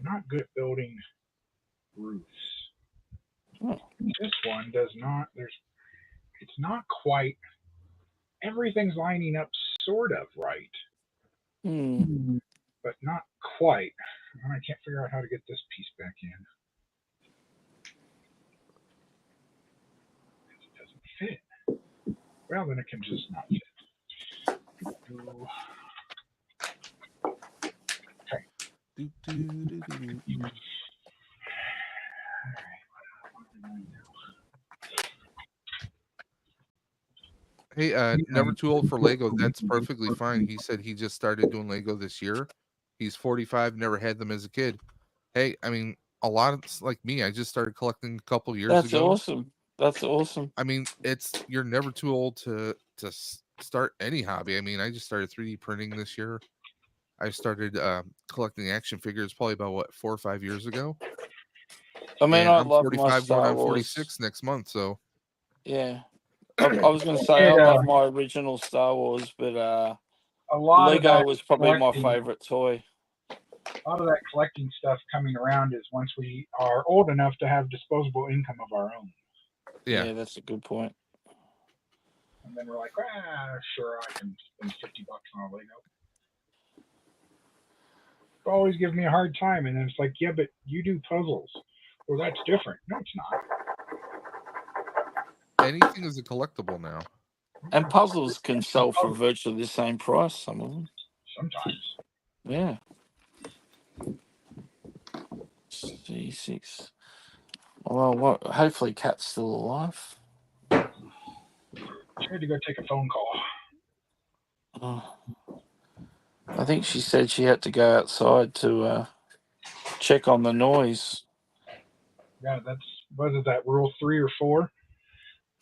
not good at building roofs.
Oh.
This one does not. It's not quite. Everything's lining up sort of right, but not quite. And I can't figure out how to get this piece back in. It doesn't fit. Well, then it can just not fit.
Hey, never too old for Lego. That's perfectly fine. He said he just started doing Lego this year. He's 45, never had them as a kid. Hey, I mean, a lot of like me, I just started collecting a couple years ago.
Awesome. That's awesome.
I mean, you're never too old to start any hobby. I mean, I just started 3D printing this year. I started collecting action figures probably about 4 or 5 years ago.
I mean,
and
I
I'm
love
45
my Star
going on
Wars.
46 next month, so
yeah. I was going to say I love my original Star Wars, but
a lot
Lego
of
was probably my favorite toy.
A lot of that collecting stuff coming around is once we are old enough to have disposable income of our own.
Yeah, that's a good point.
And then we're like, sure, I can spend $50 on a Lego. It always gives me a hard time, and then it's like, yeah, but you do puzzles. Well, that's different. No, it's not.
anything is a collectible now.
And puzzles can sell for virtually the same price, some of them.
Sometimes.
Yeah. C6. Well, hopefully Kat's still alive.
She had to go take a phone call.
I think she said she had to go outside to Check on the noise.
Yeah, that's what is that rule 3 or 4?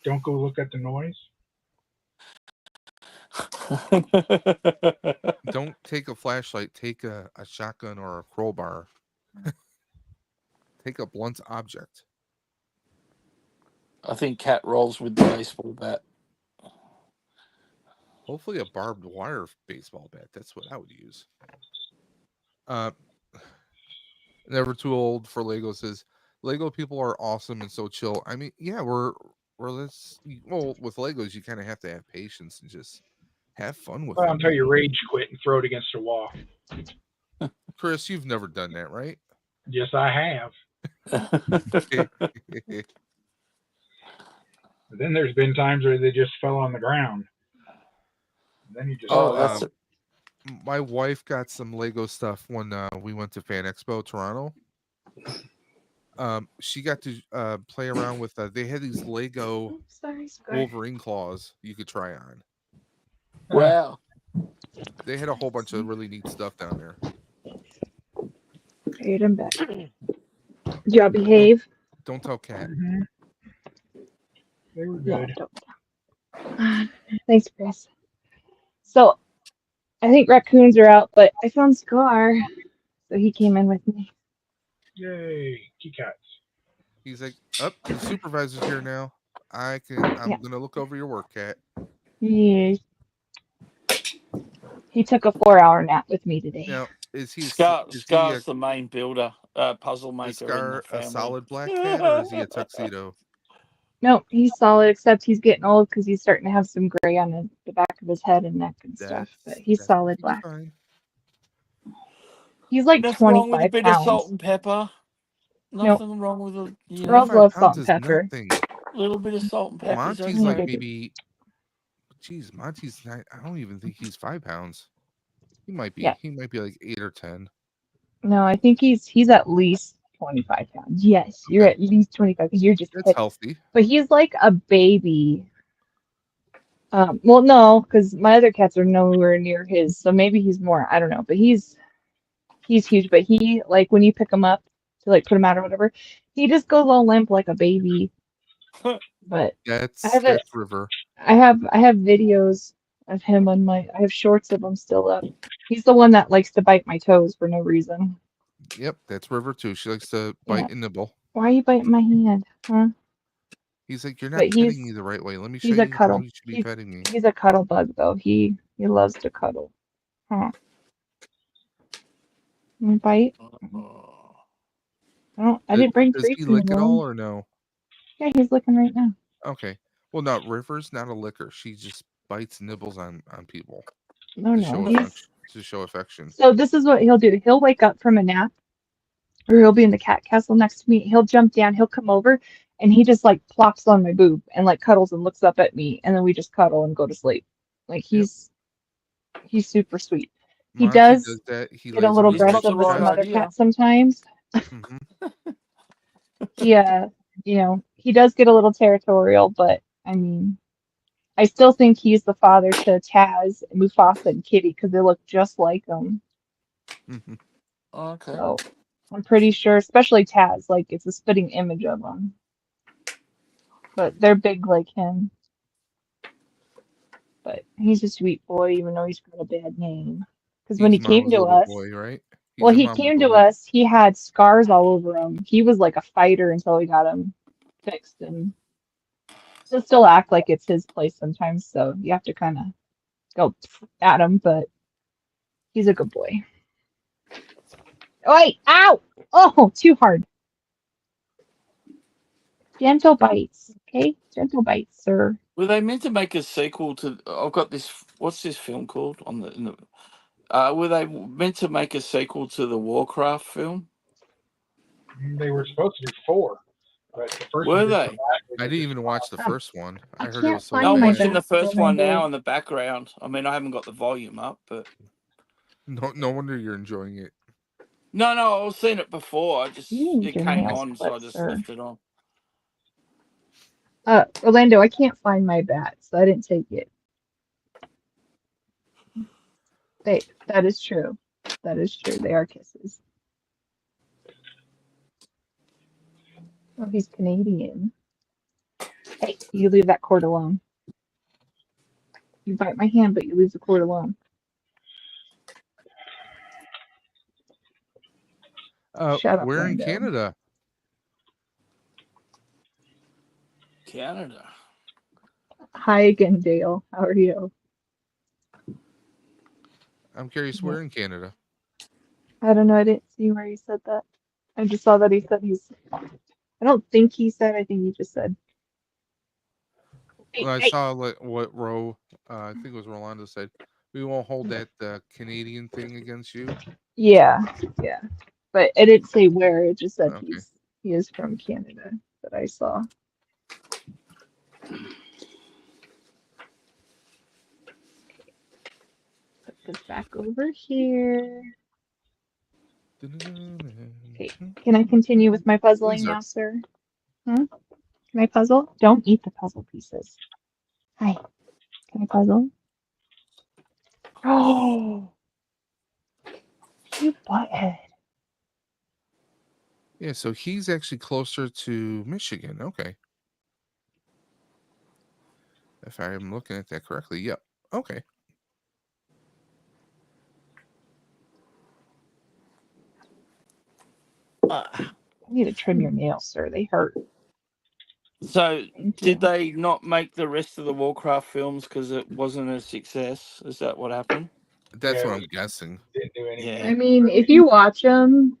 Don't go look at the noise.
Don't take a flashlight. Take a shotgun or a crowbar. Take a blunt object.
I think Cat rolls with the baseball bat.
Hopefully a barbed wire baseball bat. That's what I would use. Never too old for Lego says Lego people are awesome and so chill. I mean, yeah, we're with Legos you kind of have to have patience and just have fun with
Well,
them.
until you rage quit and throw it against the wall.
Chris, you've never done that, right?
Yes, I have. But then there's been times where they just fell on the ground. Then you just
that's
my wife got some Lego stuff when we went to Fan Expo Toronto. She got to play around with. They had these Lego Wolverine claws you could try on.
wow.
They had a whole bunch of really neat stuff down there.
Alright, I'm back. Did y'all behave?
Don't tell Cat.
Mm-hmm. They were
Yeah,
good.
don't. Thanks, Chris. So, I think raccoons are out, but I found Scar, so he came in with me.
Yay, key cats.
He's like, the supervisor's here now. I'm gonna look over your work, Cat.
Yes. He took a 4-hour nap with me today.
Now, is he
Scar's the main builder, puzzle maker
is
in
Scar
the family.
a solid black cat or is he a tuxedo?
No, he's solid, except he's getting old because he's starting to have some gray on the back of his head and neck and stuff. But he's solid black.
Fine.
He's like
Nothing wrong with a
25
bit
pounds.
of salt and pepper. Nothing wrong with a
Rob loves salt and
25 pounds is
pepper.
nothing.
little bit of salt and pepper.
Monty's
okay.
like maybe. Geez, Monty's not. I don't even think he's 5 pounds. He might be.
Yeah.
He might be like 8 or 10.
No, I think he's at least 25 pounds. Yes, you're at least 25 because you're just
That's healthy.
But he's like a baby. Well, no, because my other cats are nowhere near his, so maybe he's more. I don't know, but he's huge. But he like when you pick him up to like put him out or whatever, he just goes all limp like a baby. But
That's River.
I have videos of him on I have shorts of him still up. He's the one that likes to bite my toes for no reason.
Yep, that's River too. She likes to bite and nibble.
Why are you biting my hand, huh?
He's like, you're not petting me the right way. Let me show
He's
you
a cuddle.
how you should be petting me.
He's a cuddle bug though. He loves to cuddle. Huh. You bite? I didn't bring treats.
Does he lick at all or no?
Yeah, he's licking right now.
Okay. Well, no, River's not a licker. She just bites and nibbles on people.
No,
To show affection.
So this is what he'll do. He'll wake up from a nap, or he'll be in the cat castle next to me. He'll jump down. He'll come over, and he just like plops on my boob and like cuddles and looks up at me, and then we just cuddle and go to sleep. Like he's super sweet. He
Monty
does
that. He
get a little aggressive with some other cats sometimes.
Mm-hmm.
Yeah, he does get a little territorial, but I mean, I still think he's the father to Taz, Mufasa, and Kitty because they look just like him.
Mm-hmm.
Okay.
So I'm pretty sure, especially Taz, like it's a spitting image of him. But they're big like him. But he's a sweet boy, even though he's got a bad name. Because when he came to us,
boy, right?
he came to us, he had scars all over him. He was like a fighter until we got him fixed, and he'll still act like it's his place sometimes. So you have to kind of go at him, but he's a good boy. Wait! Ow! Oh, too hard. Gentle bites, okay? Gentle bites, sir.
Were they meant to make a sequel to? I've got this. What's this film called? Were they meant to make a sequel to the Warcraft film?
They were supposed to do 4, but the first
Were
one
they?
I didn't even watch the first one. I heard it
can't
was so
find
I'm
my
watching the
back
first one
Orlando.
now in the background. I mean, I haven't got the volume up, but
no wonder you're enjoying it.
no, I was seeing it before. It came on, so I just
sir.
left it on.
Orlando, I can't find my bat, so I didn't take it. That is true. That is true. They are kisses. Oh, he's Canadian. Hey, you leave that cord alone. You bite my hand, but you leave the cord alone. Shut up,
We're in
Lando.
Canada.
Canada.
Hi again, Dale. How are you?
I'm curious. We're in Canada.
I don't know. I didn't see where he said that. I just saw that he said he's. I don't think he said. I think he just said. Hey,
Well, I
hey.
saw like what I think it was Rolando said. We won't hold that Canadian thing against you.
Yeah, yeah. But it didn't say where. It just said
Okay.
he is from Canada that I saw. Put this back over here. Okay. Can I continue with my puzzling
Please,
now, sir? Can I puzzle? Don't eat the puzzle pieces. Hi. Can I puzzle? Oh, you butthead.
Yeah, so he's actually closer to Michigan. Okay. If I'm looking at that correctly. Yep. Okay.
I need to trim your nails, sir. They hurt.
So,
Thank
did
you.
they not make the rest of the Warcraft films because it wasn't a success? Is that what happened?
That's
Yeah,
what
it
I'm guessing.
didn't do anything.
Yeah.
I mean, if you watch them,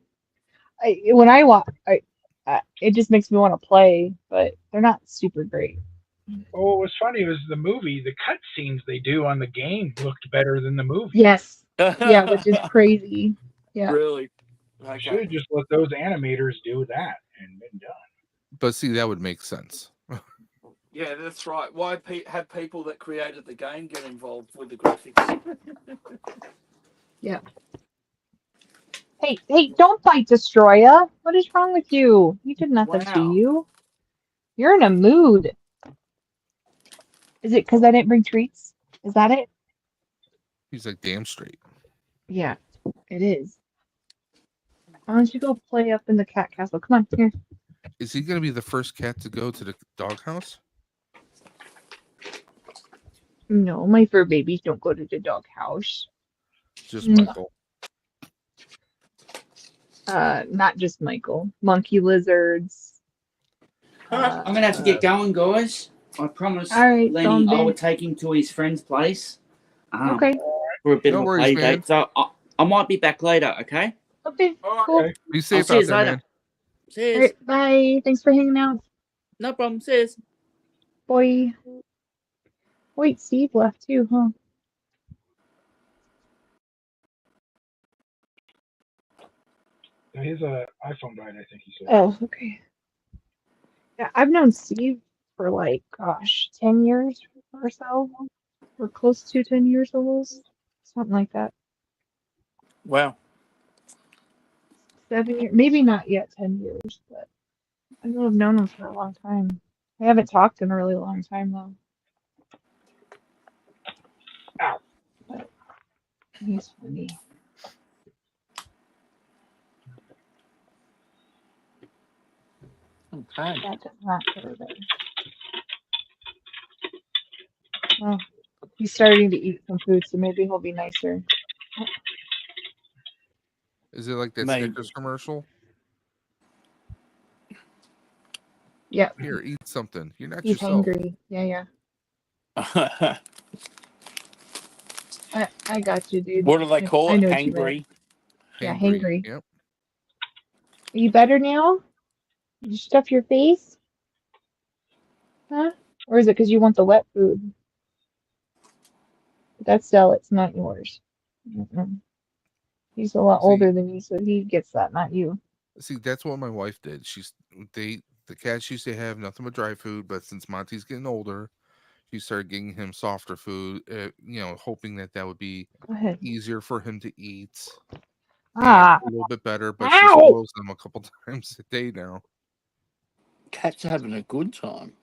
when I watch, it just makes me want to play, but they're not super great.
Oh, what was funny was the movie. The cut scenes they do on the game looked better than the movie.
Yes. Yeah, which is crazy. Yeah.
Really?
You should have just let those animators do that and been done.
But see, that would make sense.
Yeah, that's right. Why have people that created the game get involved with the graphics?
Yeah. Hey, don't bite Destroya. What is wrong with you? You did nothing to
Wow.
you. You're in a mood. Is it because I didn't bring treats? Is that it?
He's like damn straight.
Yeah, it is. Why don't you go play up in the cat castle? Come on, here.
Is he going to be the first cat to go to the doghouse?
No, my fur babies don't go to the doghouse.
Just Michael.
Not just Michael. Monkey lizards.
I'm gonna have to get going, guys. I promised
All right,
Lenny I
zombie.
would take him to his friend's place.
Okay.
For a bit
No
of a
worries,
play
man.
date. So I might be back later, okay?
Okay.
All
Cool.
Okay.
Be
I'll
safe
see you
out there,
later.
man.
See
All
you.
right. Bye. Thanks for hanging out.
No problem. See you.
Boy. Wait, Steve left too, huh?
His iPhone died, I think he said.
Oh, okay. Yeah, I've known Steve for like, gosh, 10 years or so. We're close to 10 years almost. Something like that.
Wow.
7 years. Maybe not yet 10 years, but I know I've known him for a long time. I haven't talked in a really long time though.
Ow.
But he's funny.
Okay.
That does not go there. Well, he's starting to eat some food, so maybe he'll be nicer.
Is it like that
Maybe.
Snickers commercial?
Yeah,
Here, eat something. You're not
he's
yourself.
hungry. Yeah. I got you, dude.
What do they call
I
it?
know what you meant.
Hangry?
Yeah,
Hangry.
hangry.
Yep.
Are you better now? Did you stuff your face? Huh? Or is it because you want the wet food? That's Dell, it's not yours. Mm-mm. He's a lot older than you, so he gets that, not you.
See, that's what my wife did. The cats used to have nothing but dry food, but since Monty's getting older, she started getting him softer food. Hoping that would be
Go ahead.
easier for him to eat and
Ah!
a little bit better. But she
Ow!
spoils them a couple times a day now.
Cat's having a good time.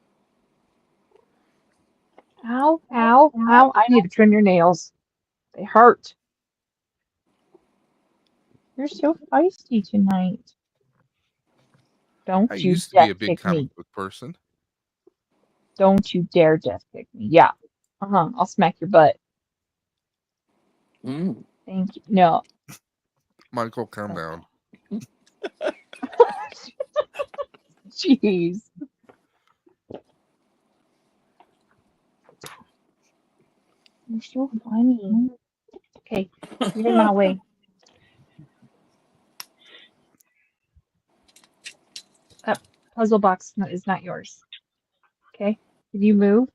Ow, ow, ow. I need to trim your nails. They hurt. You're so feisty tonight. Don't
I
you
used to be a
just
big
kick me.
comic book person.
Don't you dare just kick me. Yeah. I'll smack your butt.
Mm.
Thank you. No.
Michael, calm
Okay.
down.
Jeez. You're so funny. Okay, get in my way. That puzzle box is not yours. Okay? Can you move?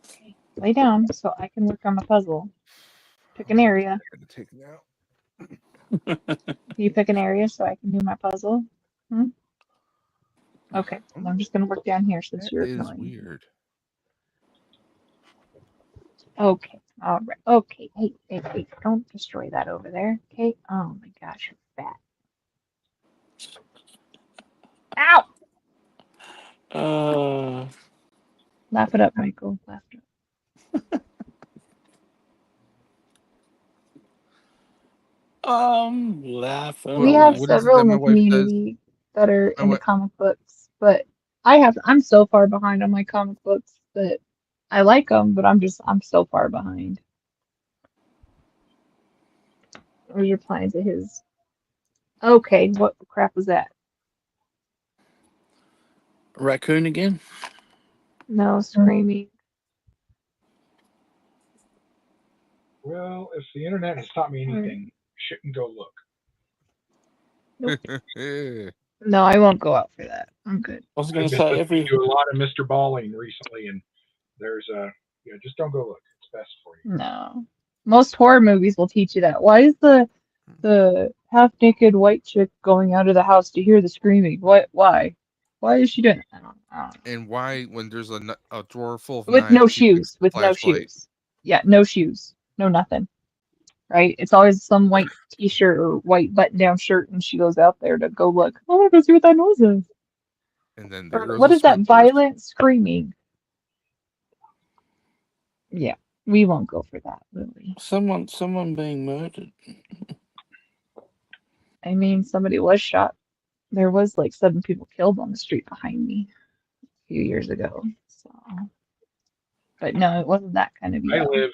Okay. Lay down so I can work on my puzzle. Pick an area.
I'm gonna take it out.
Can you pick an area so I can do my puzzle? Hmm? Okay. Well, I'm just gonna work down here since
That
you're
is
ignoring me.
weird.
Okay. All right. Okay. Hey, don't destroy that over there. Okay. Oh my gosh, you're fat. Ow! Laugh it up, Michael. Laugh it up.
Laughing
We
Well,
have
what is
away.
it
several
that
in
my
the
wife says?
community that are
My
into
wife,
comic books, but I'm so far behind on my comic books that I like them, but I'm so far behind. Or you're replying to his. Okay, what crap was that?
Raccoon again?
No, screaming.
Well, if the internet has taught me
Or,
anything, shouldn't go look.
nope.
yeah.
No, I won't go out for that. I'm good.
I was
I've
going to
been
say
listening
every.
to a lot of Mr. Balling recently, and there's just don't go look. It's best for you.
No. Most horror movies will teach you that. Why is the half naked white chick going out of the house to hear the screaming? What? Why? Why is she doing that? I don't know.
And why, when there's a drawer full of
With
knives,
no
she picks
shoes.
a
With no
flashlight?
shoes. Yeah, no shoes. No nothing. Right? It's always some white t-shirt or white button-down shirt, and she goes out there to go look. I want to go see what that noise is.
And then there
Or
goes
what
the
is that
sprinklers.
violent screaming? Yeah, we won't go for that, will we?
Someone being murdered.
I mean, somebody was shot. There was like 7 people killed on the street behind me a few years ago. So, but no, it wasn't that kind of
I
yell.
live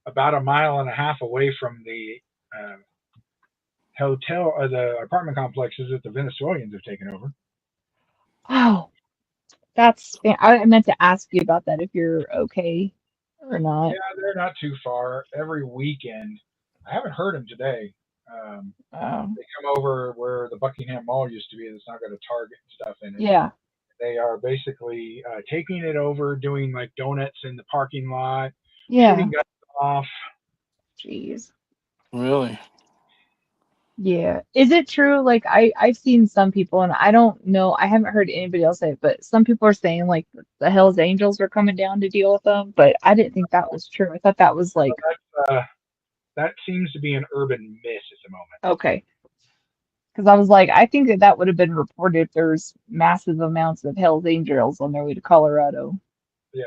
about a mile and a half away from the hotel or the apartment complexes that the Venezuelans have taken over.
Oh, I meant to ask you about that if you're okay or not.
Yeah, they're not too far. Every weekend, I haven't heard them today.
Oh,
They come over where the Buckingham Mall used to be. That's not got a Target and stuff in it.
yeah,
They are basically taking it over, doing like donuts in the parking lot,
yeah.
shooting guns off.
Jeez.
Really?
Yeah. Is it true? Like I've seen some people and I don't know, I haven't heard anybody else say it, but some people are saying like the Hells Angels are coming down to deal with them, but I didn't think that was true. I thought that was like
That seems to be an urban myth at the moment.
okay. Because I was like, I think that would have been reported if there's massive amounts of Hells Angels on their way to Colorado.
Yeah.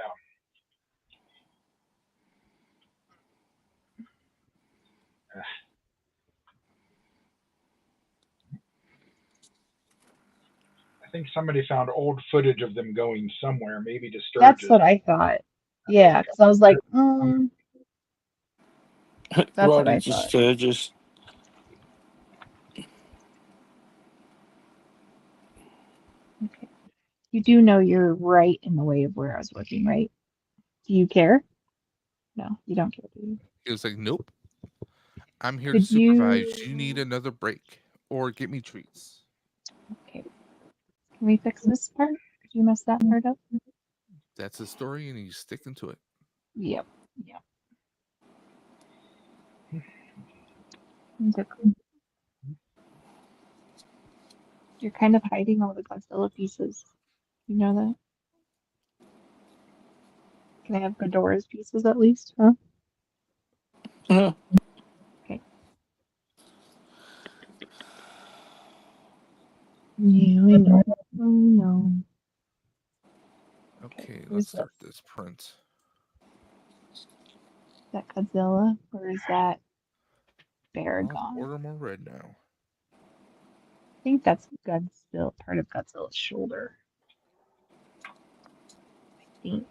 I think somebody found old footage of them going somewhere, maybe to
That's
Sturgis.
what I thought. Yeah, because I was like, that's
Right
what I
into
thought.
Sturgis.
Okay. You do know you're right in the way of where I was looking, right? Do you care? No, you don't care, do you?
He was like, "Nope, I'm here to
Could
supervise. You need
you?
another break or get me treats."
Okay. Can we fix this part? Could you mess that part up?
That's the story, and he's sticking to it.
Yep. Yep. Okay. You're kind of hiding all the Godzilla pieces. You know that? Can I have Ghidorah's pieces at least? Huh?
Yeah.
Okay. Yeah, I know. I know.
Okay,
Who's
let's
this?
start this print.
Is that Godzilla or is that
I'll
Baragon?
order more red now.
I think that's Godzilla, part of Godzilla's shoulder. I think.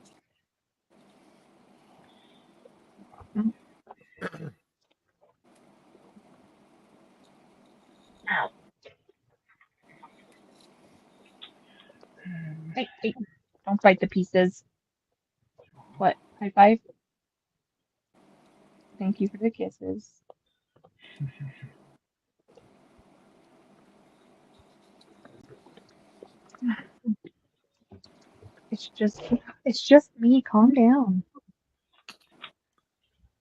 Hey, don't bite the pieces. What? High five? Thank you for the kisses. It's just me. Calm down.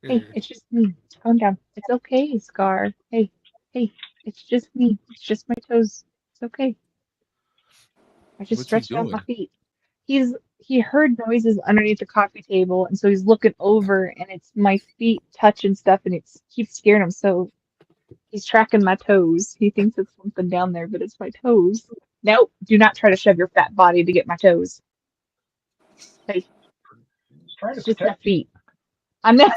Hey, it's just me. Calm down. It's okay, Scar. Hey, it's just me. It's just my toes. It's okay. I just
What's he
stretched out my
doing?
feet. He heard noises underneath the coffee table, and so he's looking over, and it's my feet touching stuff, and it keeps scaring him. So he's tracking my toes. He thinks it's something down there, but it's my toes. Nope, do not try to shove your fat body to get my toes. Hey,
He's trying to
it's just my
protect you.
feet. I know.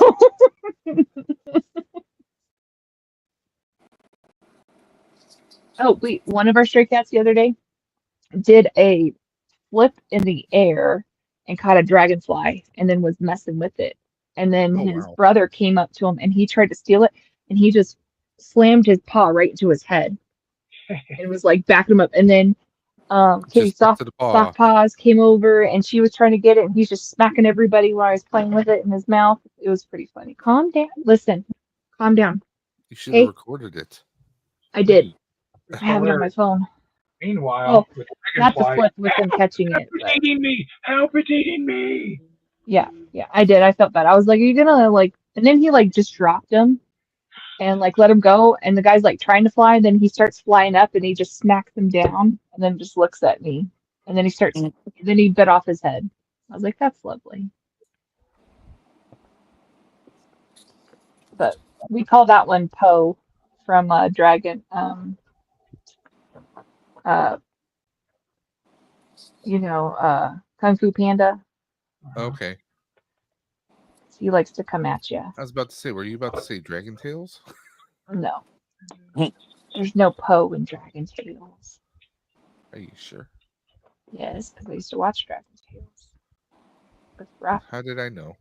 Oh, wait, one of our stray cats the other day did a flip in the air and caught a dragonfly and then was messing with it. And then
Oh
his
wow!
brother came up to him and he tried to steal it and he just slammed his paw right into his head and was like backing him up. And then Kitty
Just ripped to the
Soft
paw.
Paws came over and she was trying to get it and he's just smacking everybody while I was playing with it in his mouth. It was pretty funny. Calm down. Listen, calm down.
You should have
Okay,
recorded it.
I did.
It's
I have it on my
hilarious.
phone.
Meanwhile,
Oh,
with
not the
Dragonfly,
flip with him catching it,
it's
but
eating me! Help, it's eating me!
yeah, I did. I felt bad. I was like, are you gonna like, and then he like just dropped him and like let him go. And the guy's like trying to fly. And then he starts flying up and he just smacks him down and then just looks at me. And then then he bit off his head. I was like, that's lovely. But we call that one Poe from Dragon, uh, Kung Fu Panda.
Okay,
He likes to come at you.
I was about to say. Were you about to say Dragon Tales?
No, there's no Poe in Dragon Tales.
Are you sure?
Yes, because I used to watch Dragon Tales with Raph.
How did I know?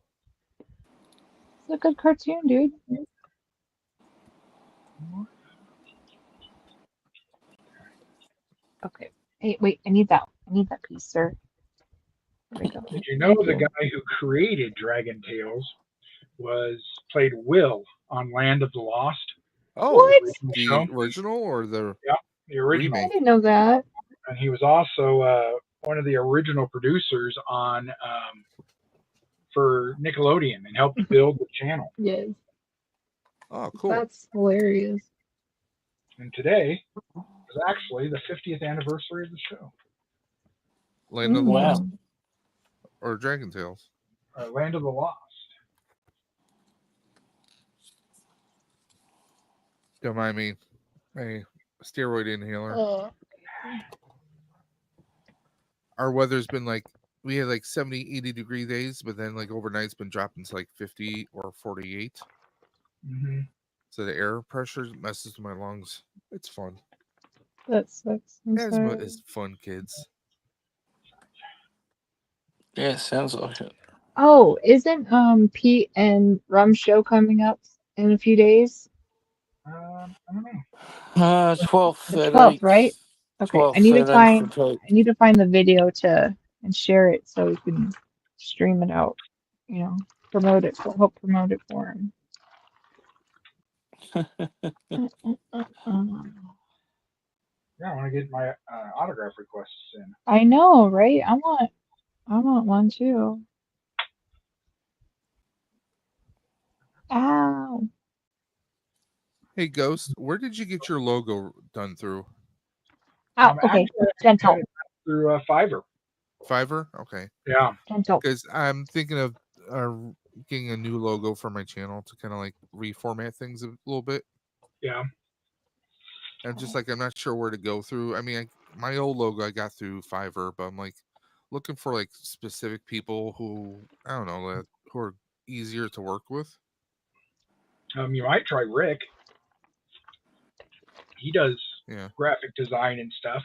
It's a good cartoon, dude. Okay. Hey, wait, I need that. I need that piece, sir. There we go.
Did you know
Thank
the
you.
guy who created Dragon Tales played Will on Land of the Lost,
Oh,
What?
original show?
the original or the
Yeah, the original.
I
remake?
didn't know that.
And he was also one of the original producers on for Nickelodeon and helped build the channel.
Yes.
Oh, cool.
That's hilarious.
And today is actually the 50th anniversary of the show,
Land of the
Wow.
Lost or Dragon Tales?
Land of the Lost.
Don't mind me. A steroid inhaler.
Oh.
Our weather's been like we had like 70, 80-degree days, but then like overnight it's been dropping to like 50 or 48.
Mm-hmm.
So the air pressure messes with my lungs. It's fun.
That sucks. I'm
Asthma
sorry.
is fun, kids.
Yeah, sounds like it.
Oh, isn't Pete and Rum's show coming up in a few days?
I don't know.
12th,
The 12th,
13th.
right? Okay.
12th, 13th, 14th.
I need to find the video and share it so we can stream it out. Promote it. Help promote it for him.
Yeah, I want to get my autograph requests in.
I know, right? I want one too. Ow.
Hey, Ghost, where did you get your logo done through?
Ow. Okay.
Actually, I
Gentle.
got it through Fiverr.
Fiverr? Okay.
Yeah.
Gentle.
Because I'm thinking of getting a new logo for my channel to kind of like reformat things a little bit.
Yeah.
And just like I'm not sure where to go through. I mean, my old logo I got through Fiverr, but I'm like looking for like specific people who I don't know who are easier to work with.
You might try Rick. He does graphic design and stuff,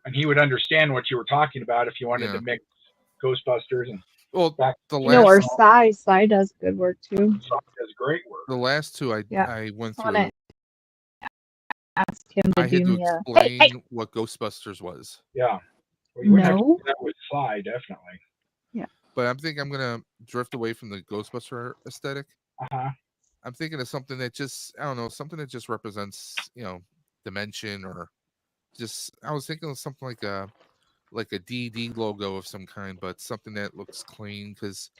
and he would understand what you were talking about if you wanted
Yeah.
to mix Ghostbusters and
Well,
back.
the
You know, or
last
Psy does good work too.
Does great work.
the last two I went
I wanna
through,
ask him to
I had
do
to
me a
explain what Ghostbusters was.
Yeah. Well, you wouldn't have to
No.
do that with Psy, definitely.
But I'm thinking I'm gonna drift away from the Ghostbuster aesthetic.
Uh-huh.
I'm thinking of something that just, I don't know, something that just represents, dimension, or just, I was thinking of something like a DD logo of some kind, but something that looks clean, because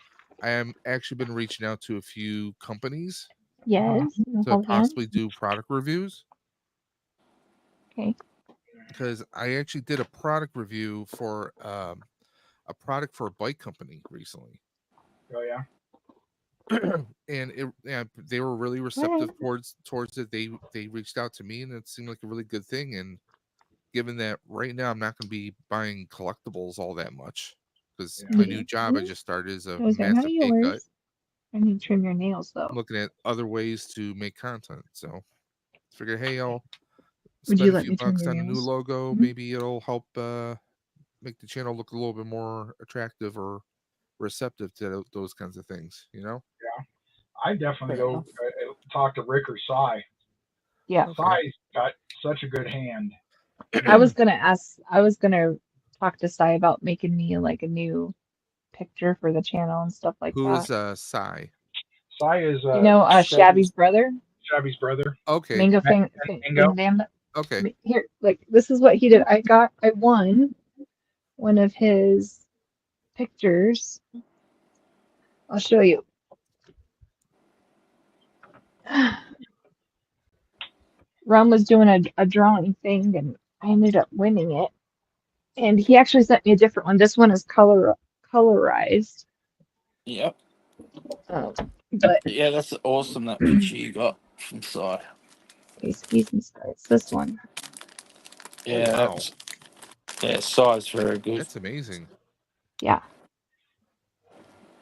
I am actually been reaching out to a few companies
Yes.
to possibly do product reviews.
Okay.
Because I actually did a product review for a product for a bike company recently.
Oh yeah.
And they were really receptive towards it. They reached out to me, and it seemed like a really good thing. And given that right now I'm not going to be buying collectibles all that much, because my new job I just started is a
Those are not
massive pay cut.
yours. I need to trim your nails though.
I'm looking at other ways to make content. So figure, hey, I'll
Would
spend
you
a
let
few
me trim
bucks
your
on a new
nails?
logo.
Mhm.
Maybe it'll help make the channel look a little bit more attractive or receptive to those kinds of things,
Yeah. I definitely go talk to Rick or Psy.
Yeah.
Psy's got such a good hand.
I was gonna talk to Sai about making me like a new picture for the channel and stuff like
Who is
that.
Psy?
Psy is
You know, Shabby's brother,
Shabby's brother.
Okay.
Mango
Mango.
Fang.
Okay.
Here, like this is what he did. I won one of his pictures. I'll show you. Ron was doing a drawing thing, and I ended up winning it. And he actually sent me a different one. This one is colorized.
Yep.
But
Yeah, that's awesome, that picture you got from side.
excuse me, sorry, it's this one.
Yeah,
wow.
Yeah, side's very good.
That's amazing.
Yeah.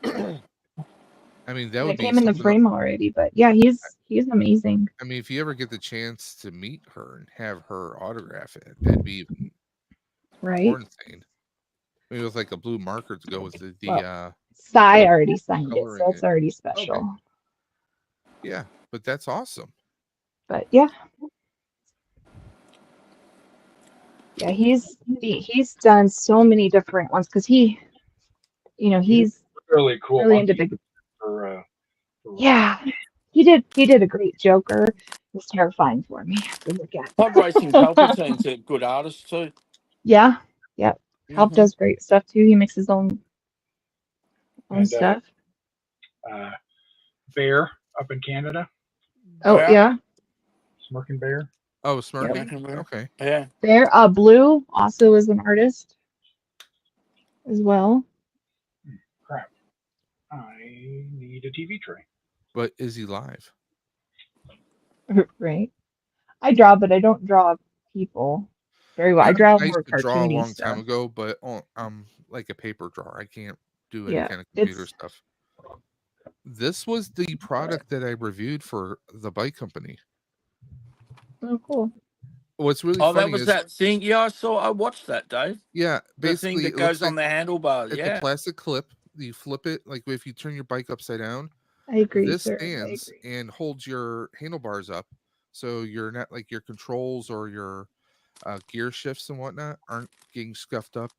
I mean, that
And
would
it
be
came in the
something.
frame already, but yeah, he's amazing.
I mean, if you ever get the chance to meet her and have her autograph it, that'd be even
Right?
more insane. Maybe with like a blue marker to go with the
Well, Sai already signed it,
coloring
so it's
it.
already special.
Okay. Yeah, but that's awesome.
But yeah. Yeah, he's done so many different ones because he's
Really cool.
really into big.
For
Yeah, he did a great Joker. It was terrifying for me to look at.
Pod Racing Palpatine's a good artist too.
Yeah, yep. Palp
Mhm.
does great stuff too. He makes his own
And,
stuff.
Bear up in Canada.
Oh yeah.
Smirking Bear.
Oh, Smirking?
Yep.
Okay.
Yeah.
There, Blue also is an artist as well.
Crap. I need a TV tray.
But is he live?
Right. I draw, but I don't draw people very well. I draw
I used
more
to draw a
cartoony
long
stuff.
time ago, but I'm like a paper drawer. I can't do any
Yeah,
kind of computer
it's
stuff. This was the product that I reviewed for the bike company.
oh cool.
What's really
Oh,
funny
that was
is
that thing. Yeah, I watched that, Dave.
yeah,
The thing
basically
that
it looks
goes on
like
the handlebars.
it's
Yeah.
a plastic clip. You flip it, like if you turn your bike upside down,
I agree,
this
sir.
stands and holds your handlebars up, so you're not like your controls or your gear shifts and whatnot aren't getting scuffed up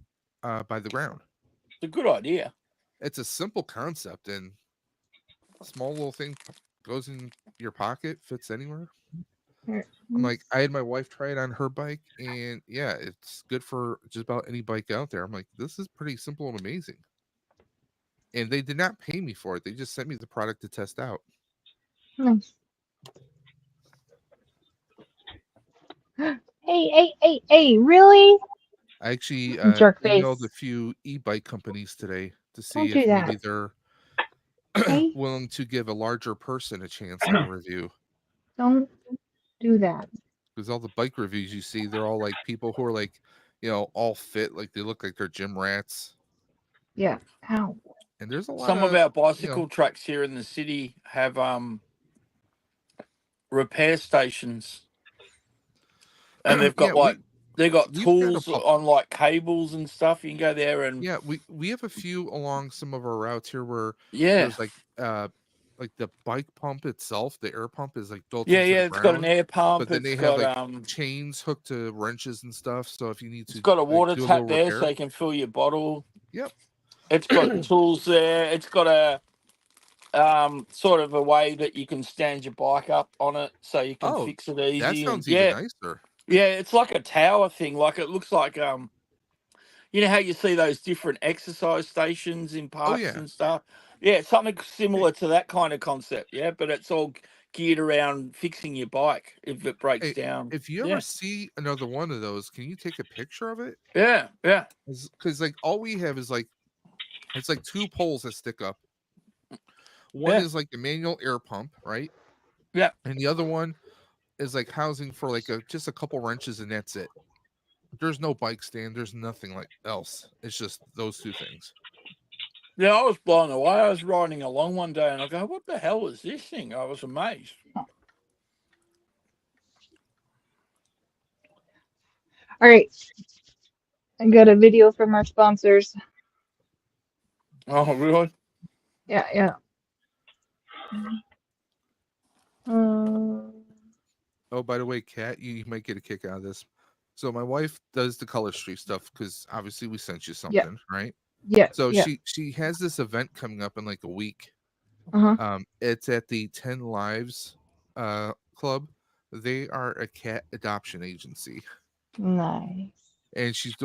by the ground.
It's a good idea.
It's a simple concept, and small little thing goes in your pocket, fits anywhere. I'm like, I had my wife try it on her bike, and yeah, it's good for just about any bike out there. I'm like, this is pretty simple and amazing. And they did not pay me for it. They just sent me the product to test out.
Nice. Hey, really?
I actually
Jerk
emailed
face.
a few e-bike companies today to see
Don't
if
do that.
maybe they're
Hey,
willing to give a larger person a chance on a review.
don't do that.
Because all the bike reviews you see, they're all like people who are like, all fit, like they look like they're gym rats.
Yeah. Ow.
And there's a lot
Some of
of
our bicycle tracks here in the city have repair stations. and they've got
Yeah,
they've got
we've got a
tools on like cables and stuff. You can go there and
Yeah, we have a few along some of our routes here where
yeah,
there's like the bike pump itself, the air pump is like built
yeah,
into the
yeah. It's got an
ground,
air pump.
but then
It's
they have
got
like chains hooked to wrenches and stuff. So if you need
it's
to
got a
like
water
do a little
tap there, so
repair,
you can fill your bottle.
yep.
It's got tools there. It's got a sort of a way that you can stand your bike up on it, so you can
Oh,
fix it
that
easy. And
sounds even nicer.
yeah, it's like a tower thing. Like it looks like you know how you see those different exercise stations in
Oh
parks
yeah.
and stuff? Yeah, something similar to that kind of concept. Yeah, but it's all geared around fixing your bike if it breaks
Hey,
down.
if you ever
Yeah,
see another one of those, can you take a picture of it?
yeah, yeah,
Because like all we have is like it's like two poles that stick up. One
yeah,
is like the manual air pump, right?
yeah.
And the other one is like housing for like just a couple wrenches and that's it. There's no bike stand. There's nothing like else. It's just those two things.
Yeah, I was blown away. I was riding along one day and I go, what the hell is this thing? I was amazed.
All right, I got a video from our sponsors.
Oh, really?
Yeah, yeah.
Oh, by the way, Kat, you might get a kick out of this. So my wife does the Color Street stuff because obviously we sent you
Yeah,
something, right?
yeah,
So
yeah.
she has this event coming up in like a week.
Uh-huh.
It's at the 10 Lives club. They are a cat adoption agency.
Nice.
And she's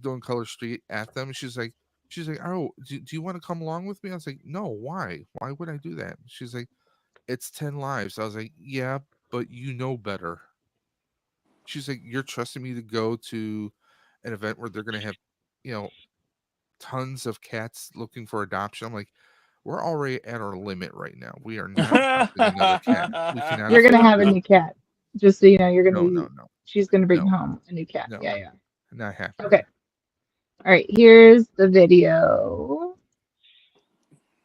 doing Color Street at them. She's like, oh, do you want to come along with me? I was like, no, why would I do that? She's like, it's 10 lives. I was like, yeah, but you know better. She's like, you're trusting me to go to an event where they're gonna have, you know, tons of cats looking for adoption. I'm like, we're already at our limit right now. We are not adopting another cat. We cannot
You're gonna
afford
have a
it.
new cat. Just so you know, you're gonna
No,
be.
no, no,
She's gonna bring
no,
home a new cat.
no,
Yeah, yeah.
not happening.
Okay. All right. Here's the video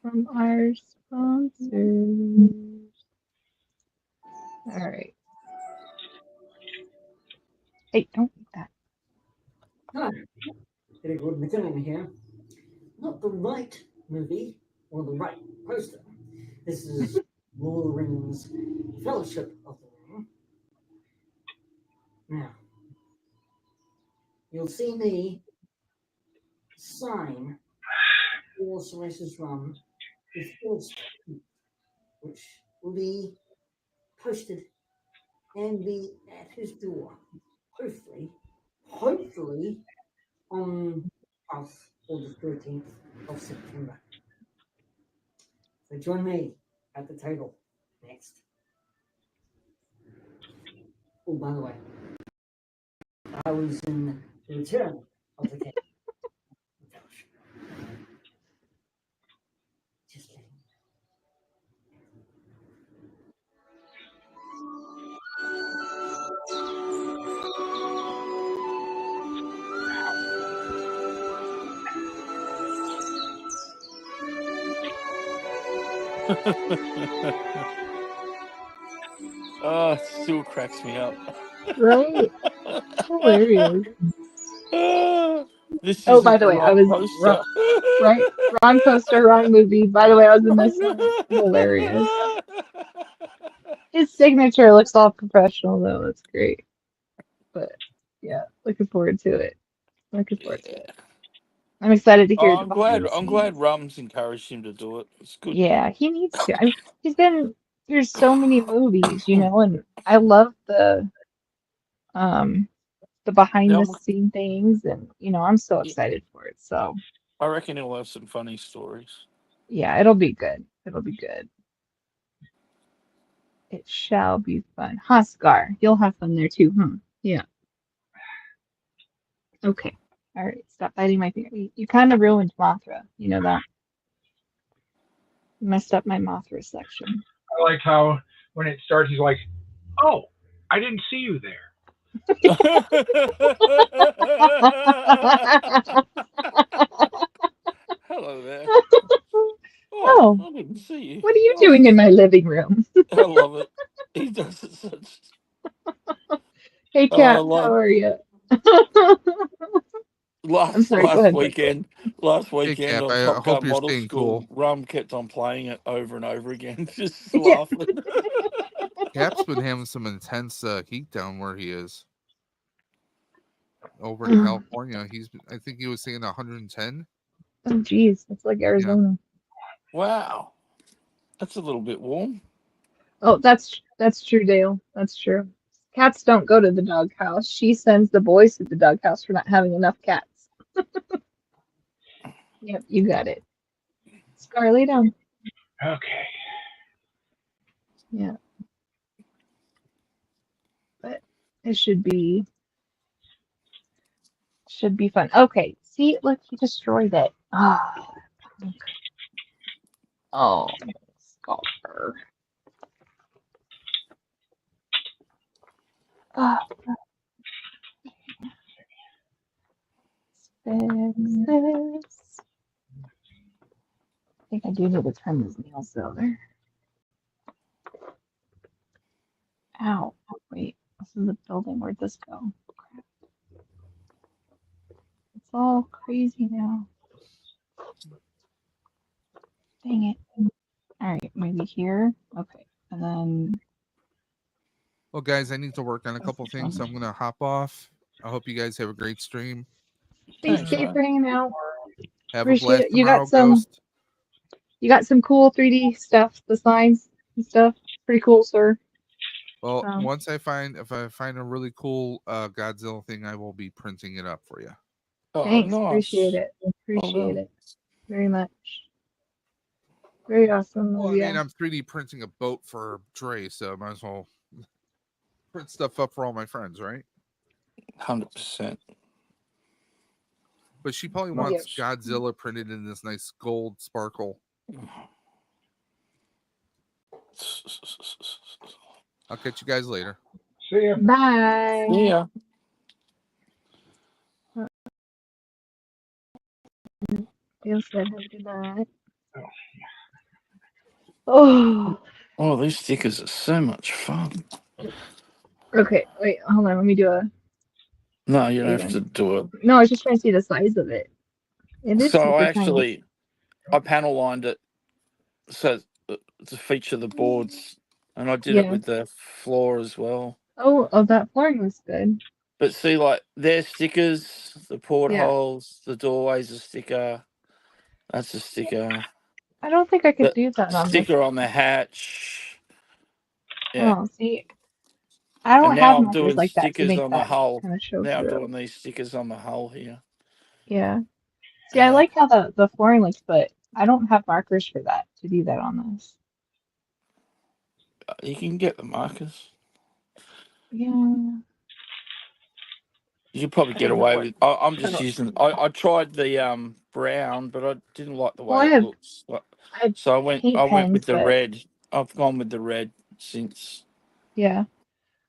from our sponsors. All right. Hey, don't eat that.
Hello, Peter Gordon McKinnon here. Not the right movie or the right poster. This is Lord of the Rings Fellowship of the Ring. Now, you'll see me sign for Celeste's Run with first, which will be posted and be at his door. Hopefully on 12th or the 13th of September. So join me at the table next. Oh, by the way, I was in the Return of the King. Just kidding.
Oh, it still cracks me up.
Right? Hilarious.
This
Oh, by
isn't
the
the
way, I
right
was
poster.
right. Wrong poster, wrong movie. By the way, I was in this one. Hilarious. His signature looks all professional though. That's great. But yeah, looking forward to it. Looking forward to
Yeah.
it. I'm excited to
Oh,
hear the behind the
I'm glad
scenes.
Rum's encouraged him to do it. It's good.
Yeah, he needs to. I mean, he's been through so many movies, and I love um the behind
Yeah,
the scene things, and I'm so excited for it. So
I reckon he'll have some funny stories.
yeah, it'll be good. It'll be good. It shall be fun. Huskar, you'll have fun there too, huh? Yeah. Okay. All right. Stop biting my finger. You kind of ruined Mothra. You know that? You messed up my Mothra section.
I like how when it starts, he's like, "Oh, I didn't see you there."
Hello there. Oh,
Oh,
I didn't see you.
what are you
Oh,
doing in my living room?
I love it. He does it such.
Hey, Cat.
like
How are you? I'm
last
sorry. Go ahead, Mike.
last
Hey,
weekend
Cap,
on
I
Top
hope
Gun
you're
Model
staying
School,
cool.
Rum kept on playing it over and over again, just
Yeah.
laughing.
Cap's been having some intense heat down where he is. Over in California, I think he was saying 110.
Oh, geez, it's like Arizona.
Wow, that's a little bit warm.
Oh, that's true, Dale. That's true. Cats don't go to the doghouse. She sends the boys to the doghouse for not having enough cats. Yep, you got it. Scar, lay down.
Okay.
Yeah, but it should be fun. Okay, see, look, he destroyed it. Ah, oh, Scar. Ah, fix this. I think I do need to trim his nails though. There. Ow. Wait, this is the building. Where'd this go? Crap. It's all crazy now. Dang it. All right, maybe here. Okay, and then
Well, guys, I need to work on a couple
this
things, so
one.
I'm gonna hop off. I hope you guys have a great stream.
Thanks,
Thanks,
Kate,
mate.
for hanging out.
Have a
Appreciate
blast
it.
tomorrow, Ghost.
You got some cool 3D stuff, the signs and stuff. Pretty cool, sir.
Well,
Um,
if I find a really cool Godzilla thing, I will be printing it up for you.
Oh,
Thanks.
nice.
Appreciate it.
Well
Appreciate
done.
it very much. Very awesome
Well,
of
I mean,
you.
I'm 3D printing a boat for Dre, so I might as well print stuff up for all my friends, right?
100%.
But she probably
Yep.
wants Godzilla printed in this nice gold sparkle. I'll catch you guys later.
See ya.
Bye.
Yeah.
Dale said have a good night. Oh.
Oh, these stickers are so much fun.
Okay. Wait. Hold on. Let me do a.
No, you don't have to do it.
No, I was just trying to see the size of it. It is
So
super tiny.
I panel lined it so to feature the boards, and I did it
Yeah.
with the floor as well.
Oh, that flooring looks good.
But see, like, their stickers, the
Yeah.
portholes, the doorway's a sticker. That's a sticker.
I don't think I could
The
do that on this.
sticker on the hatch. Yeah.
Oh, see, I
And
don't
now
have
I'm
markers
doing
like that to
stickers
make
on the
that
hull.
kind of show
Now I'm
through.
doing these stickers on the hull here.
Yeah. See, I
Yeah.
like how the flooring looks, but I don't have markers for that to do that on this.
You can get the markers.
Yeah.
You could probably get away with. I'm just using. I tried the brown, but I didn't like the
Well,
way it looks.
I have
So
paint
I went with
pens,
the
but
red. I've gone with the red since.
yeah.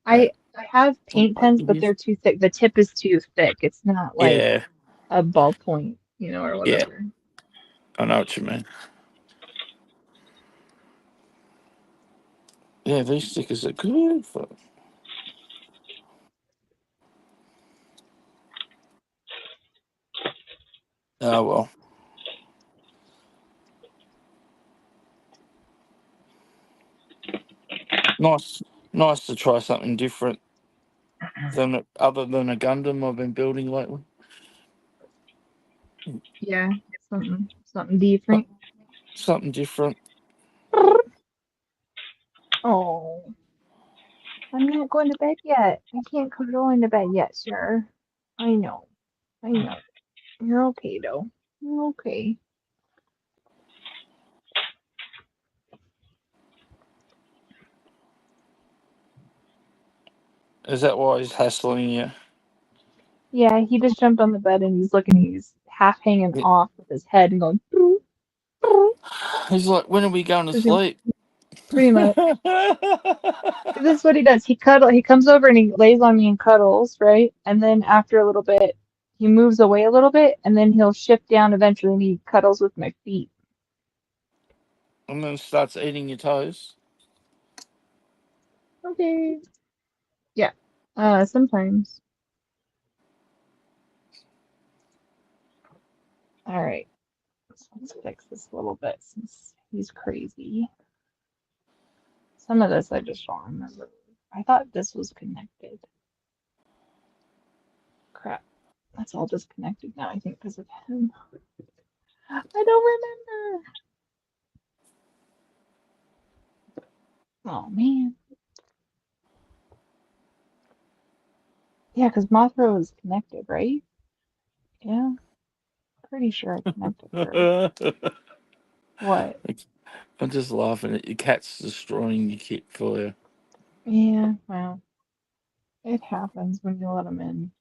Yeah.
I have paint pens, but they're too thick. The tip is too thick. It's not like
Yeah.
a ballpoint, or
Yeah.
whatever.
I know what you mean. Yeah, these stickers are good. Oh well. Nice to try something different than other than a Gundam I've been building lately.
Yeah, something different.
Something different.
Oh, I'm not going to bed yet. I can't go into bed yet, sir. I know. You're okay though. You're okay.
Is that why he's hassling you?
Yeah, he just jumped on the bed and he's half hanging
Yeah.
off with his head and going
He's like, when are we going to sleep?
pretty much. This is what he does. He comes over and he lays on me and cuddles, right? And then after a little bit, he moves away a little bit and then he'll shift down eventually and he cuddles with my feet.
And then starts eating your toes.
Okay. Yeah. Sometimes. All right. So let's fix this a little bit since he's crazy. Some of this I just don't remember. I thought this was connected. Crap. That's all disconnected now, I think, because of him. I don't remember. Oh, man. Yeah, because Mothra was connected, right? Yeah. Pretty sure I connected her. What?
I'm just laughing at your cat's destroying your kit for you.
Yeah, well, it happens when you let him in.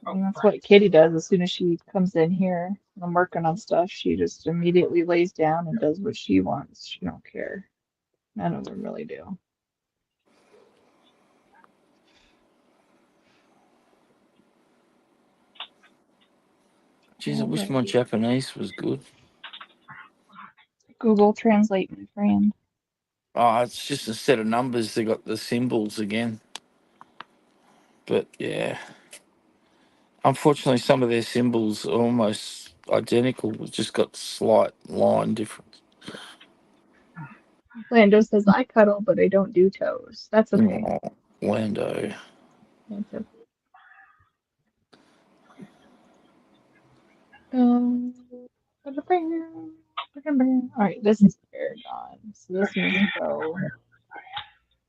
I mean, that's what Kitty does as soon as she comes in here and I'm working on stuff. She just immediately lays down and does what she wants. She don't care. None of them really do.
Jeez, I wish my
Alright.
Japanese was good.
Google Translate, my friend.
Oh, it's just a set of numbers. They got the symbols again. But yeah, unfortunately, some of their symbols are almost identical. We've just got slight line difference.
Lando says, I cuddle, but I don't do toes. That's okay.
Oh, Lando.
That's okay. Um, Alright, this is Paragon. So this needs to go.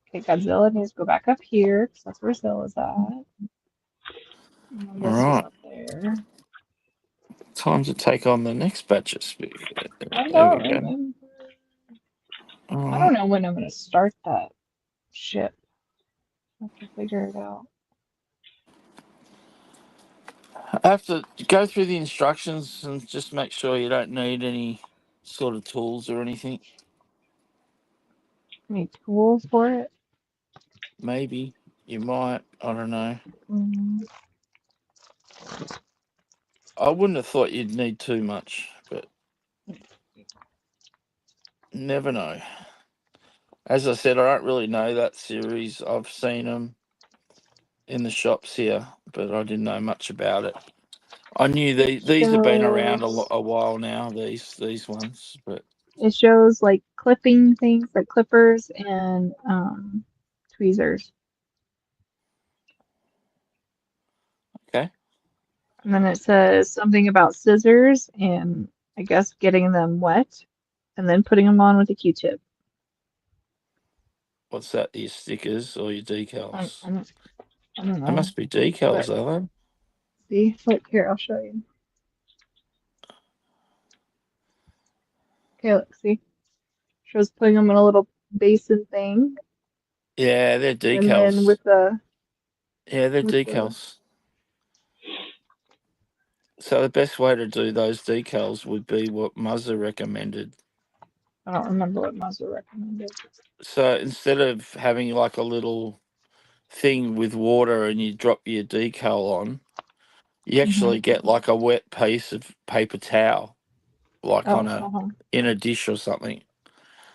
Okay, Godzilla needs to go back up here, because that's where Zilla's at. And
All
this goes
right,
up there.
time to take on the next batch of speed.
I
There we
don't
go.
remember.
All
I
right.
don't know when I'm gonna start that ship. I have to figure it out.
I have to go through the instructions and just make sure you don't need any sort of tools or anything.
Any tools for it?
Maybe you might. I don't know.
Mm,
I wouldn't have thought you'd need too much, but never know. As I said, I don't really know that series. I've seen them in the shops here, but I didn't know much about it. I knew these have been around
shows
a while now. These ones, but
it shows like clipping things like clippers and tweezers.
okay.
And then it says something about scissors and I guess getting them wet and then putting them on with a Q-tip.
What's that? Your stickers or your
I,
decals?
I don't, I don't
They
know.
must be decals,
But
are they?
see, look here, I'll show you. Okay, look, see? Shows putting them in a little basin thing
Yeah, they're
and then
decals. Yeah, they're
with the
decals. So the best way to do those decals would be what Muzza recommended.
I don't remember what Mazda recommended.
So instead of having like a little thing with water and you drop your decal on, you
Hmm.
actually get like a wet piece of paper towel, like on
Oh,
a
uh-huh.
in a dish or something,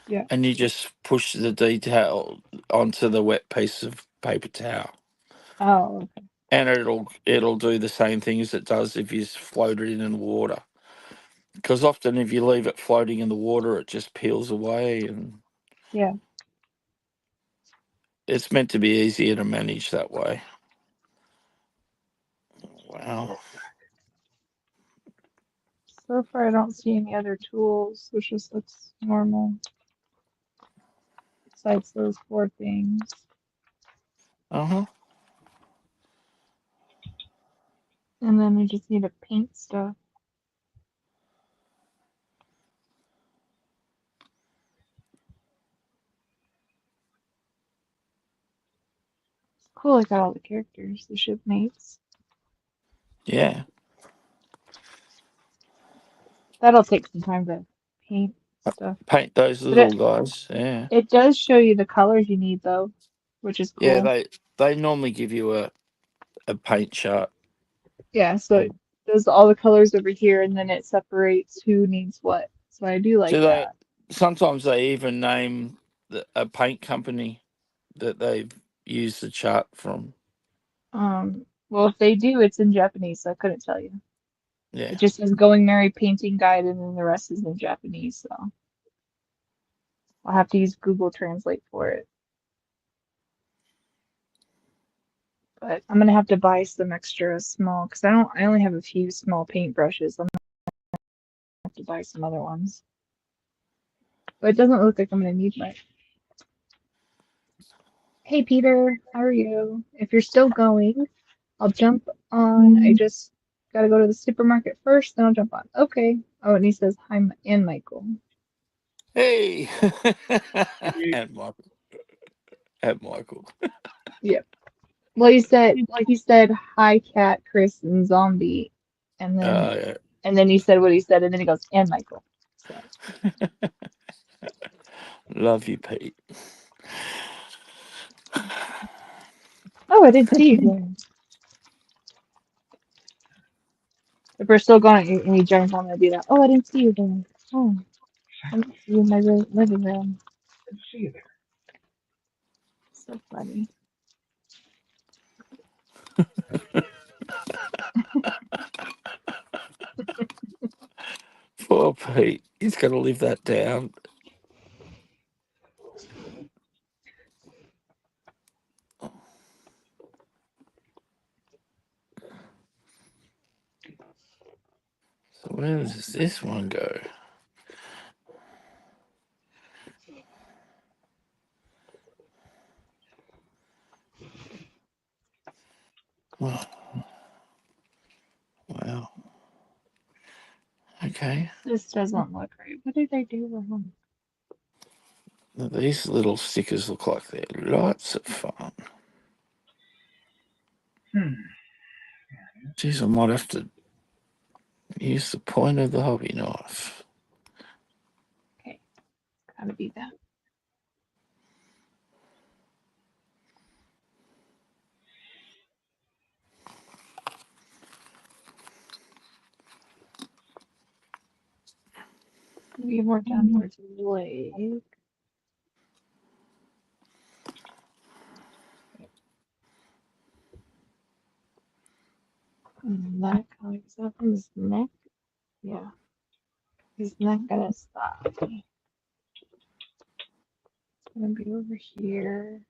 Yeah.
and you just push the detail onto the wet piece of paper towel,
Oh, okay.
and it'll do the same thing as it does if you float it in water. Because often if you leave it floating in the water, it just peels away, and
Yeah.
it's meant to be easier to manage that way. Wow.
So far, I don't see any other tools, which just looks normal besides those four things.
Uh huh.
And then we just need to paint stuff. It's cool, I got all the characters, the shipmates.
Yeah.
That'll take some time to paint stuff.
Paint those
But
little guys. Yeah.
it does show you the colors you need though, which is
Yeah.
cool.
They normally give you a paint chart.
Yeah, so it does all the colors over here and then it separates who needs what. So I do like
Do they?
that.
Sometimes they even name a paint company that they've use the chart from.
Well, if they do, it's in Japanese, so I couldn't tell you.
Yeah.
It just says Going Merry Painting Guide, and then the rest is in Japanese, so I'll have to use Google Translate for it. But I'm gonna have to buy some extra small, because I only have a few small paintbrushes. I'm gonna have to buy some other ones. But it doesn't look like I'm gonna need much. Hey Peter, how are you? If you're still going, I'll jump on. I just gotta go to the supermarket first, then I'll jump on. Okay. Oh, and he says hi, and Michael.
Hey.
Maybe
and Michael. And Michael.
Yep. Well, he said hi, Cat, Chris, and Zombie, and then he said what he said, and then he goes and Michael. So
Love you, Pete.
oh, I didn't see you there. If we're still going, and he jumps on to do that. Oh, I didn't see you there. Oh, I didn't see you in my living room.
didn't see you there.
So funny.
Poor Pete. He's got to live that down. So where does this one go? Oh, wow. Okay.
This doesn't look right. What did I do wrong?
These little stickers look like they're lots of fun. Geez, I might have to use the point of the hobby knife.
Okay, gotta be that. Maybe more down towards the leg. Neck, like so from his neck. Yeah, his neck gonna stop. It's gonna be over here.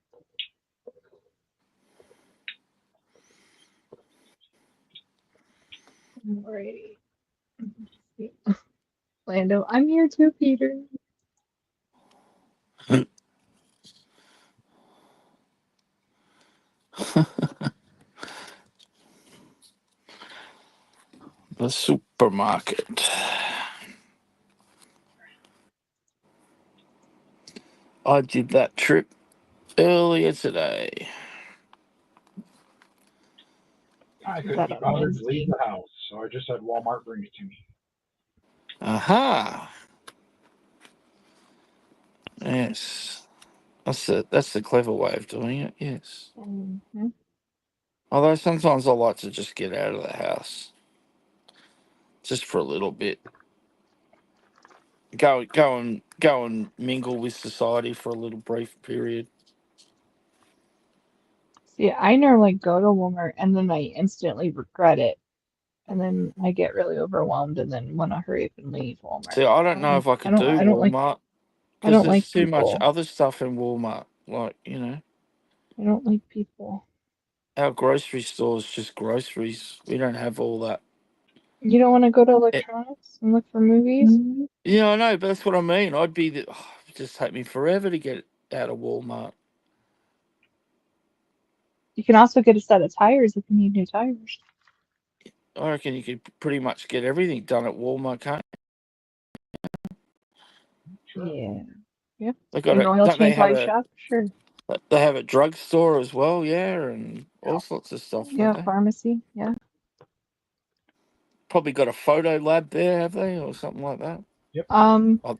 Alrighty. Lando, I'm here too, Peter.
The supermarket. I did that trip earlier today.
I
Is
couldn't
that
be
on
bothered to leave
Wednesday?
the house, so I just had Walmart bring it to me.
Aha. Yes. That's the clever way of doing it, yes.
Mm-hmm.
Although sometimes I like to just get out of the house. Just for a little bit. Go and mingle with society for a little brief period.
See, I normally go to Walmart and then I instantly regret it. And then I get really overwhelmed and then want to hurry up and leave Walmart.
See, I don't know if I could do Walmart
I
because
don't
there's
like
too much
people.
other stuff in Walmart. Like,
I don't like people.
our grocery store's just groceries. We don't have all that.
You don't want to go to
It,
electronics and look for movies?
yeah, I know, but that's what I mean. It'd just take me forever to get out of Walmart.
You can also get a set of tires if you need new tires.
I reckon you could pretty much get everything done at Walmart, can't
Sure.
Yeah. Yeah.
they? Got
An
it.
oil
Don't they
change
have
while you
a?
shop? Sure.
They have a drugstore as well, yeah, and all sorts of stuff, don't
Yeah,
they?
pharmacy. Yeah.
Probably got a photo lab there, have they, or something like that?
Yep.
Oh,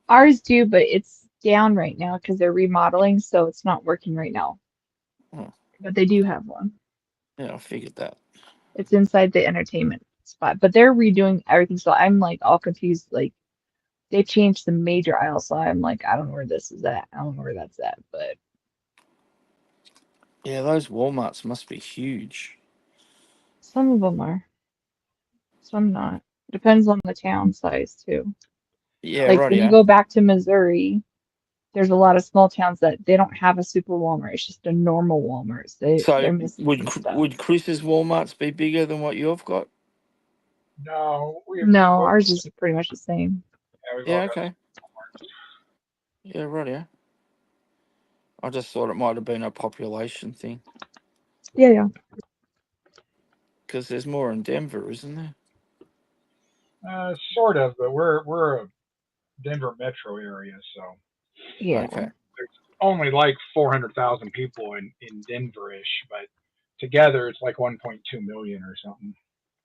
Ours do, but it's down right now because they're remodeling, so it's not working right now.
oh,
But they do have one.
yeah, I figured that.
It's inside the entertainment spot, but they're redoing everything, so I'm like all confused. Like they changed some major aisles, so I'm like, I don't know where this is at. I don't know where that's at, but
Yeah, those Walmarts must be huge.
Some of them are, some not. Depends on the town size too.
Yeah,
Like when you
rightio.
go back to Missouri, there's a lot of small towns that they don't have a super Walmart. It's just a normal Walmart. They're
So
missing some stuff.
would Chris's Walmarts be bigger than what you've got?
No,
No, ours is pretty much the same.
we've
Yeah,
all got
okay. Yeah, rightio. I just thought it might have been a population thing
Yeah, yeah.
because there's more in Denver, isn't there?
sort of, but we're a Denver metro area, so
Yeah.
Okay.
there's only like 400,000 people in Denver-ish, but together it's like 1.2 million or something.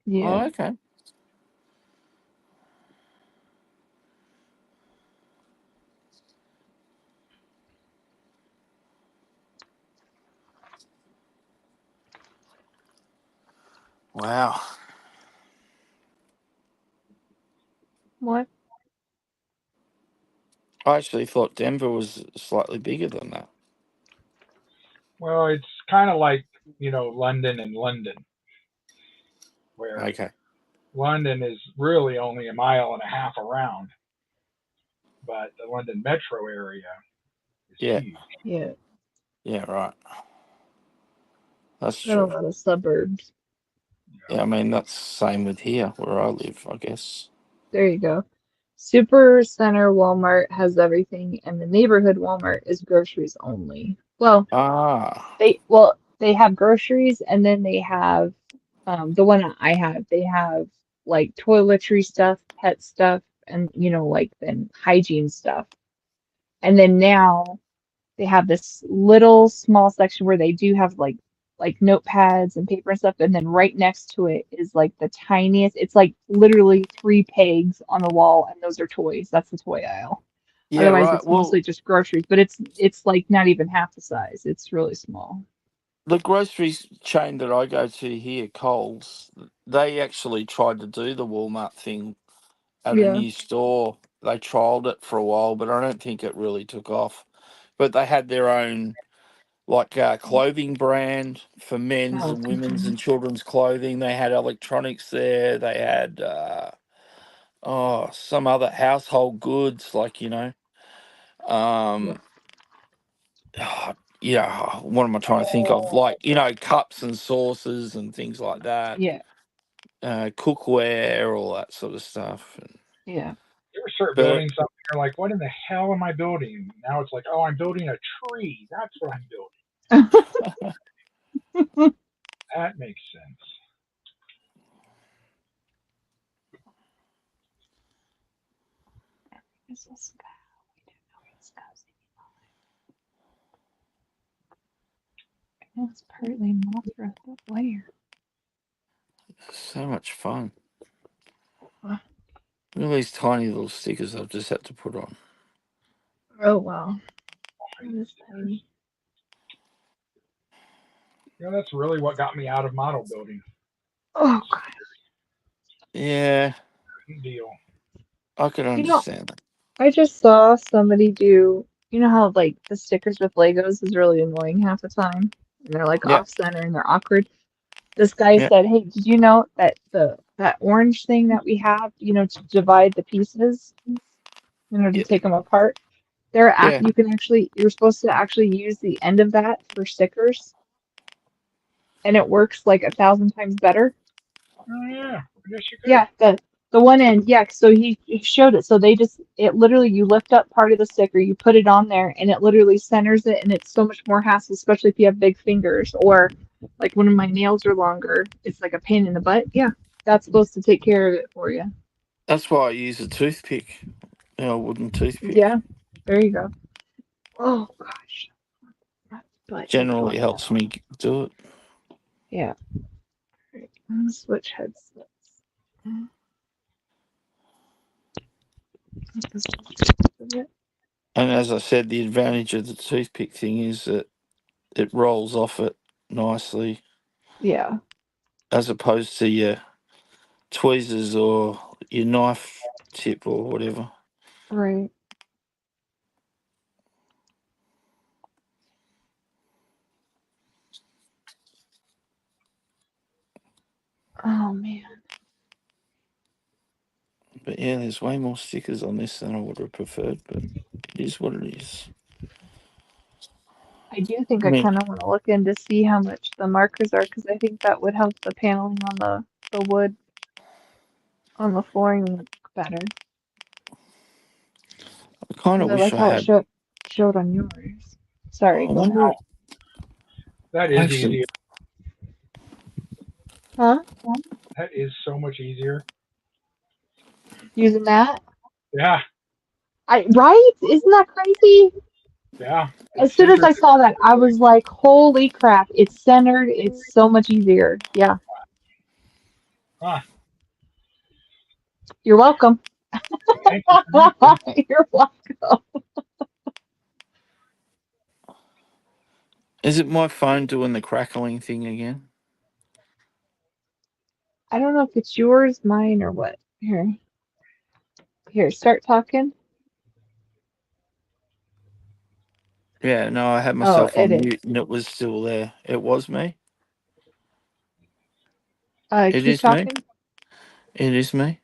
Yeah.
Oh, okay. Wow.
What?
I actually thought Denver was slightly bigger than that.
Well, it's kind of like London and London, where
Okay.
London is really only a mile and a half around, but the London metro area is
Yeah.
huge.
Yeah.
Yeah, right. That's
Got a
true.
lot of suburbs.
Yeah, I mean that's the same with here where I live, I guess.
There you go. Super Center Walmart has everything, and the neighborhood Walmart is groceries only. Well,
Ah.
they have groceries, and then they have the one I have. They have like toiletry stuff, pet stuff, and like then hygiene stuff. And then now they have this little small section where they do have like notepads and paper and stuff, and then right next to it is like the tiniest. It's like literally three pegs on the wall, and those are toys. That's the toy aisle.
Yeah,
Otherwise,
right.
it's mostly
Well,
just groceries, but it's like not even half the size. It's really small.
the grocery chain that I go to here, Coles, they actually tried to do the Walmart thing at a
Yeah.
new store. They trialed it for a while, but I don't think it really took off. But they had their own like clothing brand for men's
Oh,
and women's and children's clothing. They had electronics there. They had some other household goods like
yeah.
um yeah, what am I trying to think of? Like, cups and saucers and things like that.
Yeah.
Cookware, all that sort of stuff.
Yeah.
You ever start
But
building something, you're like, what in the hell am I building? Now it's like, oh, I'm building a tree. That's what I'm building. That makes sense.
It's partly Mothra, but where?
so much fun.
Huh?
Look at these tiny little stickers I've just had to put on.
Oh wow. That is tiny.
That's really what got me out of model building.
Oh god.
Yeah,
Deal.
I can
You know,
understand that.
I just saw somebody do, you know how like the stickers with Legos is really annoying half the time? And they're like
Yeah,
off center and they're awkward. This guy
yeah,
said, "Hey, did you know that that orange thing that we have, to divide the pieces, to
yeah,
take them apart?
yeah.
You're supposed to actually use the end of that for stickers, and it works like 1,000 times better."
Oh yeah, I guess you could.
Yeah, the one end, yeah. So he showed it. So it literally, you lift up part of the sticker, you put it on there, and it literally centers it, and it's so much more hassle, especially if you have big fingers or like when my nails are longer, it's like a pain in the butt. Yeah, that's supposed to take care of it for you.
That's why I use a toothpick, a wooden toothpick.
Yeah, there you go. Oh gosh, my butt is hot
Generally helps
now.
me do it.
Yeah, right. I'm gonna switch headsets.
And as I said, the advantage of the toothpick thing is that it rolls off it nicely,
Yeah,
as opposed to your tweezers or your knife tip or whatever.
right. Oh man.
But yeah, there's way more stickers on this than I would have preferred, but it is what it is.
I do think
I
I
mean,
kind of want to look in to see how much the markers are because I think that would help the paneling on the wood on the flooring look better.
I kind of
Because I
wish
like
I
how it
had.
showed on yours.
I
Sorry, go ahead.
wonder.
That is
Actually,
easier.
Huh?
That is so much easier.
Using that?
Yeah,
Right? Isn't that crazy?
yeah. It's
As soon as
centered.
I saw that, I was like, holy crap, it's centered. It's so much easier. Yeah.
Ah,
You're welcome.
thank you for nothing.
You're welcome.
is it my phone doing the crackling thing again?
I don't know if it's yours, mine, or what. Here, start talking.
Yeah, no, I had
Oh,
myself
it
on
is.
mute and it was still there. It was me. It
Keep
is me.
talking.
It is me.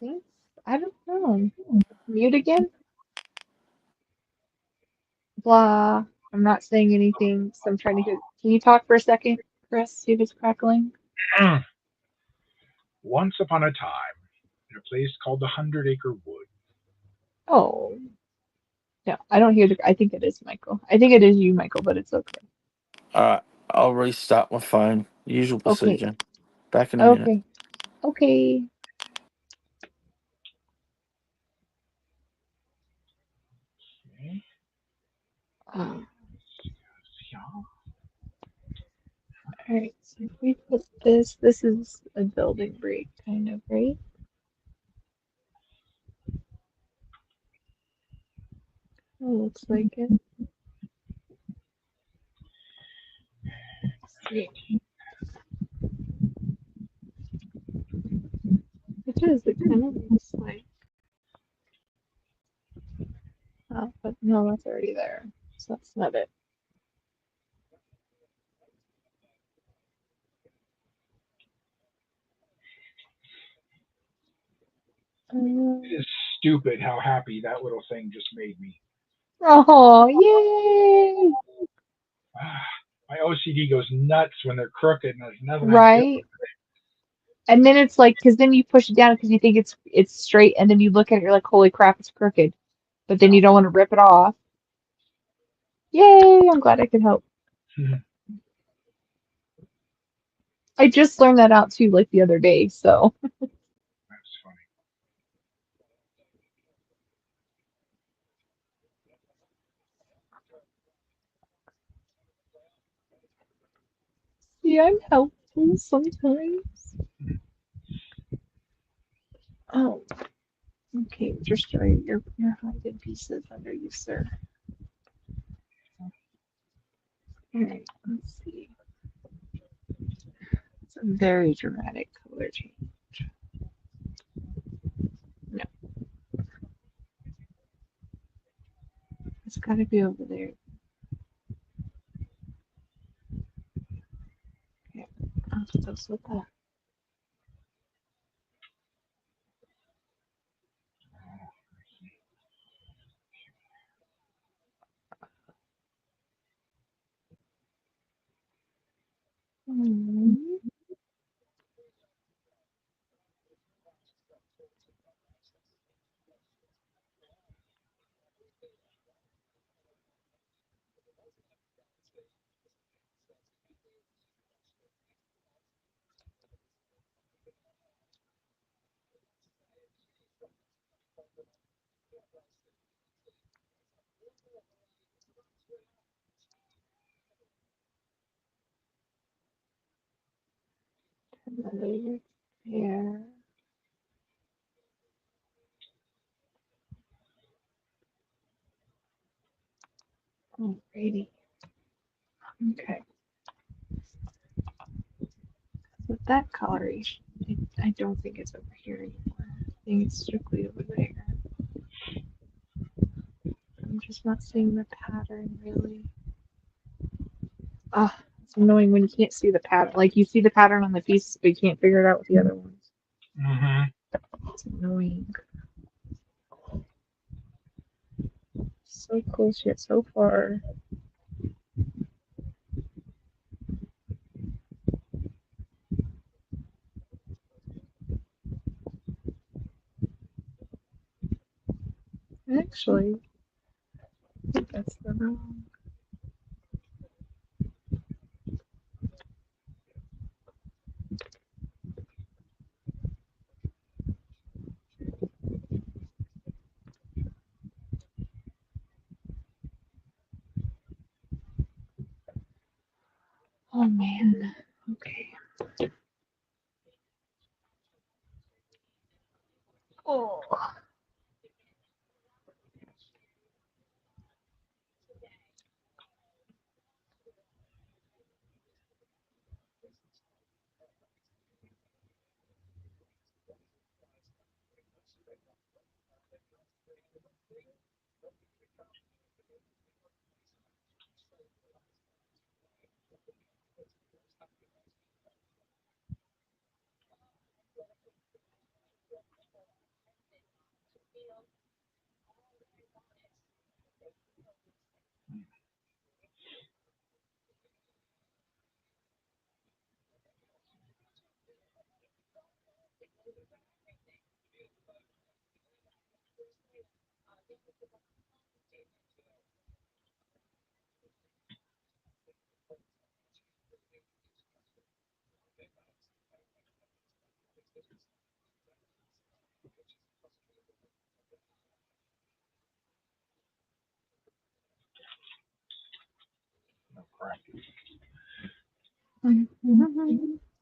Thanks. I don't know. Mute again? Blah. I'm not saying anything, so I'm trying to hear. Can you talk for a second, Chris? See if it's crackling.
Once upon a time, in a place called the 100-Acre Wood.
Oh. No, I don't hear the. I think it is Michael. I think it is you, Michael, but it's okay.
All right, I'll restart my phone. Usual
Okay.
procedure. Back in a minute.
Okay. Okay.
Okay.
Um,
Yeah.
all right. So if we put this is a building break, kind of, right? Oh, looks like it. Let's see. It is. It kind of looks like. Oh, but no, that's already there. So that's not it.
It is stupid how happy that little thing just made me.
Oh, yay!
My OCD goes nuts when they're crooked and there's nothing I can do.
Right? And then it's like, because then you push it down because you think it's straight, and then you look at it, you're like, holy crap, it's crooked. But then you don't want to rip it off. Yay! I'm glad I could help. I just learned that out too, like the other day. So
That's funny.
yeah, I'm helpful sometimes. Oh, okay. Just your hiding pieces under you, sir. All right. Let's see. It's a very dramatic color change. No, it's got to be over there. Okay, I'll put those with that. Hmm. Another here. Alrighty. Okay. With that coloration, I don't think it's over here anymore. I think it's strictly over there. I'm just not seeing the pattern really. Ah, It's annoying when you can't see the pattern. Like you see the pattern on the piece, but you can't figure it out with the other ones. It's annoying. So close yet so far. Actually, I think that's the wrong. Oh man. Okay. Oh.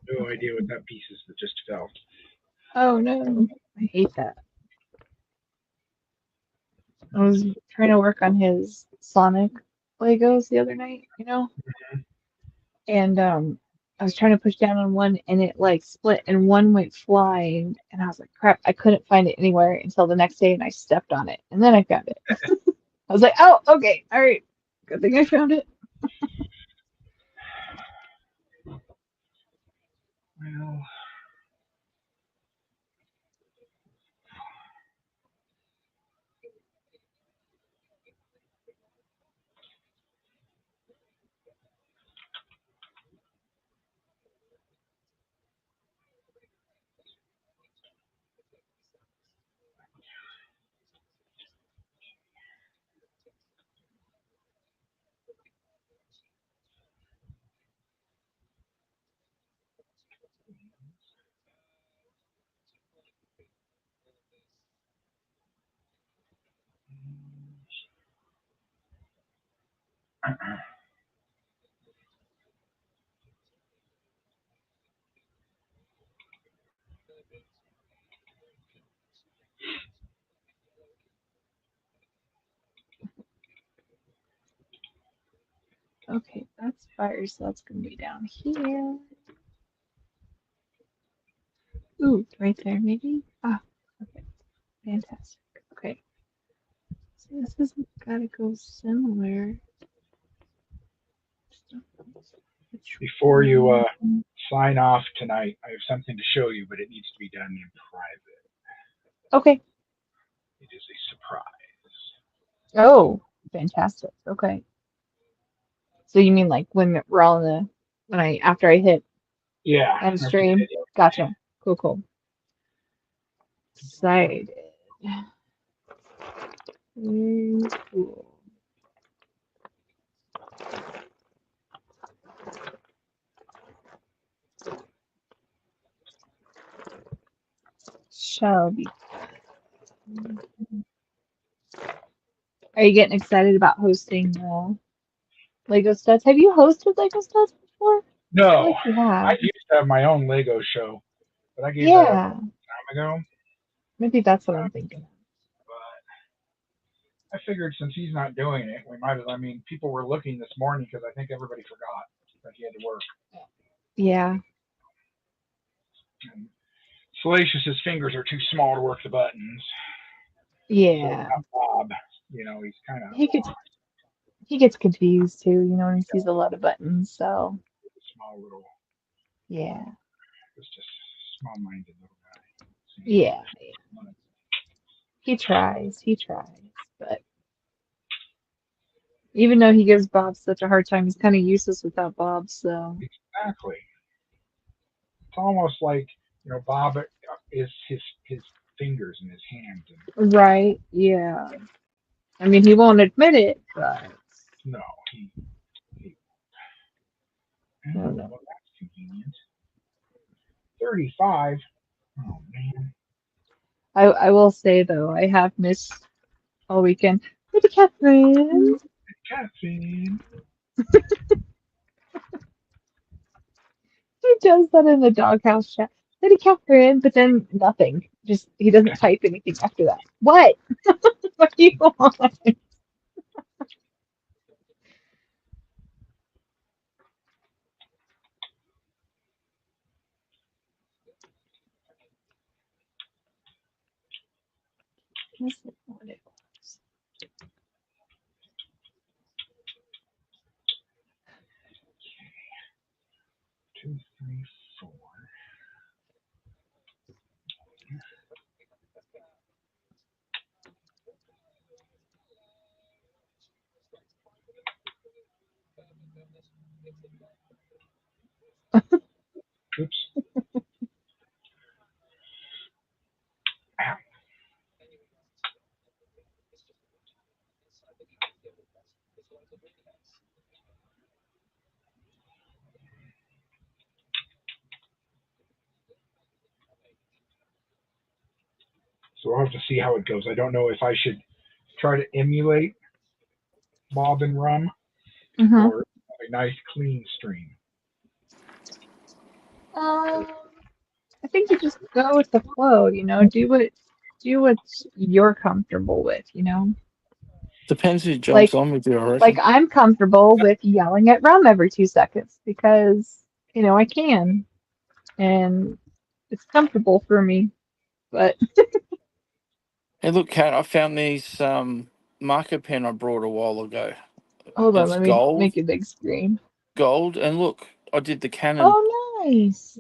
No idea what that piece is that just fell.
Oh no. I hate that. I was trying to work on his Sonic Legos the other night, and I was trying to push down on one and it like split and one went flying and I was like, crap, I couldn't find it anywhere until the next day and I stepped on it and then I found it. I was like, oh, okay, all right. Good thing I found it.
Well,
Okay, that's fire, so that's gonna be down here. Ooh, right there, maybe? Ah, okay. Fantastic. Okay. So this has gotta go somewhere.
before you sign off tonight, I have something to show you, but it needs to be done in private.
Okay.
It is a surprise.
Oh, fantastic. Okay. So you mean like when we're all in after I hit
Yeah.
end stream? Gotcha. Cool, cool. Excited. Very cool. Shall be. Are you getting excited about hosting Lego Studs? Have you hosted Lego Studs before? I feel
No,
like you
I
have.
used to have my own Lego show, but I gave that up a
Yeah,
long time ago.
maybe that's what I'm thinking.
But I figured since he's not doing it, we might as. I mean, people were looking this morning because I think everybody forgot that he had to work.
Yeah,
And Salacious's fingers are too small to work the buttons. So
yeah.
Bob, he's kind of
He gets confused too, when he sees a lot of buttons. So
small little,
Yeah.
was just small-minded little guy.
Yeah. He tries. But even though he gives Bob such a hard time, he's kind of useless without Bob, so.
Exactly. It's almost like, Bob is his fingers and his hands, and
Right, yeah. I mean, he won't admit it, but.
no, he
No, no.
well, that's convenient. 35. Oh man,
I will say, though, I have missed all weekend. Lady Catherine!
caffeine.
He does that in the doghouse chat. Lady Catherine, but then nothing. Just, he doesn't type anything after that. What? What do you want? That's not what it was.
2, 3, 4. Oops. Ow. So we'll have to see how it goes. I don't know if I should try to emulate Bob and Rum
Mm-hmm.
or a nice clean stream.
I think you just go with the flow, do what you're comfortable with,
Depends who jumps
Like
on with you, I
like
reckon.
I'm comfortable with yelling at Rum every 2 seconds because, I can and it's comfortable for me. But
Hey, look, Kat, I found these marker pen I brought a while ago.
hold on,
It's
let me
gold,
make a big screen.
and look, I did the cannon.
Oh, nice.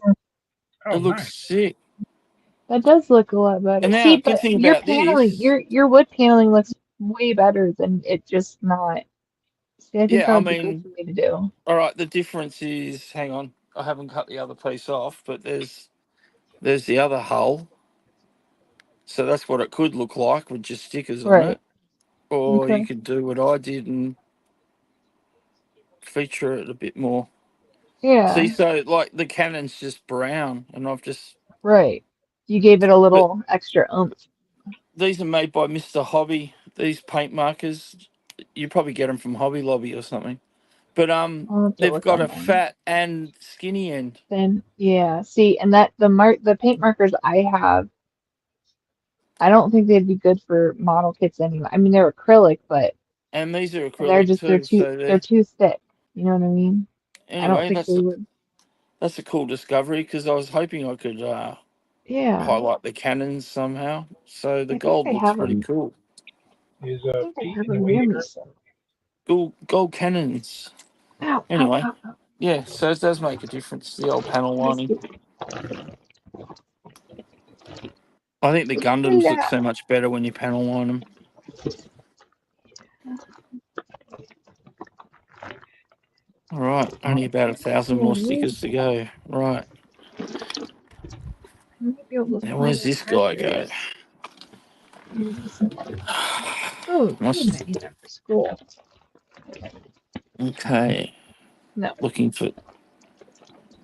Oh,
It looks
nice.
sick.
That does look a lot better.
And now,
See,
good
but
thing
your
about
paneling,
this,
your wood paneling looks way better than it just not. See, I think
yeah,
that
I
would be cool
mean,
for me to do.
all right, the difference is, hang on, I haven't cut the other piece off, but there's the other hull. So that's what it could look like with just stickers on
Right.
it. Or you
Okay.
could do what I did and feature it a bit more.
Yeah.
See, so like the cannon's just brown, and I've just.
Right. You gave it a
But
little extra oomph.
these are made by Mr. Hobby. These paint markers, you probably get them from Hobby Lobby or something. But
I'll have to
they've
look
got a
online.
fat and skinny end.
Then yeah, see, and that the paint markers I have, I don't think they'd be good for model kits anyway. I mean, they're acrylic, but
And these are
they're
acrylic
just
too, so
they're
they.
too thick. You know what I mean? I don't
Anyway,
think they would.
that's a cool discovery because I was hoping I could
Yeah,
highlight the cannons somehow. So the
I think
gold
I
looks
have
pretty
them.
cool.
Is
I think I
Pete
have
in the
them
way
near me.
here?
So.
Gold cannons.
Ow, ow,
Anyway,
ow, ow.
yeah, so it does make a difference, the old panel lining.
Biscuit.
I think the Gundams look
Hello.
so much better when you panel line them. All right, only about 1,000 more stickers to go. Right,
I might be able to
now
find
where's
the
this guy
markers.
go?
Oh,
Must,
I need that for school.
okay,
No,
looking for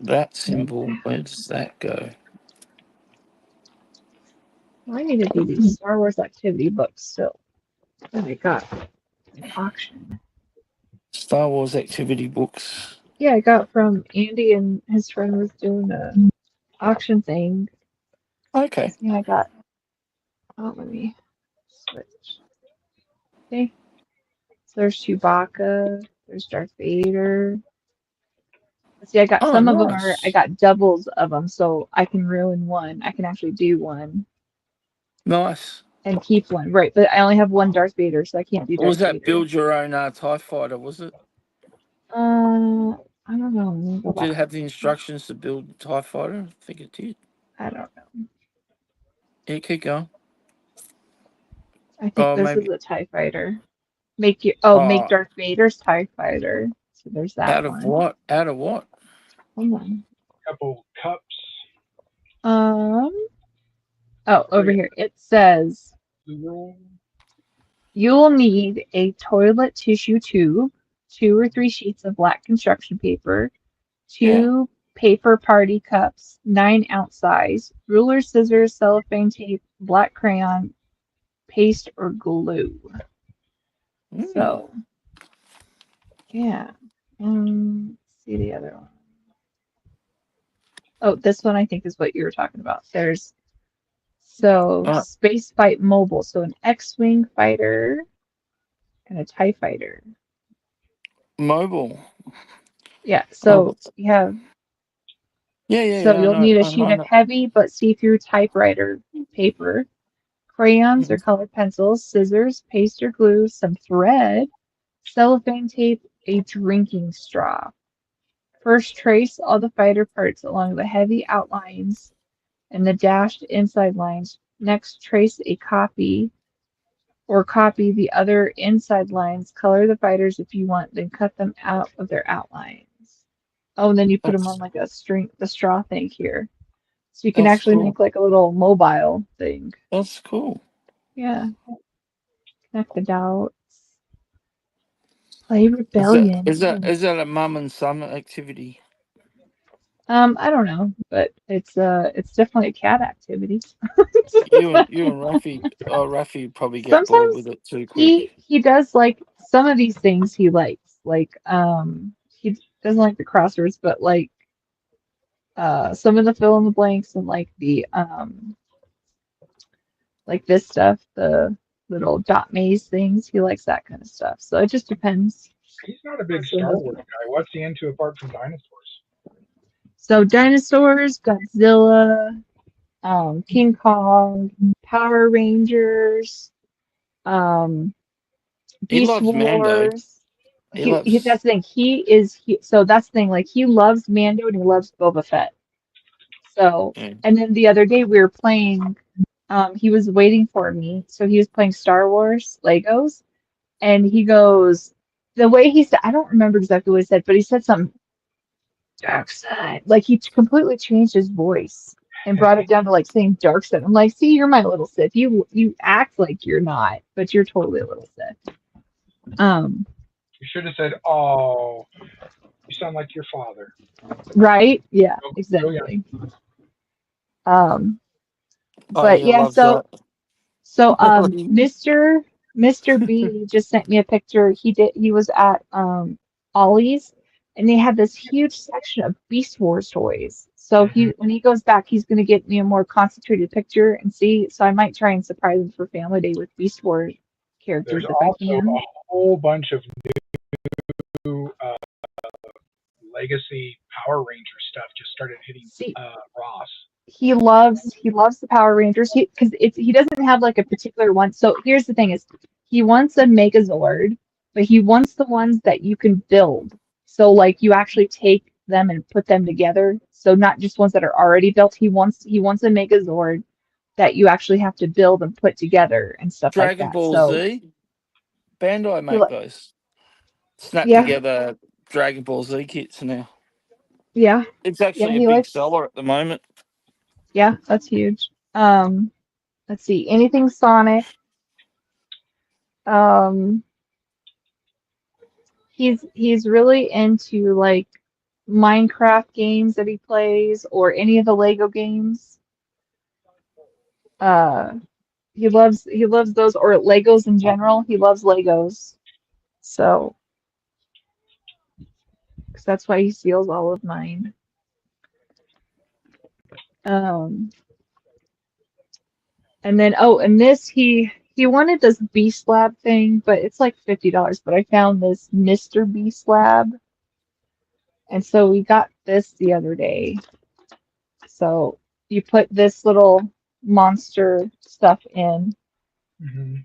that symbol. Where does that go?
I need to do these Star Wars activity books. So, oh my God, auction.
Star Wars activity books.
Yeah, I got from Andy and his friend was doing a auction thing.
Okay.
And I got, oh, let me switch. Okay. So there's Chewbacca, there's Darth Vader. See, I got
Oh,
some of them I
nice.
got doubles of them, so I can ruin one. I can actually do one
Nice.
and keep one. Right, but I only have one Darth Vader, so I can't do
Was
Darth
that
Vader.
build your own TIE fighter, was it?
Uh, I don't know. Let me go
Did it
back.
have the instructions to build a TIE fighter? I think it did.
I don't know.
Yeah, keep going.
I think
Oh,
this is
maybe.
a TIE fighter. Make Darth Vader's TIE fighter. So there's that
Out of
one.
what? Out of what?
Hold on.
Couple cups.
Over here. It says you will need a toilet tissue tube, 2 or 3 sheets of black construction paper,
Yeah.
2 paper party cups, 9-ounce size, ruler, scissors, cellophane tape, black crayon, paste, or glue. So, yeah. Let's see the other one. Oh, this one I think is what you were talking about. There's Space Fight Mobile, so an X-Wing fighter and a TIE fighter.
Mobile.
Yeah,
Oh.
so you have
Yeah.
you'll need a sheet
I
of
know.
heavy but see-through typewriter paper, crayons or colored pencils, scissors, paste or glue, some thread, cellophane tape, a drinking straw. First, trace all the fighter parts along the heavy outlines and the dashed inside lines. Next, trace a copy the other inside lines. Color the fighters if you want, then cut them out of their outlines. Oh, and then you put them on like the straw thing here. So you can
That's
actually
cool.
make like a little mobile thing.
That's cool.
Yeah. Connect the dots. Play
Is
Rebellion.
that a mum and son activity?
I don't know, but it's definitely a cat activity.
You and Rafi would probably get bored
Sometimes
with it too quick.
he does like some of these things he likes. Like he doesn't like the crosswords, but like some of the fill in the blanks and like the like this stuff, the little dot maze things, he likes that kind of stuff. So it just depends.
He's not a big Star Wars guy. What's he into apart from dinosaurs?
So dinosaurs, Godzilla, King Kong, Power Rangers,
He
Beast
loves Mando.
Wars.
He
He
loves.
that's the thing. So that's the thing. Like he loves Mando and he loves Boba Fett. So
Yeah.
and then the other day we were playing. He was waiting for me, so he was playing Star Wars Legos, and he goes the way he said. I don't remember exactly what he said, but he said something dark side. Like he completely changed his voice and brought it down to like saying dark side. I'm like, see, you're my little Sith. You act like you're not, but you're totally a little Sith.
You should have said, "Oh, you sound like your father."
Right? Yeah,
Go
exactly. Um,
Oh
but
yeah,
yeah,
loves that.
so Mr. B just sent me a picture. He was at Ollie's and they had this huge section of Beast Wars toys. So when he goes back, he's gonna get me a more concentrated picture and see. So I might try and surprise him for Family Day with Beast Wars characters
There's
if I
also
can.
a whole bunch of new Legacy Power Ranger stuff just started hitting
See,
Ross.
he loves the Power Rangers. He doesn't have like a particular one. So here's the thing is he wants a Megazord, but he wants the ones that you can build. So like you actually take them and put them together. So not just ones that are already built. He wants a Megazord that you actually have to build and put together and stuff like
Dragon
that.
Ball
So
Z. Bandai
he
make those snap
yeah,
together Dragon Ball Z kits now.
yeah,
It's
yeah,
actually a
he
big
likes
seller at the moment.
yeah, that's huge. Let's see, anything Sonic. Um he's really into like Minecraft games that he plays or any of the Lego games. Uh, he loves those or Legos in general. He loves Legos. So, 'cause that's why he steals all of mine. Um, and then and this he wanted this Beast Lab thing, but it's like $50. But I found this Mr. Beast Lab, and so we got this the other day. So you put this little monster stuff in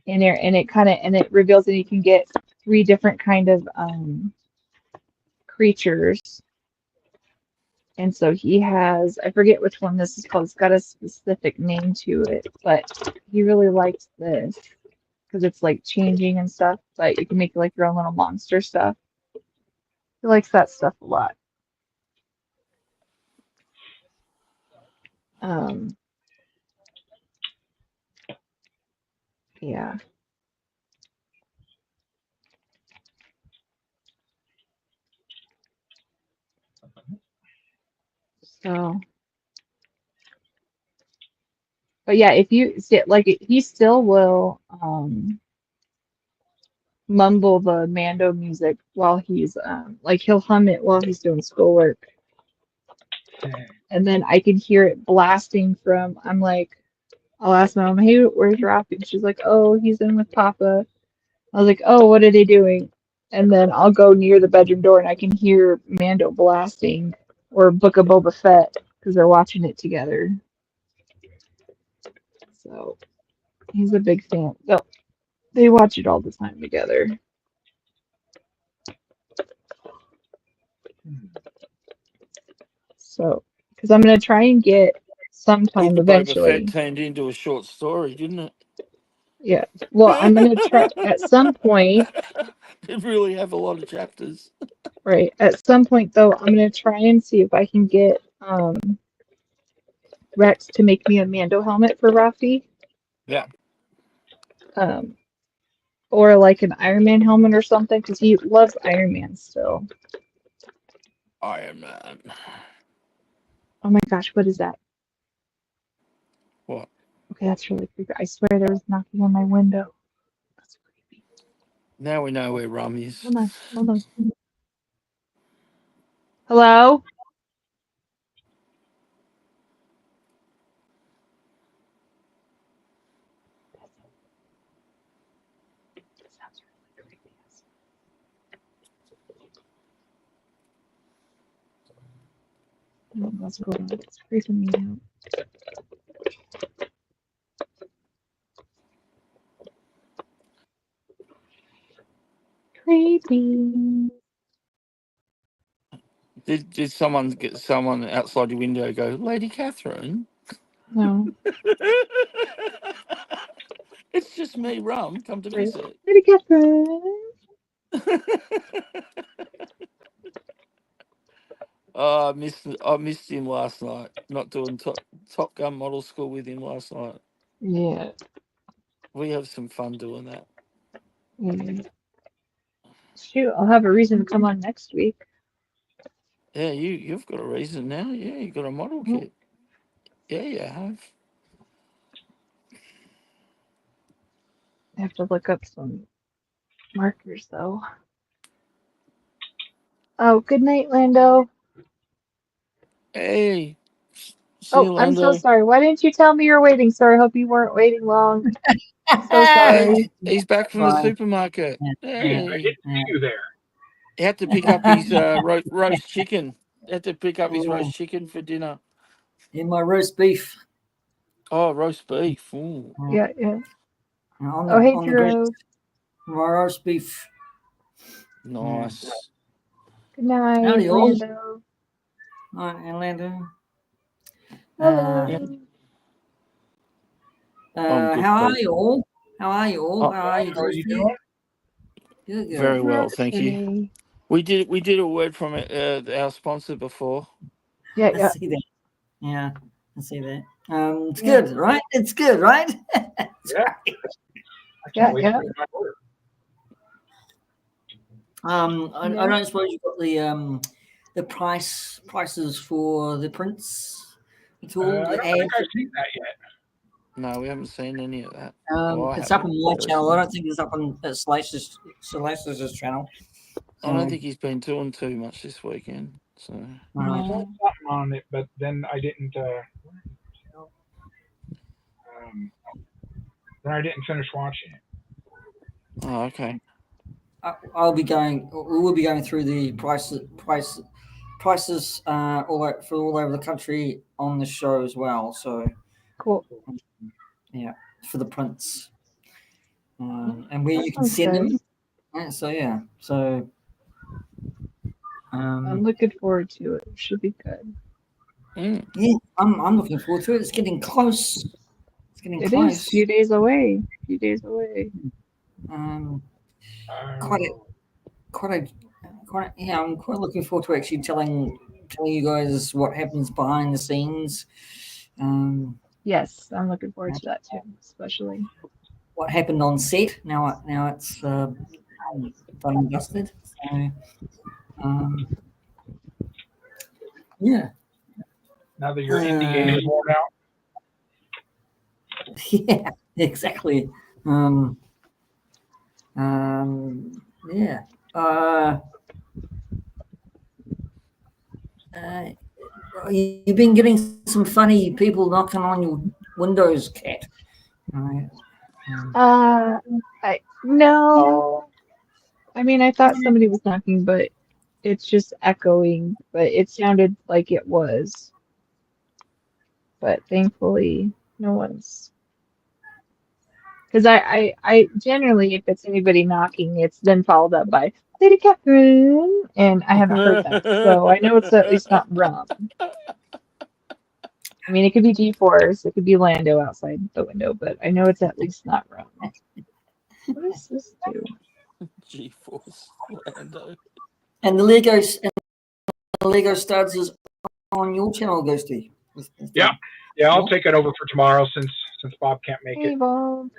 there, and it reveals that you can get 3 different kind of creatures. And so he has, I forget which one this is called. It's got a specific name to it, but he really likes this because it's like changing and stuff, but you can make like your own little monster stuff. He likes that stuff a lot. Um, yeah. So, but yeah, if you see it, like he still will mumble the Mando music while he's like he'll hum it while he's doing schoolwork. And then I can hear it blasting from, I'm like, I'll ask my mom, hey, where's Rafi? And she's like, oh, he's in with Papa. I was like, oh, what are they doing? And then I'll go near the bedroom door and I can hear Mando blasting or Book of Boba Fett because they're watching it together. So he's a big fan. So they watch it all the time together. So, because I'm going to try and get sometime
Book of Boba Fett
eventually.
turned into a short story, didn't it?
Yeah. Well, I'm going to try at some point.
It really have a lot of chapters.
Right. At some point, though, I'm going to try and see if I can get Rex to make me a Mando helmet for Rafi.
Yeah.
Or like an Iron Man helmet or something, because he loves Iron Man still.
Iron Man.
Oh my gosh, what is that?
What?
Okay, that's really creepy. I swear there was knocking on my window. That's creepy.
Now we know where Rum is.
Hold on, hold on. Hello? That sounds really creepy. I don't know what's going on. It's freaking me out. Creepy.
Did someone get someone outside your window go, Lady Catherine?
No.
It's just me, Rum. Come to visit.
Lady Catherine.
Oh, I missed him last night. Not doing Top Gun model school with him last night.
Yeah.
We have some fun doing that.
Yeah. Shoot, I'll have a reason to come on next week.
Yeah, you've got a reason now. Yeah, you got a model kit. Yeah, you have.
I have to look up some markers though. Oh, good night, Lando.
Hey, see
Oh,
you,
I'm so
Lando.
sorry. Why didn't you tell me you're waiting, sir? I hope you weren't waiting long. So sorry.
He's back from the
Fine.
supermarket.
Yeah,
I
Hey,
didn't see you there.
he had to pick up his roast chicken. He had to pick up his
Oh.
roast chicken for dinner.
In my roast beef.
Oh, roast beef. Ooh.
Yeah, yeah.
On
Oh, hey,
the grill.
Drew.
My roast beef.
Nice.
Good night,
Howdy, all.
Lando.
Hi, Orlando.
Hello.
Yeah. I'm good,
How are
thank
you all? How are you all?
Oh.
How are you?
How are you
Dorothy?
doing?
Good, good.
Very well, thank you.
Okay.
We did a word from our sponsor before.
Yeah,
I
yeah.
see that. Yeah, I see that. It's
Yeah.
good, right? It's good, right?
Yeah. I
Yeah,
can't wait
yeah.
to get my order.
I
Yeah.
don't suppose you've got the prices for the prints at all.
I
The
don't think
ads.
I've seen that yet.
No, we haven't seen any of that. Well, I
It's up on
haven't,
my channel. I
personally.
don't think it's up on Slice's channel.
I don't think he's been doing too much this weekend. So
I saw something on it, but then I didn't. Then I didn't finish watching it.
oh, okay.
I'll be going. We will be going through the prices all over the country on the show as well. So
Cool.
yeah, for the prints, and where
That
you can
sounds
send
good.
them. So yeah, so
I'm looking forward to it. It should be good.
Mm.
Yeah, I'm looking forward to it. It's getting close. It's getting
It
close.
is a few days away. A few days away.
Quite a, yeah. I'm quite looking forward to actually telling you guys what happens behind the scenes.
Yes, I'm looking forward to that too, especially.
What happened on set? Now it's done and dusted. So, yeah.
Now that your NDA is worn out.
Yeah, exactly. Yeah. You've been getting some funny people knocking on your windows, Cat. Right.
No. I mean, I thought somebody was knocking, but it's just echoing. But it sounded like it was. But thankfully, no one's. Because I generally, if it's anybody knocking, it's then followed up by Lady Catherine, and I haven't heard that, so I know it's at least not rum. I mean, it could be G-Force, it could be Lando outside the window, but I know it's at least not rum. What does this do?
G-Force Lando.
And the Lego studs is on your channel, Ghosty.
Yeah, I'll take it over for tomorrow since Bob can't make
Hey,
it.
Bob.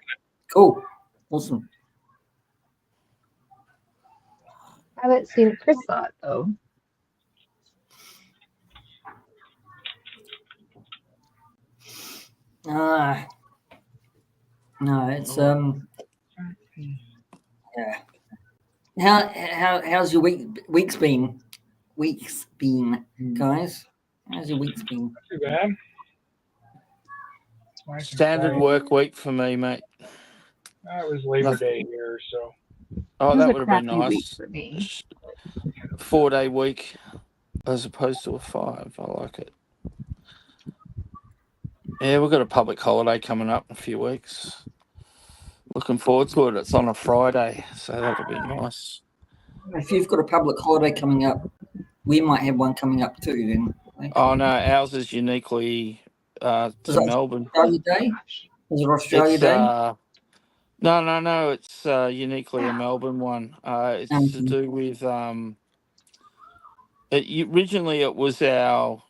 Cool, awesome.
I haven't seen it. Chris saw it though.
No, it's yeah. How's your week's been? Guys? How's your week's been?
Not too bad. Nice
Standard work week for me, mate.
It was Labor Day here, so.
Oh,
It was
that
a
would have been
crappy week
nice.
for me.
4-day week as opposed to a 5. I like it. Yeah, we've got a public holiday coming up in a few weeks. Looking forward to it. It's on a Friday, so that'll be nice.
If you've got a public holiday coming up, we might have one coming up too. Then.
Oh no, ours is uniquely to Melbourne.
Australia Day? Is it Australia
It's
Day?
no. It's uniquely a Melbourne one. It's to do with originally it was our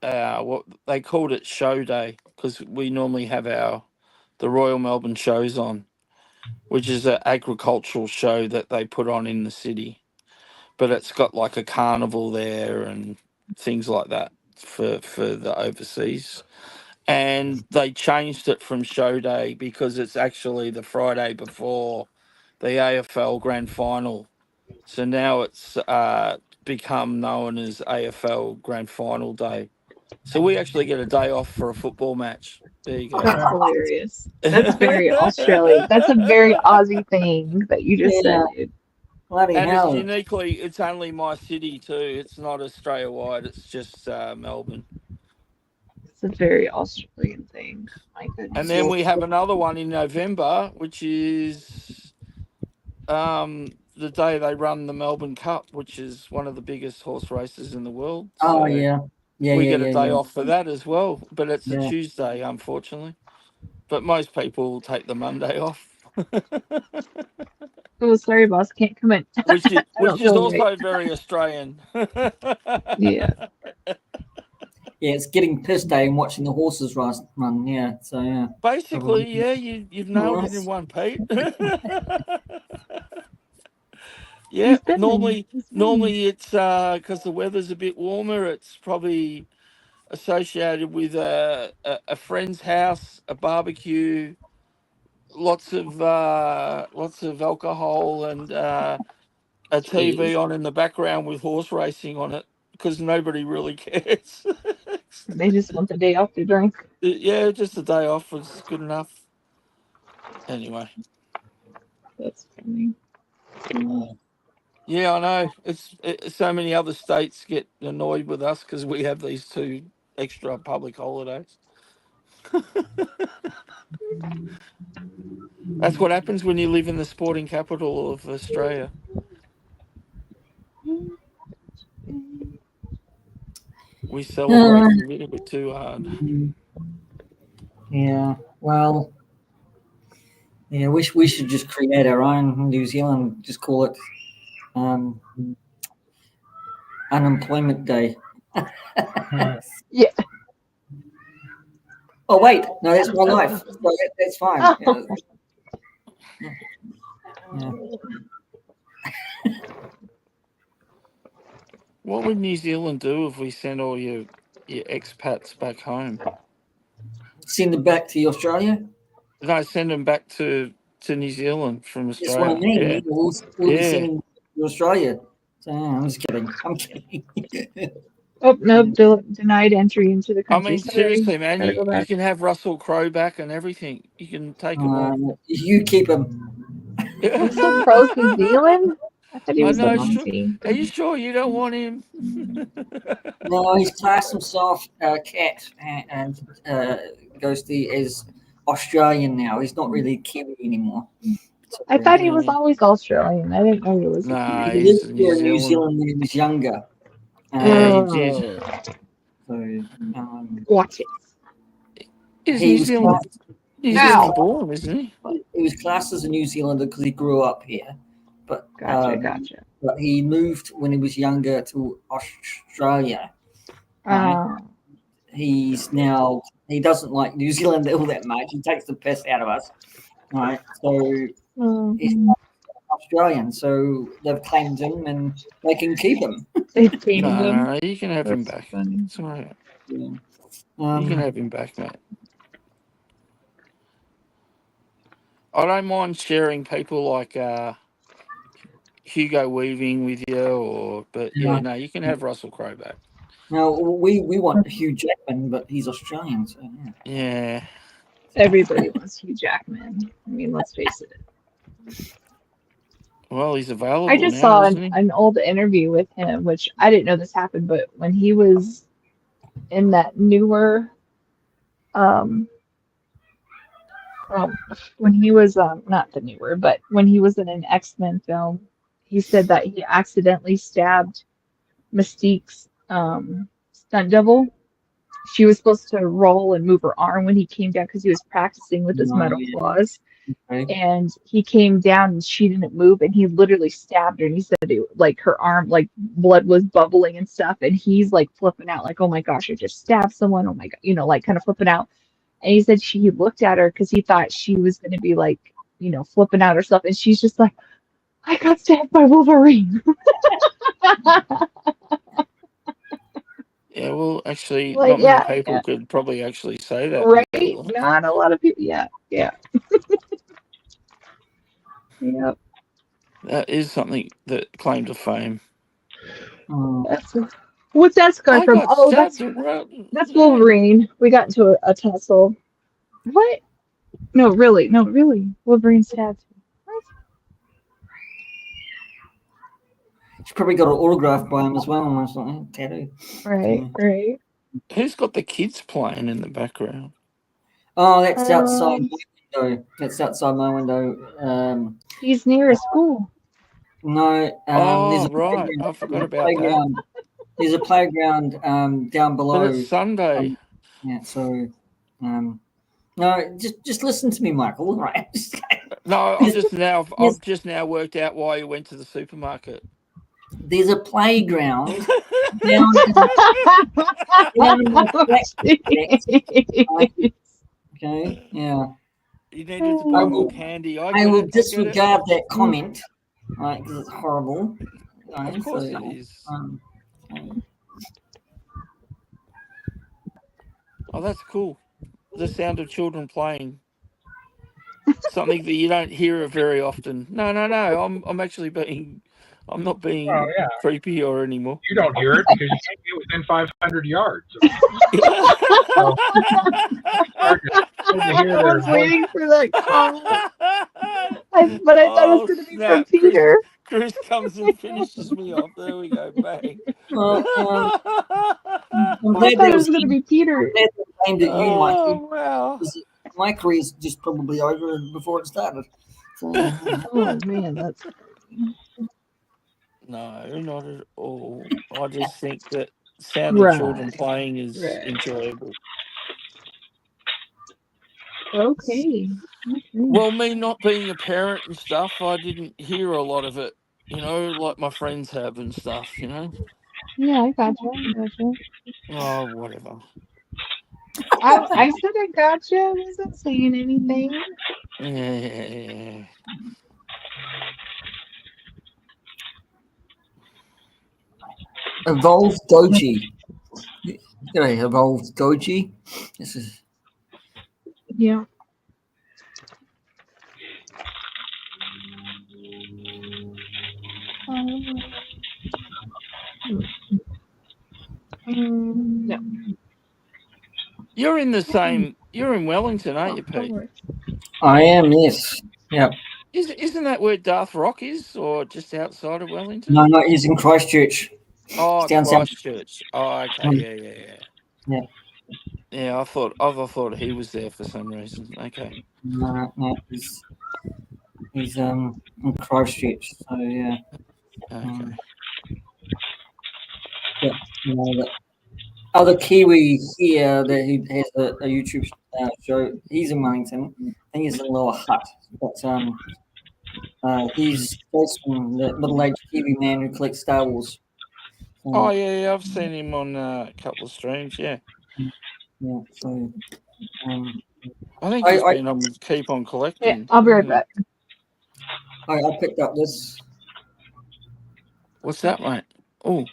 what they called it show day because we normally have the Royal Melbourne shows on, which is an agricultural show that they put on in the city, but it's got like a carnival there and things like that for the overseas. And they changed it from show day because it's actually the Friday before the AFL grand final. So now it's become known as AFL grand final day. So we actually get a day off for a football match. There you go.
That's hilarious. That's very Australian. That's a very Aussie thing that you just said, dude.
Bloody
And
hell.
it's only my city too. It's not Australia wide. It's just Melbourne.
It's a very Australian thing. My goodness.
And then we have another one in November, which is the day they run the Melbourne Cup, which is one of the biggest horse races in the world.
Oh,
So
yeah.
we get a day off for that as well, but it's a
Yeah.
Tuesday, unfortunately. But most people take the Monday off.
Oh, sorry, boss. Can't come in.
which is
feel
also
right.
very Australian.
Yeah.
Yeah, it's getting piss day and watching the horses run. Yeah, so yeah.
Basically, yeah, you've nailed it in one, Pete. Yeah, normally it's because the weather's a bit warmer. It's probably associated with a friend's house, a barbecue, lots of alcohol, and a TV on in the background with horse racing on it because nobody really cares.
They just want the day off to drink.
Yeah, just a day off was good enough. Anyway.
That's funny.
Yeah, I know. So many other states get annoyed with us because we have these 2 extra public holidays. That's what happens when you live in the sporting capital of Australia. We celebrate a little bit too hard.
Yeah. Well. Yeah. We should just create our own New Zealand. Just call it Unemployment Day.
Yeah.
Oh wait, no, that's my life. So that's fine.
Oh.
Yeah.
What would New Zealand do if we sent all your expats back home?
Send it back to Australia.
No, send them back to New Zealand from
That's what I
Australia.
mean.
Yeah,
We'll be
yeah.
sending them to Australia. So, I'm just kidding. I'm kidding.
Oh, nope. Denied entry into the
I
country.
mean,
Sorry.
seriously, man,
Gotta go
you
back.
can have Russell Crowe back and everything. You can take them all.
You keep them.
Russell Crowe's New Zealand? I thought he
I
was like
know. Sure.
Aussie.
Are you sure you don't want him?
No, he's classed himself cat and Ghosty is Australian now. He's not really Kiwi anymore. So,
I thought he was always Australian. I didn't know he was a
Nah,
Kiwi.
he
he's
lived
New
here in New
Zealand.
Zealand when he was younger.
Yeah, he did.
So,
Watch it.
He's
he
New
was
Zealand.
classed,
New
Ow.
Zealand born, isn't he?
he was classed as a New Zealander because he grew up here, but
Gotcha.
but he moved when he was younger to Australia. Right? He's now he doesn't like New Zealand all that much. He takes the piss out of us, right? So he's Australian. So they've claimed him and they can keep him.
They've tamed him.
No, you can have him
That's
back.
funny.
It's all right.
Yeah.
You can have him back, mate. I don't mind sharing people like Hugo Weaving with you, but yeah, no, you can have Russell Crowe back.
Now we want Hugh Jackman, but he's Australian. So yeah.
Yeah.
Everybody wants Hugh Jackman. I mean, let's face it.
Well, he's available
I just
now,
saw
isn't he?
an old interview with him, which I didn't know this happened, but when he was in that newer, when he was not the newer, but when he was in an X-Men film, he said that he accidentally stabbed Mystique's stunt double. She was supposed to roll and move her arm when he came down because he was practicing with his metal claws.
Okay.
And he came down and she didn't move, and he literally stabbed her. And he said, like, her arm, like, blood was bubbling and stuff. And he's like flipping out, like, oh my gosh, I just stabbed someone. Oh my God, like kind of flipping out. And he said he looked at her because he thought she was going to be like, flipping out or stuff. And she's just like, I got stabbed by Wolverine.
Yeah, well, actually,
Like,
not many people could probably actually say that.
Right?
Now.
Not a lot of people. Yeah. Yep.
That is something that claim to fame.
What's that guy from?
got
Oh,
stabbed
that's Wolverine. We got into a tussle. What? No, really. Wolverine stabbed him. What?
She's probably got an autograph by him as well, or something, tattoo.
Right.
Who's got the kids playing in the background?
Oh, that's outside my window. That's outside my window.
He's near a school.
No. There's a
right. I forgot about that.
There's a playground down below.
But it's Sunday.
Yeah. So, no, just listen to me, Michael. All right.
No, I've just now worked out why you went to the supermarket.
There's a playground down okay. Yeah.
You needed to buy more candy.
I will disregard that comment, right? Because it's horrible. Right?
Of course it is. Oh, that's cool. The sound of children playing. Something that you don't hear very often. No. I'm actually I'm not being creepy or anymore.
You don't hear it because you can't get within 500 yards.
I was waiting for that call. But I thought it was going to be from Peter.
Chris comes and finishes me off. There we go. Bang.
I'm
I thought it was going to be Peter.
Aimed at you, Mike.
Oh, wow.
My career's just probably over before it started. So,
oh, man, that's...
No, not at all. I just think that sound of children
Right.
playing is
Right.
enjoyable.
Okay.
Well, me not being a parent and stuff, I didn't hear a lot of it, like my friends have and stuff,
Yeah, I gotcha. I gotcha.
Oh, whatever.
I said I gotcha. I wasn't saying anything.
Yeah.
Evolved Doji. G'day, Evolved Doji. This is
Yeah. No.
You're in Wellington, aren't you,
Don't
Pete?
worry.
I am, yes. Yeah.
Isn't that where Darth Rock is, or just outside of Wellington?
No, he's in Christchurch. He's
Oh,
down south.
Christchurch. Oh, okay,
Um,
yeah.
yeah.
Yeah, I thought he was there for some reason. Okay.
No, he's in Christchurch. So yeah.
Okay.
Yeah. The other Kiwi here that he has a YouTube show. He's in Wellington. I think he's in Lower Hutt. But he's Swordsman, the middle-aged Kiwi man who collects Star Wars.
Oh yeah, I've seen him on a couple of streams. Yeah,
Yeah. So
I think he's
I
been on with Keep on
Yeah,
Collecting.
I'll be right back.
picked up this.
What's that, mate? Oh,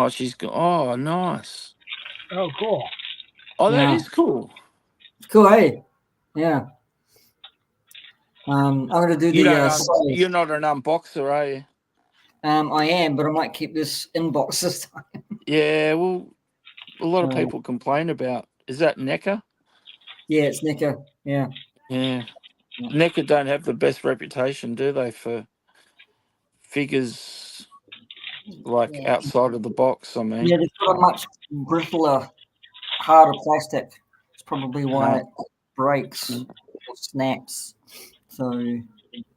she's got. Oh, nice.
Oh, cool.
Oh, that
Yeah.
is cool.
It's cool, hey? Yeah. I'm gonna do
You
the
don't.
size.
You're not an unboxer, are you?
I am, but I might keep this inbox this time.
Yeah. Well, a lot of people complain about. Is that NECA?
Yeah, it's NECA. Yeah.
Yeah. NECA don't have the best reputation, do they, for figures like
Yeah.
outside of the box? I mean,
Yeah, they've got a much brittler, harder plastic. It's probably why
no.
it breaks or snaps. So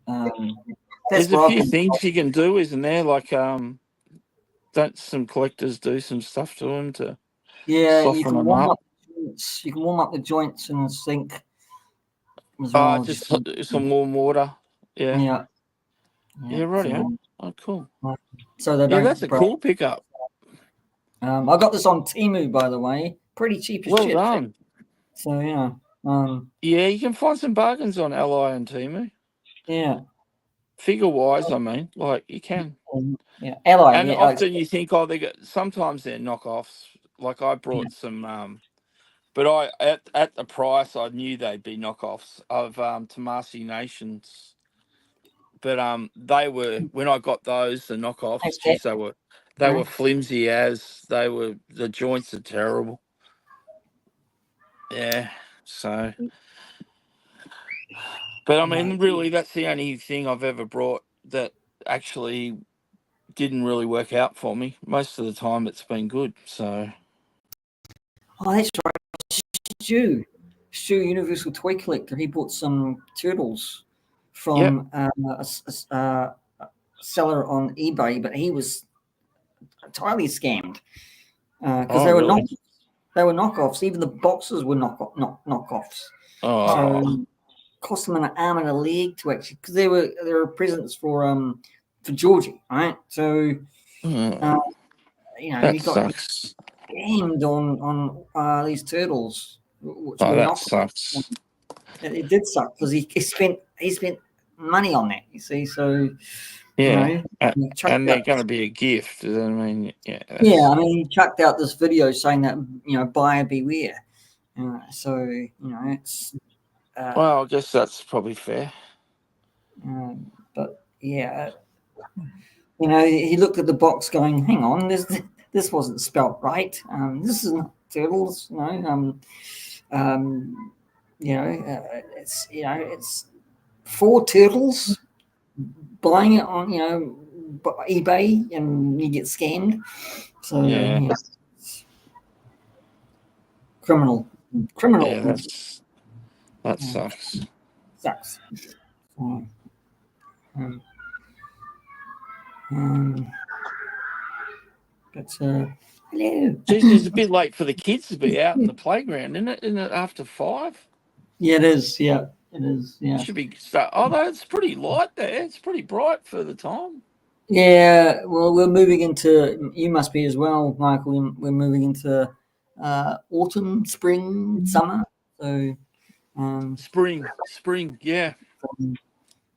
that's
There's a
what I've
few
been.
things you can do, isn't there? Like, don't some collectors do some stuff to them to
Yeah, you
soften
can
them
warm
up?
up the joints. You can warm up the joints in the sink as well.
Just some warm water. Yeah.
yeah,
Yeah, right. Yeah.
so,
Oh, cool.
so they
Yeah, that's
don't
a
break.
cool pickup.
I got this on Temu, by the way. Pretty cheap as
Well
shit.
done.
So yeah,
Yeah, you can find some bargains on Ally and Temu.
yeah,
Figure wise, I mean, like you can.
yeah. Ally,
And
yeah,
often you think, oh, sometimes they're knockoffs. Like I brought some, but at the price, I knew they'd be knockoffs of Tamasi Nations. But they were, when I got those, the knockoffs.
okay.
Geez, they were flimsy as they were. The joints are terrible. Yeah. So, but I mean, really, that's the only thing I've ever brought that actually didn't really work out for me. Most of the time, it's been good. So.
Oh, that's right. Stu, Universal Toy Collector. He bought some turtles from a seller on eBay, but he was entirely scammed because they were
Really?
knockoffs. Even the boxes were knockoffs.
Oh.
So cost them an arm and a leg to actually, because they were presents for Georgie, right? So
That
he got
sucks.
scammed on these turtles, which
Oh,
were
that
knockoffs.
sucks.
It did suck because he spent money on that. You see, so
Yeah,
he chucked
and they're
out.
going to be a gift. I mean, yeah.
Yeah, I mean, he chucked out this video saying that buyer beware. So it's.
Well, I guess that's probably fair.
But yeah, he looked at the box, going, "Hang on, this wasn't spelt right. This is not turtles." It's 4 turtles. Buying it on eBay and you get scammed. So
Yeah.
criminal.
Yeah, that sucks.
Sucks. But Hello.
Geez, it's a bit late for the kids to be out in the playground, isn't it? Isn't it after 5?
Yeah, it is. Yeah, it is. Yeah.
Should be start. Although it's pretty light there, it's pretty bright for the time.
Yeah. Well, we're moving into. You must be as well, Michael. We're moving into autumn, spring, summer. So.
Spring, yeah,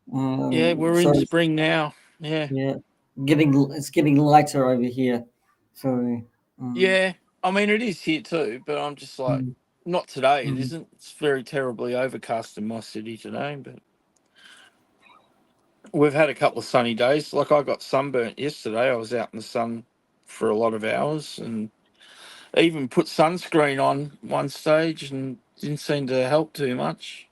we're
So
in spring now. Yeah,
yeah, it's getting lighter over here. So.
yeah. I mean, it is here too, but I'm just like,
Mm.
not today. It
Mm.
isn't. It's very terribly overcast in my city today, but we've had a couple of sunny days. Like I got sunburnt yesterday. I was out in the sun for a lot of hours, and even put sunscreen on one stage, and didn't seem to help too much.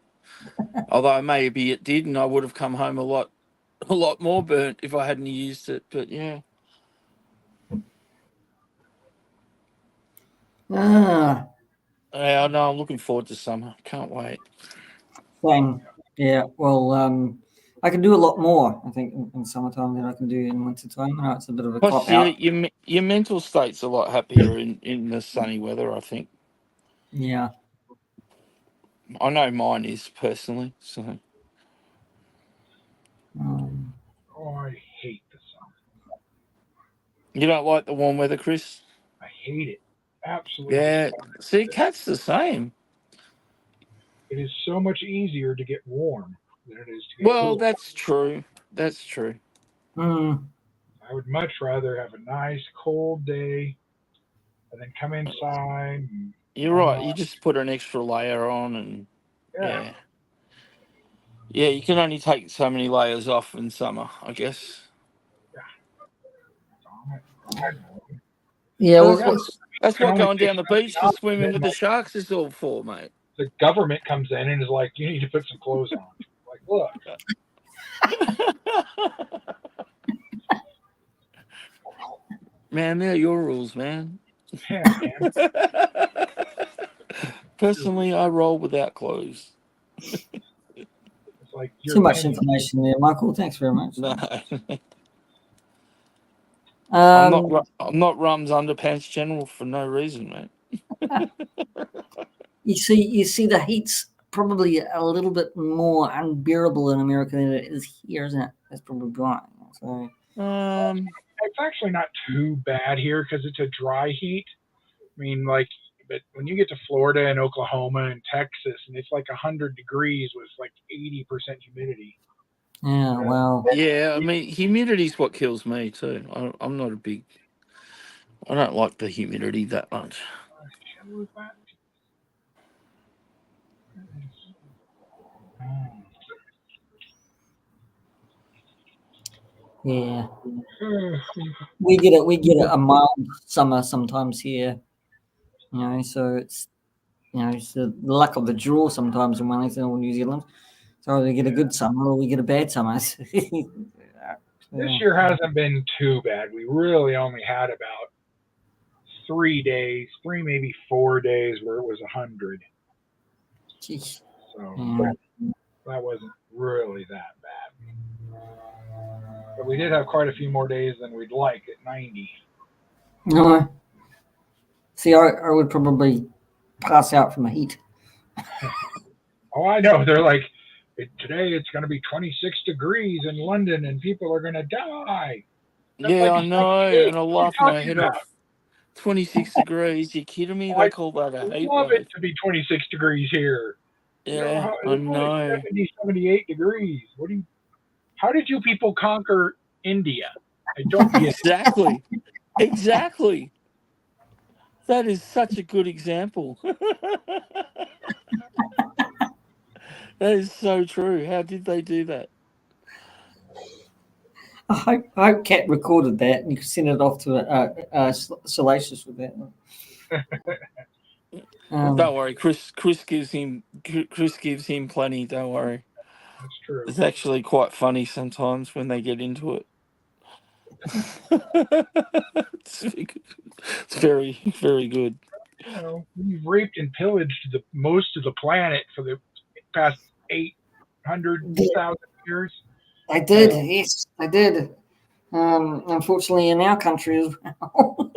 Although maybe it did, and I would have come home a lot more burnt if I hadn't used it. But yeah.
Ah,
Yeah, no, I'm looking forward to summer. Can't wait.
same. Yeah. Well, I can do a lot more. I think in summertime than I can do in wintertime. I know it's a bit of a
Plus,
cop out.
your mental state's a lot happier in the sunny weather, I think.
Yeah.
I know mine is personally. So
Um,
Oh, I hate the summer.
you don't like the warm weather, Chris?
I hate it. Absolutely.
Yeah. See, Cat's the same.
It is so much easier to get warm than it is to get
Well,
cool.
that's true. That's true.
mm,
I would much rather have a nice cold day and then come inside and
You're
warm
right. You
up.
just put an extra layer on, and
Yeah.
yeah, yeah. You can only take so many layers off in summer, I guess.
I know.
yeah.
But
Well,
Yeah,
that's
can
what
only
going
take
down the
so many
beach to
hours,
swimming
and
with
then
the sharks is all for, mate.
the government comes in and is like, you need to put some clothes on. Like, look,
Man, they're your rules, man.
yeah, man.
Personally, I roll without clothes.
It's like
too
you're
much
in.
information there, Michael. Thanks very much.
No,
Um,
I'm not Rum's underpants general for no reason, mate.
you see, the heat's probably a little bit more unbearable in America than it is here, isn't it? That's probably right. So.
It's actually not too bad here because it's a dry heat. I mean, like, but when you get to Florida and Oklahoma and Texas, and it's like 100 degrees with like 80% humidity.
Yeah. Well.
Yeah, I mean, humidity's what kills me too. I'm not a big. I don't like the humidity that much.
What was that?
Yeah. We get a mild summer sometimes here. You know, so it's it's the luck of the draw sometimes in Wellington or New Zealand. So we get a good summer or we get a bad summer.
This year hasn't been too bad. We really only had about 3 days, maybe 4 days where it was 100.
Jeez.
So
Yeah.
that wasn't really that bad. But we did have quite a few more days than we'd like at 90.
No. See, I would probably pass out from the heat.
Oh, I know. They're like, today it's going to be 26 degrees in London and people are going to die. That's
Yeah,
like
I
it's
know,
98.
and I
What are you
laugh my
talking
head
about?
off. 26 degrees. You kidding me?
Oh,
They
I
call that a heat
love
wave.
it to be 26 degrees here.
Yeah, I
It's only
know.
70, 78 degrees. How did you people conquer India? I don't get it.
Exactly. Exactly. That is such a good example. That is so true. How did they do that?
I hope Kat recorded that and you can send it off to Salacious with that.
Don't worry, Chris gives him plenty. Don't worry.
That's true.
It's actually quite funny sometimes when they get into it. It's very, very good.
We've raped and pillaged most of the planet for the past 800,000 years.
I did, yes, I did. Unfortunately, in our country as well.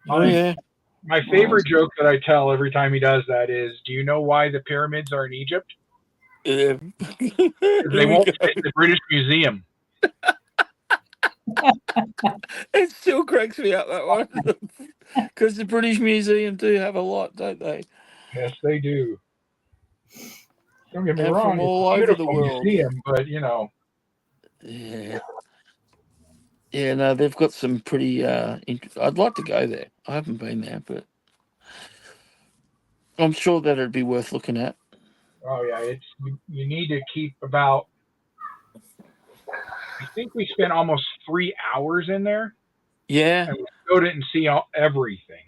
Oh yeah.
My favorite joke that I tell every time he does that is, do you know why the pyramids are in Egypt?
Yeah.
Because they
Here we
won't
go.
fit in the British Museum.
It still cracks me up, that one. Because the British Museum do have a lot, don't they?
Yes, they do. Don't get me
And
wrong,
from
it's
all
a
over the
beautiful
world.
museum, but you know.
Yeah. Yeah, no, they've got some pretty. I'd like to go there. I haven't been there, but I'm sure that it'd be worth looking at.
Oh yeah, it's you need to keep about. I think we spent almost 3 hours in there,
Yeah.
and we still didn't see everything.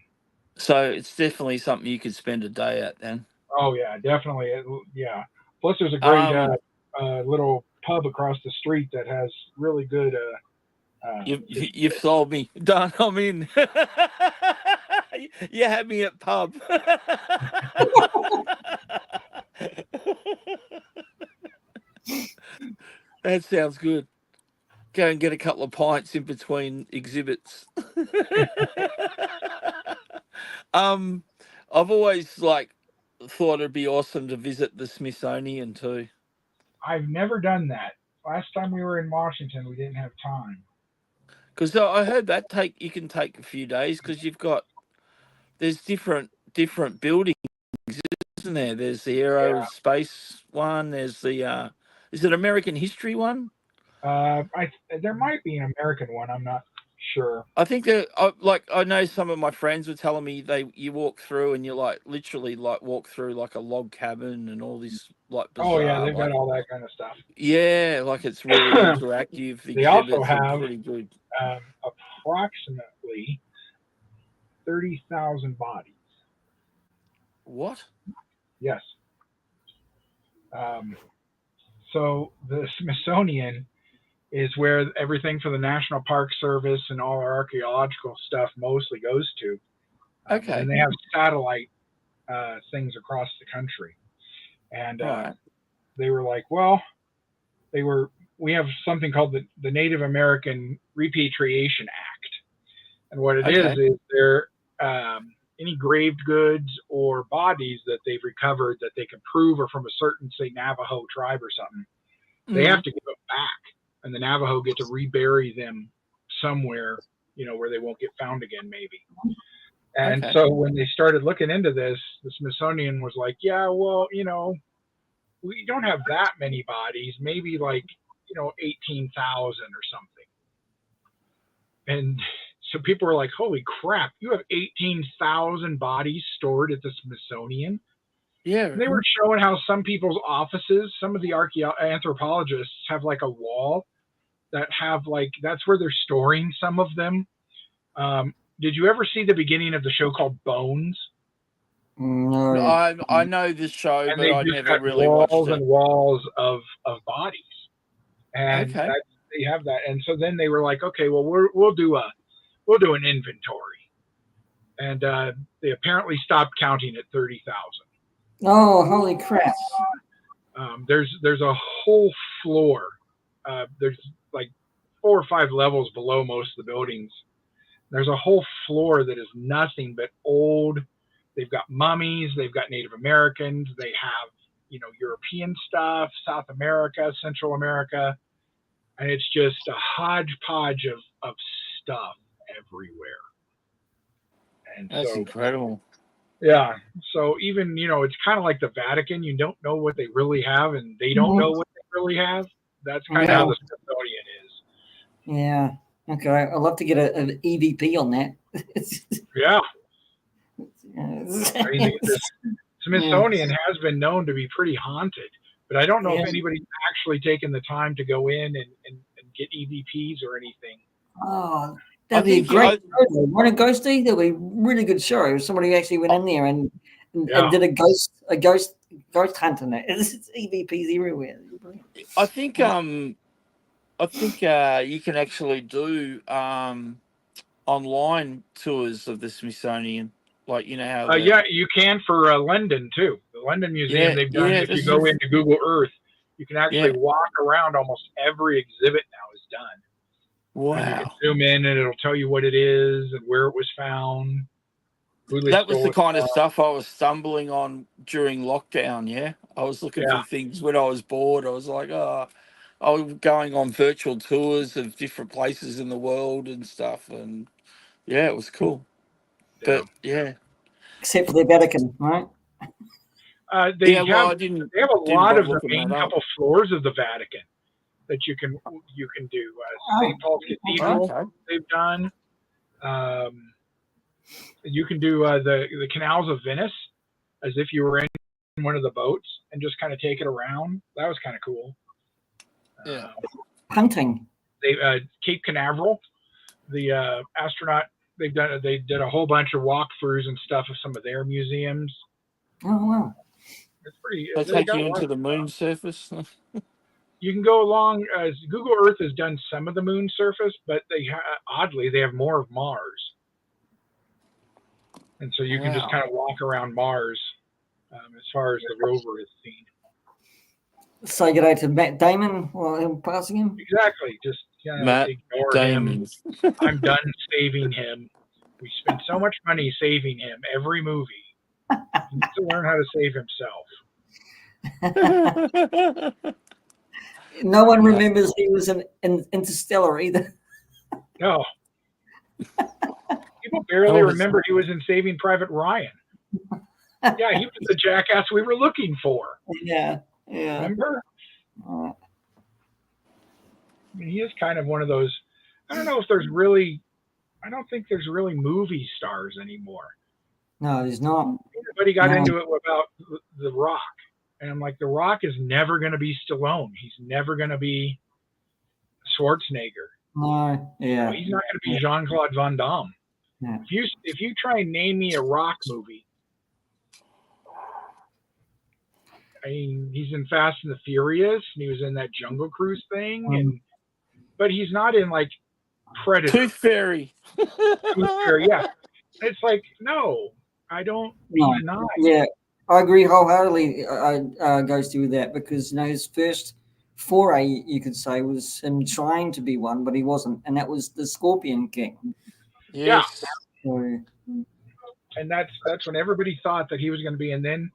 So it's definitely something you could spend a day at then.
Oh yeah, definitely. Yeah. Plus, there's a great little pub across the street that has really good.
You've sold me. Done. I'm in. You had me at pub. That sounds good. Go and get a couple of pints in between exhibits. I've always thought it'd be awesome to visit the Smithsonian too.
I've never done that. Last time we were in Washington, we didn't have time.
Because I heard that you can take a few days because there's different buildings, isn't there? There's the
Yeah.
aerospace one. There's the is it American history one?
There might be an American one. I'm not sure.
I think that I know some of my friends were telling me you walk through and you literally walk through like a log cabin and all this
Oh yeah,
bizarre
they've got all that kind of stuff.
yeah, it's really interactive. The
They also
exhibits are
have
pretty good.
Approximately 30,000 bodies.
What?
Yes. So the Smithsonian is where everything for the National Park Service and all our archaeological stuff mostly goes to.
Okay.
But then they have satellite things across the country. And
Right.
they were like, well, we have something called the Native American Repatriation Act. And what it
Okay.
is they're any graved goods or bodies that they've recovered that they can prove are from a certain, say, Navajo tribe or something, they have to give them back. And the Navajo get to rebury them somewhere, where they won't get found again, maybe. And
Okay.
so when they started looking into this, the Smithsonian was like, yeah, well, we don't have that many bodies, maybe 18,000 or something. And so people were like, holy crap, you have 18,000 bodies stored at the Smithsonian?
Yeah.
And they were showing how some people's offices, some of the anthropologists have a wall that have that's where they're storing some of them. Did you ever see the beginning of the show called Bones?
No.
I know this show,
And
but
they
I
just
never
got
really watched
walls
it.
and walls of bodies. And
Okay.
they have that. And so then they were like, okay, well, we'll do an inventory. And they apparently stopped counting at 30,000.
Oh, holy crap.
There's a whole floor. There's 4 or 5 levels below most of the buildings. There's a whole floor that is nothing but old. They've got mummies. They've got Native Americans. They have, European stuff, South America, Central America. And it's just a hodgepodge of stuff everywhere. And
That's
so,
incredible.
yeah. So even, it's kind of like the Vatican. You don't know what they really have, and they don't know what they really have. That's kind of how the Smithsonian is.
Yeah. Okay. I'd love to get an EVP on that.
Yeah.
I
mean, the Smithsonian has been known to be pretty haunted, but I don't know if anybody's actually taken the time to go in and get EVPs or anything.
Oh, that'd be a great show. Want a ghosty? That'd be a really good show. Somebody actually went in there and did a ghost hunt in it. It's EVPs everywhere.
I think you can actually do online tours of the Smithsonian, how
yeah, you can for London too. The London Museum, they've done. If you go into Google Earth, you can actually walk around. Almost every exhibit now is done. And you can
Wow.
zoom in, and it'll tell you what it is and where it was found, who they
That was
stole
the
it
kind of
from.
stuff I was stumbling on during lockdown. Yeah, I was looking
Yeah,
for things when I was bored. I was like, oh, I was going on virtual tours of different places in the world and stuff, and yeah, it was cool.
yeah.
But yeah,
Except for the Vatican, right?
They
yeah. Well,
have
I didn't
they have a
didn't
lot
bother
of the
looking
main
that up.
couple floors of the Vatican that you can do. St. Paul's Cathedral
Okay.
they've done. Um, you can do the canals of Venice as if you were in one of the boats and just kind of take it around. That was kind of cool.
Yeah.
Hunting.
They Cape Canaveral, the astronaut. They did a whole bunch of walkthroughs and stuff of some of their museums.
Oh, wow.
It's pretty.
They
They
take
got
you
a lot
into
of
the moon
stuff.
surface.
You can go along. Google Earth has done some of the moon surface, but oddly they have more of Mars, and so you can just
Wow.
kind of walk around Mars as far as the rover is seen.
Say good day to Matt Damon while I'm passing him.
Exactly. Just
Matt
ignore him.
Damon.
I'm done saving him. We spend so much money saving him every movie. He needs to learn how to save himself.
No one remembers he was in Interstellar either.
No. People barely remember he was in Saving Private Ryan. Yeah, he was the jackass we were looking for.
Yeah.
Remember? I mean, he is kind of one of those. I don't know if there's really. I don't think there's really movie stars anymore.
No, he's not.
Everybody got into it about The Rock, and I'm like, The Rock is never going to be Stallone. He's never going to be Schwarzenegger.
No, yeah.
He's not going to be Jean-Claude Van Damme.
Yeah.
If you try and name me a Rock movie, I mean, he's in Fast and the Furious, and he was in that Jungle Cruise thing, but he's not in like Predator.
Tooth Fairy.
Tooth Fairy, yeah. It's like, no, I don't.
No.
He's not.
Yeah, I agree wholeheartedly. Goes through that because his first foray, you could say, was him trying to be one, but he wasn't, and that was the Scorpion King.
Yes.
So,
and that's when everybody thought that he was going to be, and then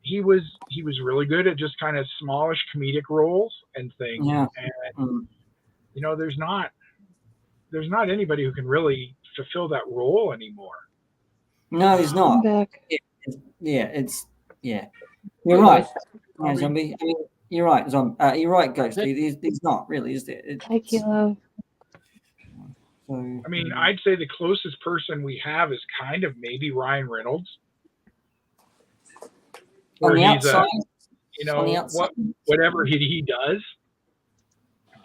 he was really good at just kind of smallish comedic roles and things.
Yeah.
And there's not anybody who can really fulfill that role anymore.
No, he's not.
Back.
You're right. Yeah, Zombie. I mean, you're right, you're right, Ghost. He's not really, is there?
Hi, Kilo.
So,
I mean, I'd say the closest person we have is kind of maybe Ryan Reynolds.
on the outside,
whatever he does,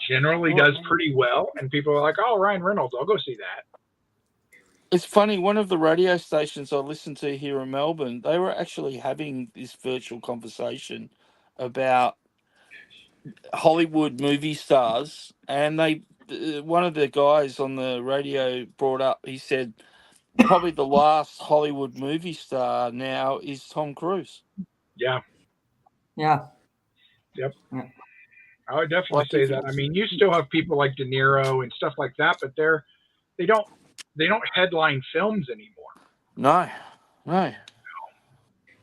generally does pretty well, and people are like, "Oh, Ryan Reynolds, I'll go see that."
It's funny, one of the radio stations I listened to here in Melbourne, they were actually having this virtual conversation about Hollywood movie stars, and one of the guys on the radio brought up, he said, probably the last Hollywood movie star now is Tom Cruise.
Yeah.
Yeah.
Yep.
Yeah.
I would definitely say that. I mean, you still have people like De Niro and stuff like that, but they don't headline films anymore.
No.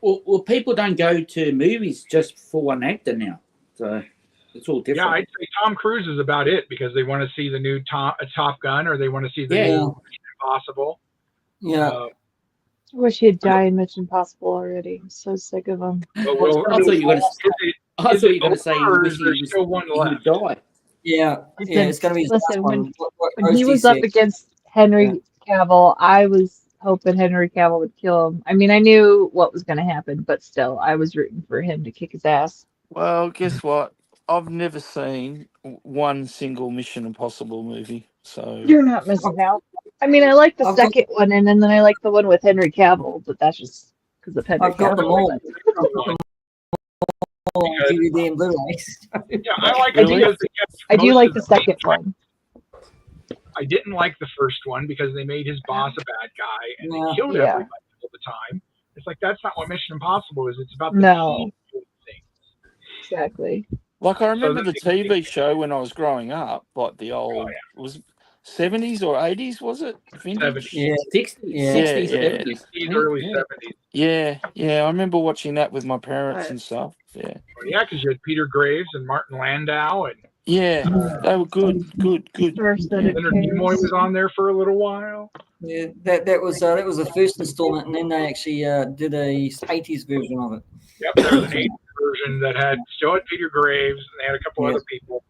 Well, people don't go to movies just for one actor now, so it's all different.
Yeah, I'd say Tom Cruise is about it because they want to see the new Top Gun, or they want to see the new Mission Impossible.
Yeah.
I wish he had died in Mission Impossible already. I'm so sick of him.
I thought you were going to say you wish he would die.
Yeah, it's going to be.
Listen, when he was up against Henry Cavill, I was hoping Henry Cavill would kill him. I mean, I knew what was going to happen, but still, I was rooting for him to kick his ass.
Well, guess what? I've never seen one single Mission Impossible movie, so
You're not missing out. I mean, I like the second one, and then I like the one with Henry Cavill, but that's just because of Henry
I've got them
Cavill.
all. DVD and Blu-rays.
Yeah, I like it because
I do like the second one.
I didn't like the first one because they made his boss a bad guy and they killed everybody all the time. It's like, that's not what Mission Impossible is. It's about the team doing things.
Exactly.
Like I remember
then
the TV show when I was growing up, like the
oh
old was 70s or 80s, was it? Vintage?
Yeah, 60s,
Yeah.
60s,
Yeah,
70s.
yeah, early
Yeah.
70s.
Yeah. I remember watching that with my parents and stuff. Yeah.
Well, yeah, because you had Peter Graves and Martin Landau, and
Yeah. They were good.
First set
Yeah.
of
Leonard Nimoy
chairs.
was on there for a little while.
Yeah, that was the first installment, and then they actually did a 80s version of it.
Yep, there was an 80s version that still had Peter Graves, and they had a couple
Yeah.
other people.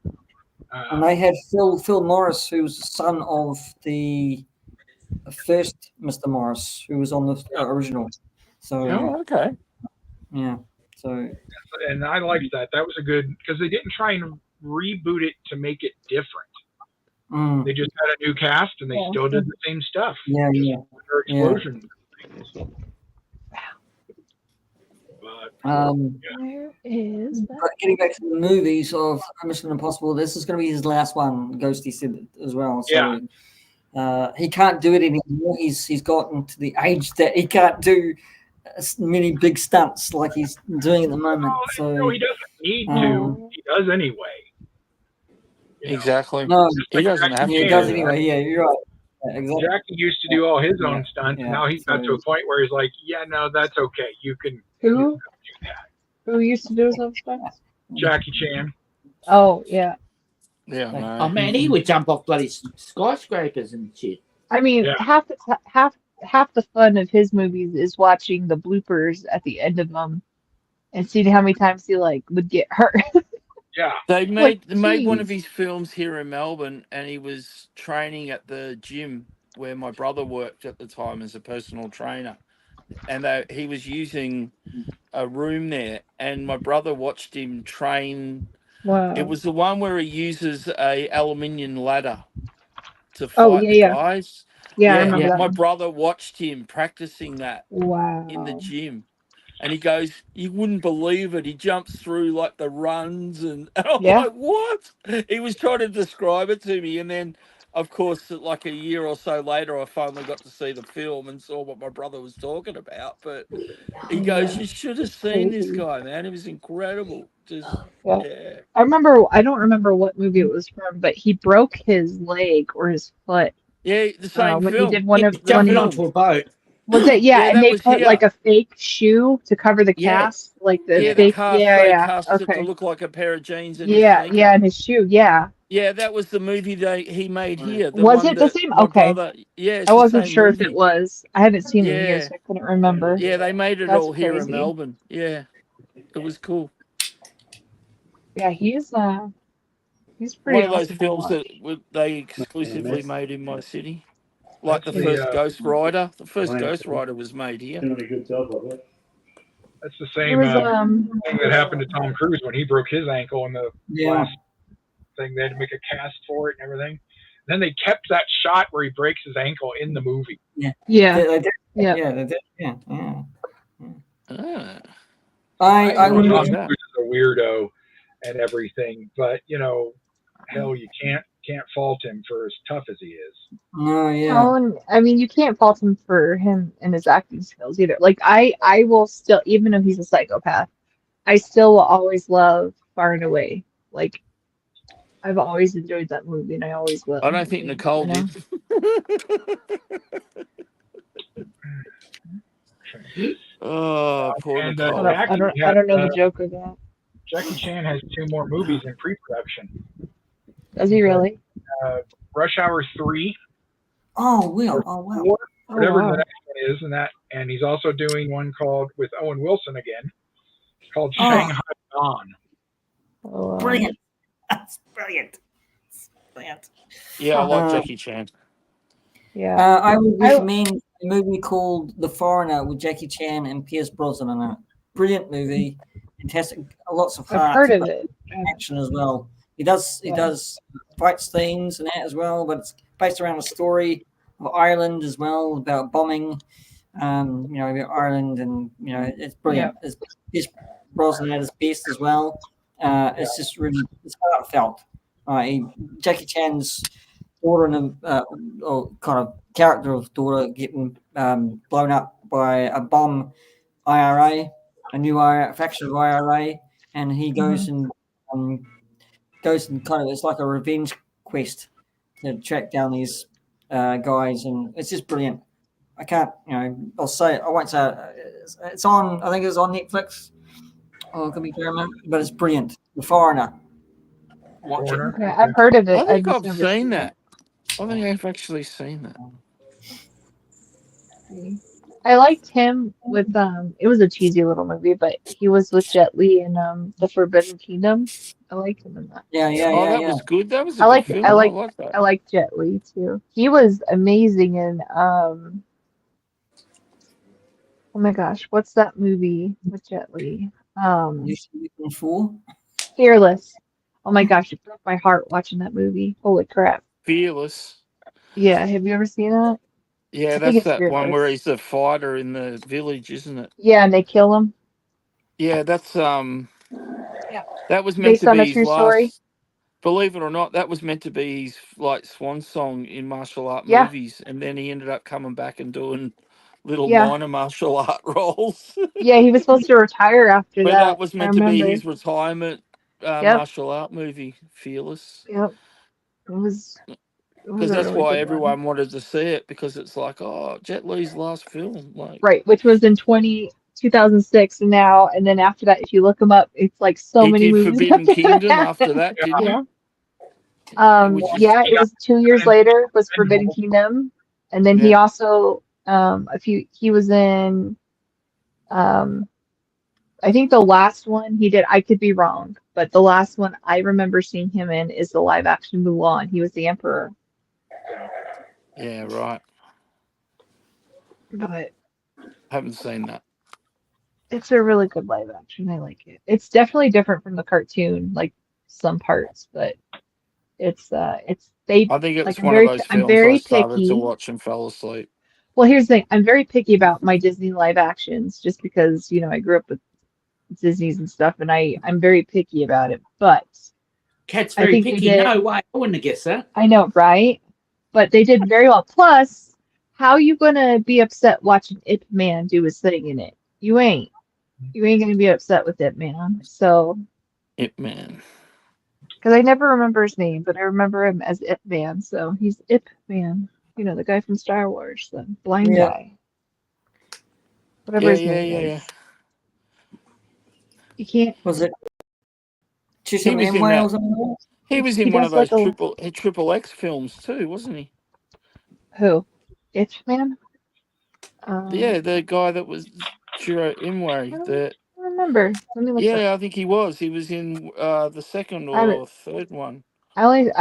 And they had Phil Morris, who was the son of the first Mr. Morris, who was on the original. So
Oh, okay.
yeah, so
And I liked that. That was a good, because they didn't try and reboot it to make it different. They just had a new cast, and they still did the same stuff.
yeah.
Their explosions. But
Where is that?
But getting back to the movies of Mission Impossible, this is going to be his last one. Ghosty said as well. So he can't do it anymore. He's gotten to the age that he can't do many big stunts like he's doing at the moment. So
no, he doesn't need to. He does anyway. You know?
Exactly.
no,
He doesn't have
he
to.
does
do that.
anyway. Yeah, you're right. Yeah, exactly.
Jackie used to do all his own stunts, and now he's got to a point where he's like, "Yeah, no, that's okay. You can
Who?
do that."
Who used to do his own stunts?
Jackie Chan.
Oh yeah.
Yeah, no.
Oh man, he would jump off bloody skyscrapers and shit.
I mean,
Yeah.
half the fun of his movies is watching the bloopers at the end of them and seeing how many times he would get hurt.
Yeah.
They made one
geez.
of his films here in Melbourne, and he was training at the gym where my brother worked at the time as a personal trainer, and he was using a room there, and my brother watched him train.
Wow.
It was the one where he uses a aluminium ladder to
Oh,
fight
yeah,
the
yeah.
guys.
Yeah, I remember that
My
one.
brother watched him practicing that
Wow.
in the gym. And he goes, you wouldn't believe it. He jumps through like the runs, and I'm
Yeah.
like, what? He was trying to describe it to me. And then, of course, like a year or so later, I finally got to see the film and saw what my brother was talking about. But he goes, you should have seen this guy, man. It was incredible. Just, yeah.
I don't remember what movie it was from, but he broke his leg or his foot.
Yeah, the same
when
film.
he did one of
Jumping
one
onto a boat.
was it? Yeah, and
that
they
was
put
here.
like a fake shoe to cover the
Yeah.
cast, like the
Yeah,
fake.
the cast,
Yeah,
they
yeah.
cast it to
Okay.
look like a pair of jeans and
Yeah,
his sneakers.
yeah, and his shoe. Yeah.
Yeah, that was the movie he made here. The
Was
one
it the
that
same?
my
Okay.
brother, yeah, it's
I
the
wasn't
same
sure if
movie.
it was. I haven't seen it in
Yeah.
years, so I couldn't remember.
Yeah, they made it
That's
all here in
crazy.
Melbourne. Yeah, it was cool.
Yeah, he's
One
pretty
of those
awesome to
films
watch.
that they exclusively made in my city. Like
That's
the first
the
Ghost Rider. The first Ghost Rider was made here.
that's the
There
same
was
thing that happened to Tom Cruise when he broke his ankle in the
Yeah.
last thing. They had to make a cast for it and everything. Then they kept that shot where he breaks his ankle in the movie.
Yeah.
They did.
Yeah.
Yeah, they did. Yeah.
Ah.
I
didn't
would.
know
Tom
that.
Cruise is a weirdo and everything, but hell, you can't fault him for as tough as he is.
No, yeah.
No, and I mean, you can't fault him for him and his acting skills either. Like I will still, even though he's a psychopath, I still will always love Far and Away. Like I've always enjoyed that movie, and I always will.
I don't think Nicole did. Oh, poor
And
Nicole.
I don't know the joke of that.
Jackie Chan has 2 more movies in pre-production.
Does he really?
Rush Hour 3,
Oh, Will. Oh, wow.
whatever
wow.
the next one is, and he's also doing one called with Owen Wilson again, called Shanghai Dawn.
Oh, wow.
Brilliant. That's brilliant. Brilliant.
Yeah, I like Jackie Chan.
Yeah.
I would recommend a movie called The Foreigner with Jackie Chan and Pierce Brosnan in it. Brilliant movie. Fantastic. Lots of
I've
heart.
heard of it.
Action as well. He does fight scenes and that as well, but it's based around a story of Ireland as well, about bombing. About Ireland, and it's brilliant. It's Pierce Brosnan at his best as well. It's just really heartfelt. Jackie Chan's daughter and or kind of character of daughter getting blown up by a bomb IRA, a new faction of IRA, and he goes and goes and kind of it's like a revenge quest to track down these guys, and it's just brilliant. I can't, I won't say it's on. I think it's on Netflix. Oh, it could be Paramount, but it's brilliant. The Foreigner. Watch
Foreigner.
Okay, I've heard of it.
I think
just
I've
never
seen
it.
that. I think I've actually seen that.
I liked him with it was a cheesy little movie, but he was with Jet Li in The Forbidden Kingdom. I liked him in that.
Oh, that was good. That was a
I
good
like
film.
I
I
like
like that.
I like Jet Li too. He was amazing in oh my gosh, what's that movie with Jet Li?
Four.
Fearless. Oh my gosh, it broke my heart watching that movie. Holy crap.
Fearless.
Yeah, have you ever seen that?
Yeah,
I think
that's
it's
that one where
Fearless.
he's the fighter in the village, isn't it?
Yeah, and they kill him.
Yeah, that's
Yeah.
that was meant
Based
to
on a
be his
true story.
last. Believe it or not, that was meant to be his like swan song in martial art
Yeah.
movies, and then he ended up coming back and doing little
Yeah.
minor martial art roles.
Yeah, he was supposed to retire after
But that
that.
was
I
meant to be
remember.
his retirement
Yep.
martial art movie, Fearless.
Yep. It was
Because
a
that's
really
why
good one.
everyone wanted to see it, because it's like, oh, Jet Li's last film, like
Right, which was in 2006 and now, and then after that, if you look him up, it's like so
he
many
did
movies
Forbidden
after
Kingdom
that.
after that, didn't
Yeah.
he? Which is
Yeah, it was 2 years later was Forbidden
Expendables.
Kingdom, and then he
yeah,
also he was in I think the last one he did, I could be wrong, but the last one I remember seeing him in is the live action Mulan. He was the emperor.
yeah, right.
But
Haven't seen that.
it's a really good live action. I like it. It's definitely different from the cartoon, like some parts, but it's they
I think it
like
was one of those
I'm
films I
very
started to
picky.
watch and fell asleep.
Well, here's the thing. I'm very picky about my Disney live actions just because, I grew up with Disney's and stuff, and I'm very picky about it. But
Cat's
I
very
think they
picky.
did.
No way. I wouldn't have guessed that.
I know, right? But they did very well. Plus, how you gonna be upset watching Ip Man do his thing in it? You ain't. You ain't gonna be upset with Ip Man. So,
Ip Man.
because I never remember his name, but I remember him as Ip Man. So he's Ip Man. The guy from Star Wars, the blind
Yeah.
guy. Whatever
Yeah,
his
yeah,
name
yeah,
is.
yeah.
You can't.
Was it
He
Chisholm
was in
Amway
that.
or something?
He was
He
in one of
does like
those
a
triple X films too, wasn't he?
who? Ip Man?
Yeah, the guy that was Chiro
I
Imwe.
don't remember. Let me look it up.
Yeah, I think he was. He was in the second
I haven't.
or third one.
I only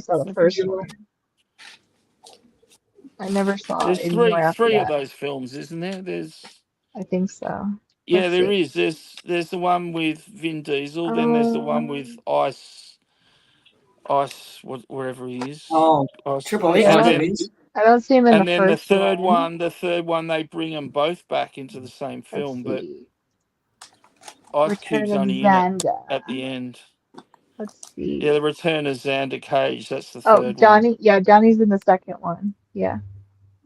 saw the
Something
first
good.
one. I never saw
There's
any more after
three of
that.
those films, isn't there?
I think so.
Yeah,
Let's
there
see.
is. There's the one with Vin Diesel. Then there's the one with wherever he is.
Oh, Triple X
and
Yeah,
then
movies.
I don't see him in the
and then
first one.
the third one, they bring them both back into the same
Let's
film, but
see.
Ice
Return
Cube's
of
only in it
Xanda.
at the end.
Let's
Yeah, the
see.
Return of Xander Cage. That's the
Oh,
third one.
Johnny. Yeah, Johnny's in the second one. Yeah.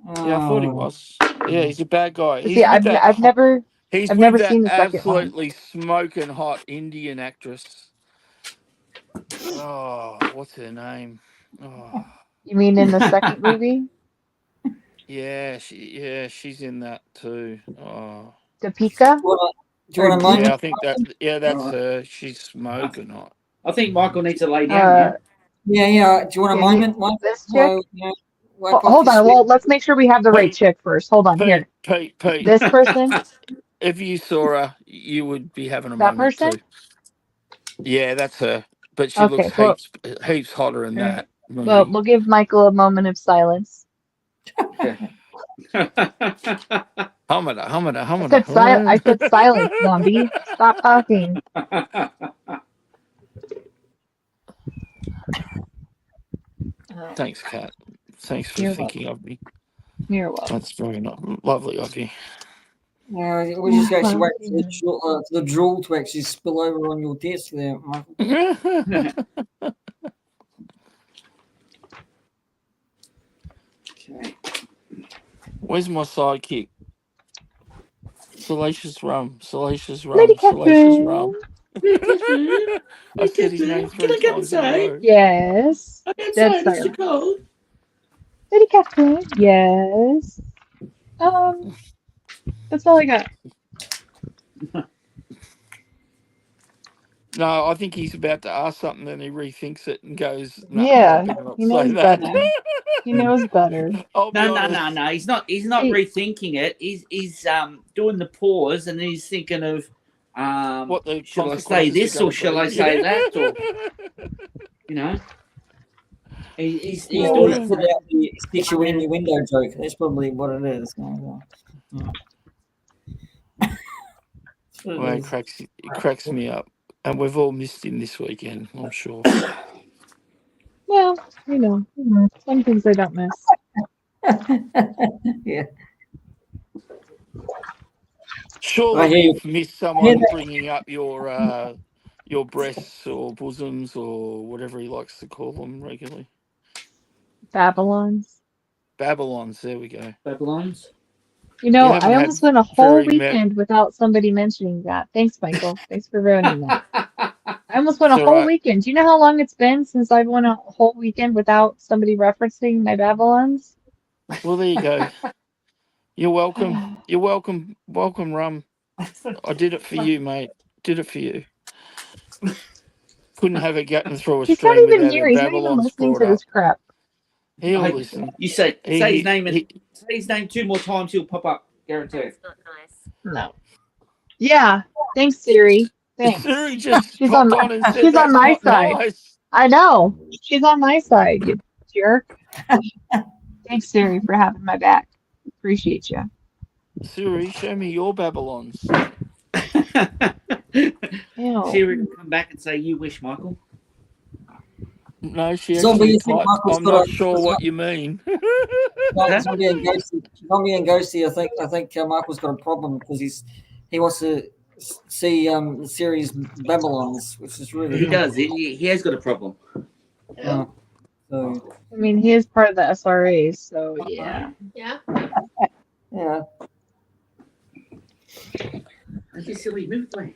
Yeah, I thought he
Oh,
was. Yeah, he's a bad guy.
But see,
He's with that. He's
I've
with
never
that
seen the second one.
absolutely smoking hot Indian actress. Oh, what's her name? Oh,
You mean in the second movie?
yeah, she's in that too. Oh,
Deepika?
do you want a
Or
yeah,
moment?
I think that's her. She's smoking hot.
I think Michael needs to lay down now.
Yeah. Do you want a
yeah,
moment, Mike?
this chick?
Wipe off
Hold
your
on.
sweat?
Well, let's make sure we have the right chick first. Hold on. Here.
Pete.
This person?
If you saw her, you would be having a
That
moment
person?
too. Yeah, that's her. But she looks
Okay. Well,
heaps hotter in
all right.
that
Well,
movie.
we'll give Michael a moment of silence.
Humana.
I said silence, zombie. Stop talking.
Thanks, Kat. Thanks for
You're
thinking
welcome.
of me.
You're welcome.
That's very lovely of you.
Yeah, we just actually wait for the drool to actually spill over on your desk there, Michael.
Okay.
Where's my sidekick? Salacious rum.
Lady Catherine.
I said his name
Can
3
I come and
times in a
say?
row.
Yes.
I can
Dead
say, Mr.
silent.
Cole.
Lady Catherine. Yes. That's all I got.
No, I think he's about to ask something and he rethinks it and goes, "No, I
Yeah,
better not
he
say
knows
that."
better. He knows better.
I'll be
No.
honest.
He's not
See,
rethinking it. He's doing the pause and he's thinking of
What the
shall I say
consequences are
this or
going to
shall I
be?
say
Yeah.
that, or you know, he's
He's
doing
trying
it
to
for
put out the stick you in your window joke. That's probably what it is. That's what
Well,
it
it
is.
cracks me up, and we've all missed him this weekend. I'm sure.
well, some things I don't miss.
Yeah.
Surely
I hear you.
you've missed
I hear
someone
that.
bringing up your breasts or bosoms or whatever he likes to call them regularly.
Babylons.
Babylons. There we go.
Babylons.
You haven't
I
had
almost went a whole
very
weekend without somebody mentioning that. Thanks, Michael. Thanks for ruining that. I almost went
It's
a
all
whole
right.
weekend. Do you know how long it's been since I've went a whole weekend without somebody referencing my Babylons?
Well, there you go. You're welcome. You're welcome. Welcome, Rum. I did it for you, mate. Did it for you. Couldn't have it gotten through a
He's not
stream
even
without
here.
our
He's not even
Babylons
listening
brought
to
up.
this crap.
He'll listen.
You say his name and
He,
say his name 2 more times, he'll pop up. Guarantee.
No. Yeah. Thanks, Siri. Thanks.
Siri just
She's
popped
on
on and said,
she's on
"That's
my
not
side.
nice."
I know. She's on my side, you jerk. Thanks, Siri, for having my back. Appreciate you.
Siri, show me your Babylons.
Ew.
Siri will come back and say, "You wish, Michael."
No, she
Zombie,
actually
you think
typed,
Michael's
"I'm
got
not
a
sure what you mean."
zombie and ghosty? I think Michael's got a problem because he wants to see the series Babylons, which is really
He does. He has got a problem.
So
I mean, he is part of the SRA, so yeah.
Yeah.
yeah.
Okay, silly, move away.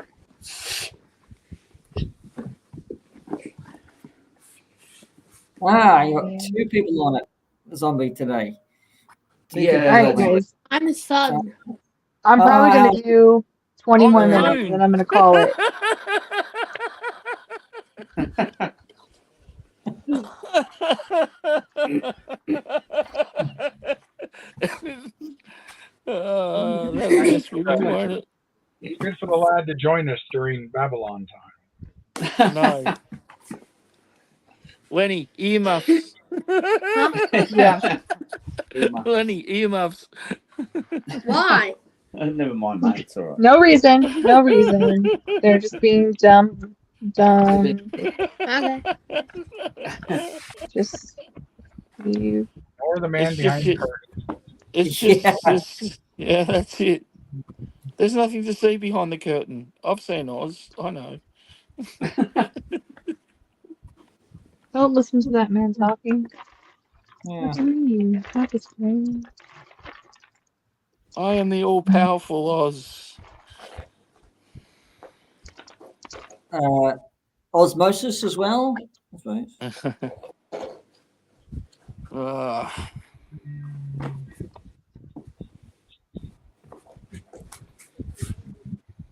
Wow, you got 2 people on it, zombie today. 2
Yeah,
people.
All right,
that's it.
guys.
I'm the sun.
I'm probably
Uh,
gonna do 20
I'm
more
the
minutes, and
moon.
then I'm gonna call it.
That'll mess with me, won't it?
It's good for the lad to join us during Babylon time.
No. Lenny, earmuffs.
Yeah.
Lenny, earmuffs.
Why?
Never mind, mate. It's all right.
No reason. No reason. They're just being dumb. Dumb.
Okay.
Just you.
Or the man
It's just
behind the
shit.
curtain.
It's yeah, that's it. There's nothing to see behind the curtain. I've seen Oz. I know.
Don't listen to that man talking.
yeah.
What do you mean? That is great.
I am the all-powerful Oz.
Osmosis as well, I suppose.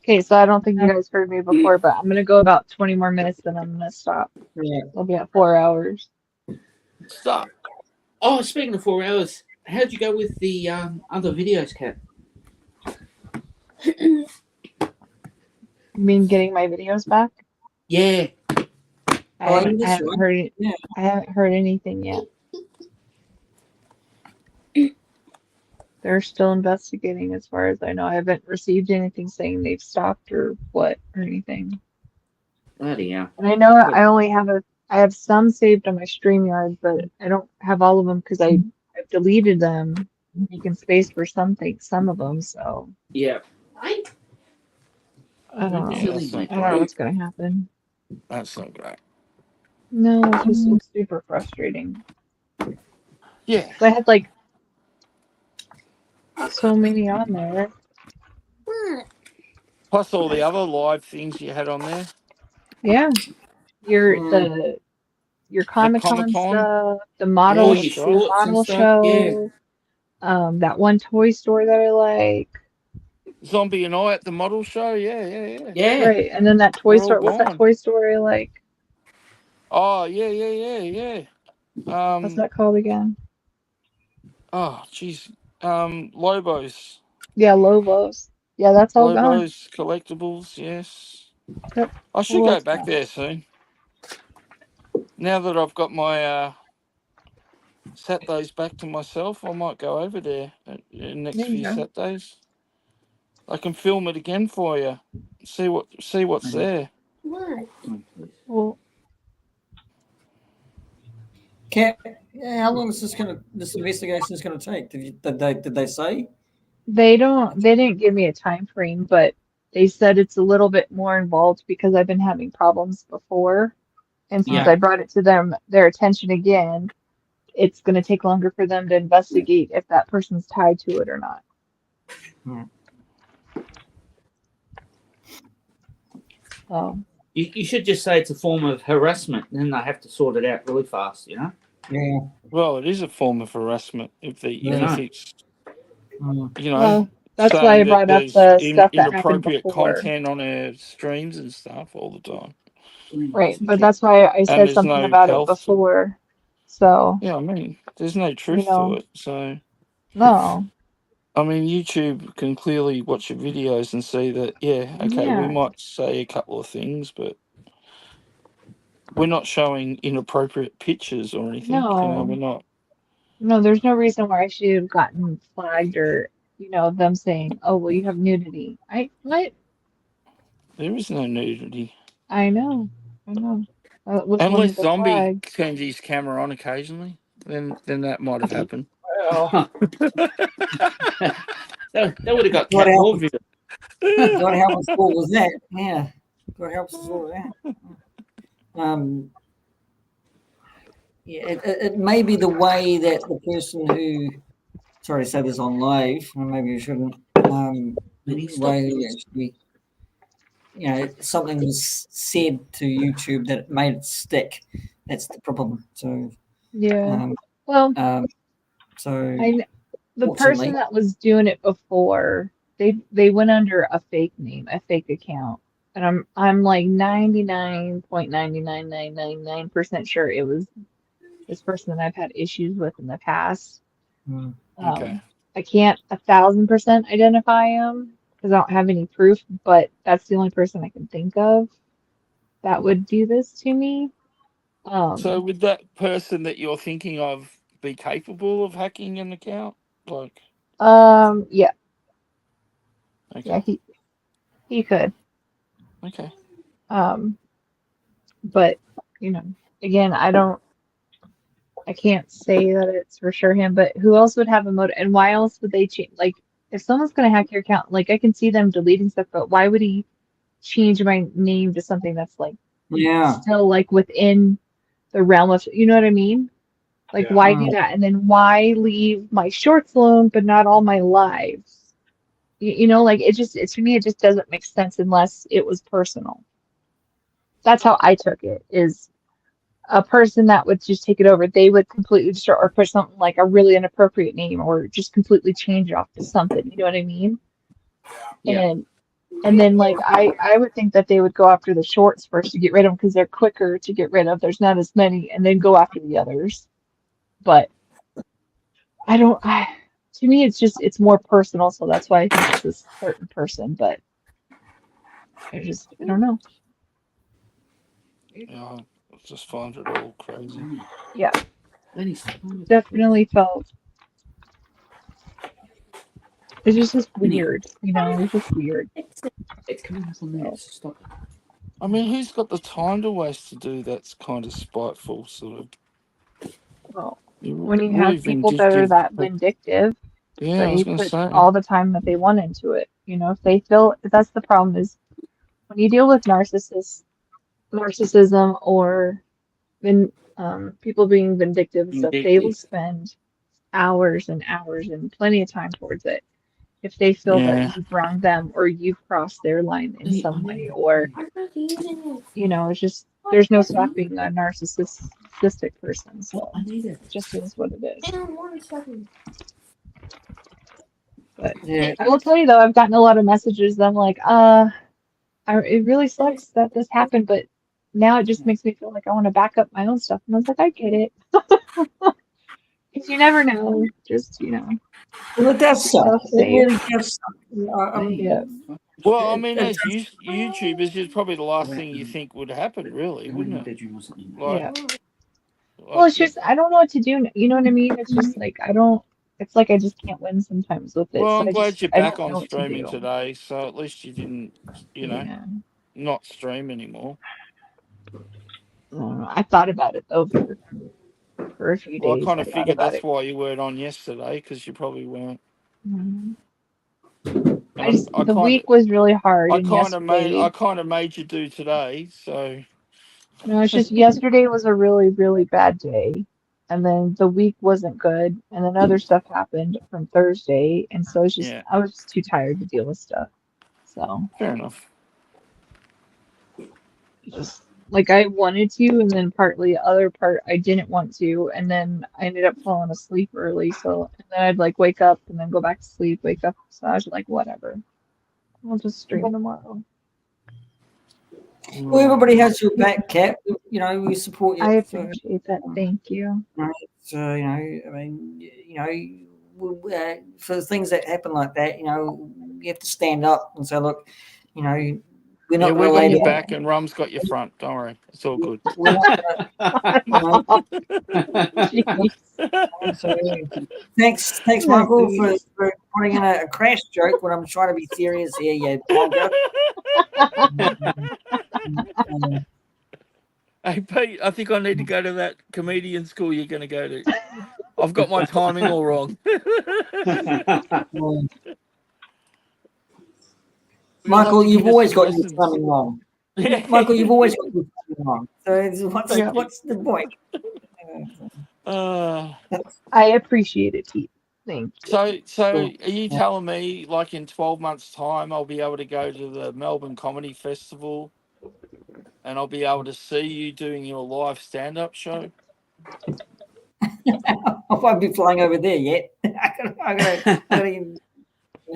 Okay, so I don't think you guys heard me before, but I'm gonna go about 20 more minutes, then I'm gonna stop.
Yeah.
I'll be at 4 hours.
Stop.
Oh, speaking of 4 hours, how'd you go with the other videos, Kat?
You mean getting my videos back?
Yeah.
I haven't heard.
Yeah.
I haven't heard anything yet. They're still investigating, as far as I know. I haven't received anything saying they've stopped or what or anything.
Bloody hell.
And I know I only have I have some saved on my StreamYard, but I don't have all of them because I've deleted them, making space for some of them. So
Yeah.
I don't know.
Yeah, that's not
I don't know what's
great.
gonna happen.
That's not great.
No, it's just looks super frustrating.
Yeah.
I had like so many on there.
What?
Plus all the other live things you had on there.
Yeah. Your
Mm.
your
The
Comic-Con
Comic-Con.
stuff, the
Yeah,
All
model
your
that's right.
shorts and
model
stuff. Yeah.
show, that one toy store that I like.
Zombie and I at the model show. Yeah.
Yeah.
Right. And then that toy
We're all
store, what's that
gone.
toy store I like?
Oh, yeah.
What's that called again?
Oh, jeez. Lobos.
Yeah, Lobos. Yeah, that's all gone.
Lobos collectibles, yes.
Yep.
I should
Well,
go
it's
back
gone.
there soon. Now that I've got my Saturdays back to myself, I might go over there in next
There you
few
go.
Saturdays. I can film it again for you. See what's there.
What?
Well,
Cat, how long is this investigation is gonna take? Did they say?
they didn't give me a time frame, but they said it's a little bit more involved because I've been having problems before. And since
Yeah.
I brought it to their attention again, it's going to take longer for them to investigate if that person's tied to it or not.
Hmm.
So,
You should just say it's a form of harassment, and then they have to sort it out really fast. You know.
Yeah.
Well, it is a form of harassment if
Yeah.
it's
Mm.
well, that's why I
saying that
brought up
there's
the stuff that happened
inappropriate
before.
content on our streams and stuff all the time,
Right, but that's why I
and
said
there's
something
no
about it
health.
before. So,
Yeah, I mean, there's no
you
truth to
know,
it. So,
no.
I mean, YouTube can clearly watch your videos and see that, yeah, okay, we
Yeah,
might say a couple of things, but we're not showing inappropriate pictures or anything. You know, we're
no.
not.
No, there's no reason why I should have gotten flagged or, them saying, "Oh, well, you have nudity." What?
There is no nudity.
I know. I know. That was one
Unless
of the
Zombie
flags.
turns his camera on occasionally, then that might have happened.
Well,
that would have got
God
Cat
help
more
us.
views.
God help us all with that. Yeah. God help us all with that. Yeah, it may be the way that the person who, sorry to say this on live, or maybe you shouldn't, the way who actually, something was said to YouTube that it made it stick. That's the problem. So,
Yeah.
um,
Well,
so
the person
fortunately,
that was doing it before, they went under a fake name, a fake account. And I'm like 99.99999% sure it was this person that I've had issues with in the past.
mm,
Okay.
I can't 1,000% identify him because I don't have any proof, but that's the only person I can think of that would do this to me.
So would that person that you're thinking of be capable of hacking an account? Like,
Yeah,
okay,
he could.
okay.
But again, I can't say that it's for sure him, but who else would have a motive? And why else would they change? Like, if someone's gonna hack your account, like I can see them deleting stuff, but why would he change my name to something that's like
yeah,
still like within the realm of, you know what I mean? Like,
yeah.
why do that? And then why leave my shorts alone, but not all my lives? Like to me, it just doesn't make sense unless it was personal. That's how I took it, is a person that would just take it over, they would completely destroy or put something like a really inappropriate name or just completely change it off to something. You know what I mean?
Yeah.
And then like I would think that they would go after the shorts first to get rid of them because they're quicker to get rid of. There's not as many, and then go after the others. But I don't. To me, it's more personal, so that's why I think it's a certain person. But I don't know.
Yeah, I just find it all crazy.
Yeah, definitely felt it's just weird. It's just weird.
It's coming up on there.
So,
Stop.
I mean, who's got the time to waste to do that's kind of spiteful sort of
well, when you have
really
people that are
vindictive?
that vindictive,
Yeah, I was
they
going to
put
say.
all the time that they want into it. If they feel that's the problem is when you deal with narcissism or people being vindictive and stuff, they will
Vindictive.
spend hours and hours and plenty of time towards it. if they feel that
Yeah.
you've wronged them or you've crossed their line in some way, or it's just there's no stopping a narcissistic person, so it just is what it is. But
Yeah.
I will tell you though, I've gotten a lot of messages that I'm like, it really sucks that this happened, but now it just makes me feel like I want to back up my own stuff. And I was like, I get it. Because you never know. Just,
Well, it does suck.
stuff
It
safe.
really does suck.
Yeah.
Well, I mean, as YouTubers, it's probably the last thing you think would happen, really, wouldn't it?
Bedroom or something.
Yeah.
Like,
Well, it's just, I don't know what to do. You know what I mean? It's just like, it's like I just can't win sometimes with it.
well,
So
I'm glad you're
I
back
don't know
on
what to
streaming
do.
today, so at least you didn't,
Yeah.
not stream anymore.
I don't know. I thought about it though for a few
Well, I
days.
kind
I
of
thought
figured
about
that's
it.
why you weren't on yesterday, because you probably weren't.
Mhm.
And
The week was really hard,
I
and
kind
yesterday,
of made you do today, so
no, it's just yesterday was a really, really bad day. And then the week wasn't good. And then other stuff happened from Thursday. And so it's just,
yeah,
I was just too tired to deal with stuff. So
fair enough.
just like I wanted to, and then partly other part I didn't want to. And then I ended up falling asleep early. So, and then I'd like wake up and then go back to sleep, wake up. So I was like, whatever. I'll just stream tomorrow.
Well, everybody has your back, Cat. We support you.
I appreciate that. Thank you.
So, I mean, for things that happen like that, you have to stand up and say, look, we're not
Yeah,
going to
we've got
lay
your
down.
back, and Rum's got your front. Don't worry, it's all good.
We're not gonna,
Jeez.
so, thanks, Michael, for putting in a crash joke when I'm trying to be serious here, you plonker.
Hey Pete, I think I need to go to that comedian school you're going to go to. I've got my timing all wrong.
Michael,
You'll have to
you've
give us
always
some
got your
lessons.
timing wrong. Michael, you've always got your timing wrong. So what's the point?
I appreciate it, Pete. Thank you.
So are you telling me, like in 12 months' time, I'll be able to go to the Melbourne Comedy Festival, and I'll be able to see you doing your live stand-up show?
I won't be flying over there yet. I gotta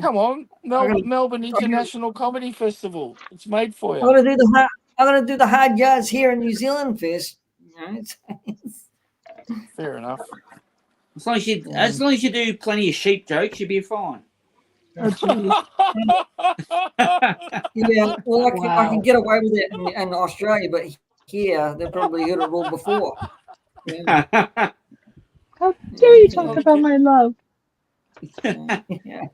Come on, Melbourne International Comedy Festival. It's made for you.
I'm gonna do the hard yards here in New Zealand first.
Fair enough.
As long as you do plenty of sheep jokes, you'll be fine.
Oh, geez.
Yeah, well, I
Wow.
can get away with it in Australia, but here they've probably heard it all before. Yeah.
How dare you talk about my love?
Yeah.